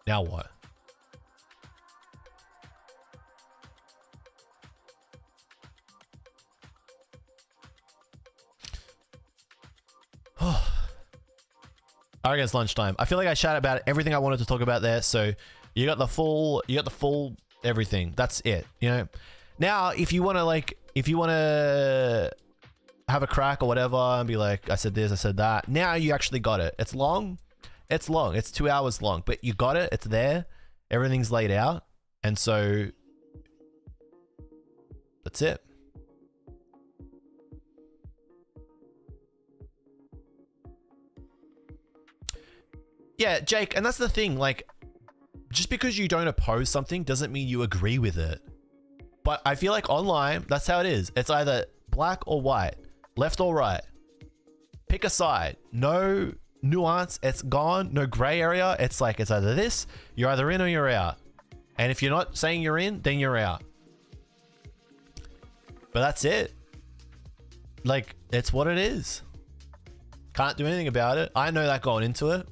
[SPEAKER 1] now what? I reckon it's lunchtime. I feel like I chatted about everything I wanted to talk about there. So you got the full everything. That's it. You know. Now, if you want to have a crack or whatever and be like, I said this, I said that. Now you actually got it. It's long. It's long. It's 2 hours long, but you got it. It's there. Everything's laid out. And so that's it. Yeah, Jake, and that's the thing, like, just because you don't oppose something doesn't mean you agree with it. But I feel like online, that's how it is. It's either black or white, left or right. Pick a side. No nuance, it's gone. No gray area. It's like, it's either this, you're either in or you're out. And if you're not saying you're in, then you're out. But that's it. Like, it's what it is. Can't do anything about it. I know that going into it.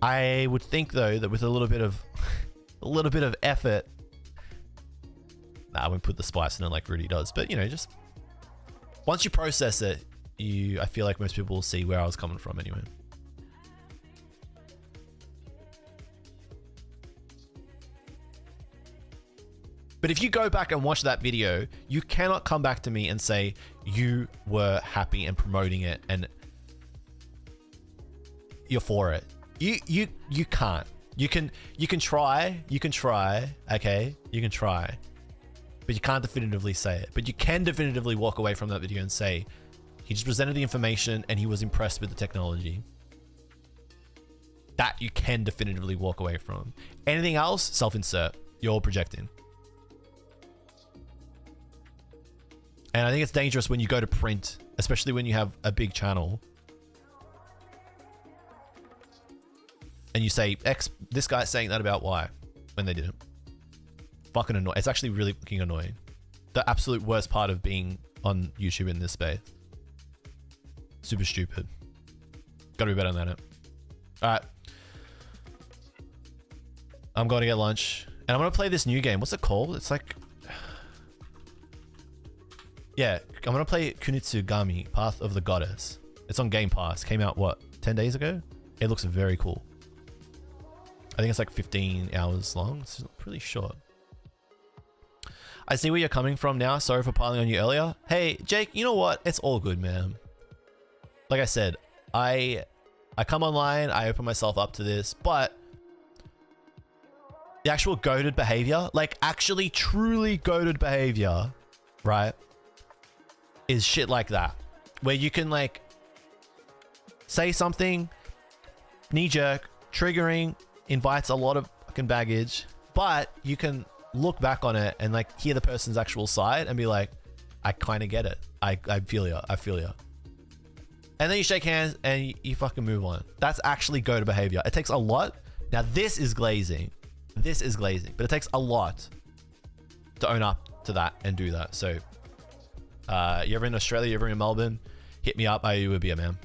[SPEAKER 1] I would think though that with a little bit of effort, I wouldn't put the spice in it like Rudy does, but you know, just once you process it, I feel like most people will see where I was coming from anyway. But if you go back and watch that video, you cannot come back to me and say you were happy and promoting it and you're for it. You can't. You can try, okay? You can try. But you can't definitively say it. But you can definitively walk away from that video and say he just presented the information and he was impressed with the technology. That you can definitively walk away from. Anything else, self-insert. You're projecting. And I think it's dangerous when you go to print, especially when you have a big channel. And you say, X, this guy's saying that about Y, when they didn't. Fucking annoying. It's actually really fucking annoying. The absolute worst part of being on YouTube in this space. Super stupid. Gotta be better than that. Alright. I'm going to get lunch. And I'm going to play this new game. What's it called? It's like... Yeah, I'm going to play Kunitsugami, Path of the Goddess. It's on Game Pass. Came out, what, 10 days ago? It looks very cool. I think it's like 15 hours long. It's pretty short. I see where you're coming from now. Sorry for piling on you earlier. Hey, Jake, you know what? It's all good, man. Like I said, I come online, I open myself up to this, but the actual goated behavior, like actually truly goated behavior, right, is shit like that. Where you can like say something, knee jerk, triggering, invites a lot of fucking baggage, but you can look back on it and like hear the person's actual side and be like, I kind of get it. I feel you. I feel you. And then you shake hands and you fucking move on. That's actually go-to behavior. It takes a lot. Now this is glazing. This is glazing, but it takes a lot to own up to that and do that. So you ever in Australia, you ever in Melbourne, hit me up. I would be a man.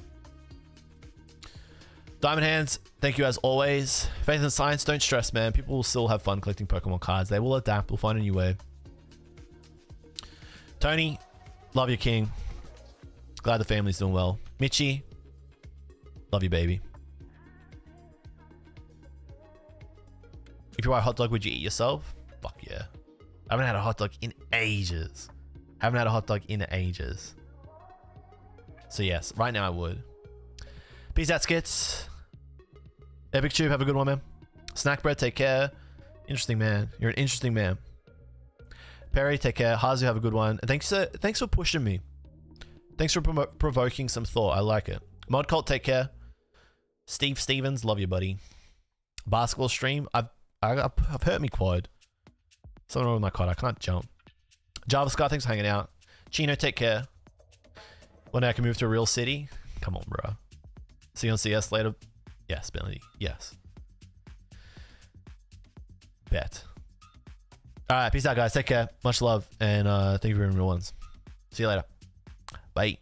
[SPEAKER 1] Diamond Hands, thank you as always. Faith and Science, don't stress, man. People will still have fun collecting Pokemon cards. They will adapt. We'll find a new way. Tony, love you, king. Glad the family's doing well. Mitchie, love you, baby. If you buy a hot dog, would you eat yourself? Fuck yeah. I haven't had a hot dog in ages. So yes, right now I would. Peace out, Skits. Epic Tube, have a good one, man. Snack Bread, take care. Interesting man. You're an interesting man. Perry, take care. Hazu, have a good one. And thanks for pushing me. Thanks for provoking some thought. I like it. Mod Cult, take care. Steve Stevens, love you, buddy. Basketball stream. I've hurt me quad. Something wrong with my quad. I can't jump. Java Scar, thanks for hanging out. Chino, take care. One day I can move to a real city. Come on, bro. See you on CS later. Yes, Bentley. Yes. Bet. All right, peace out, guys. Take care. Much love, and thank you for being real ones. See you later. Bye.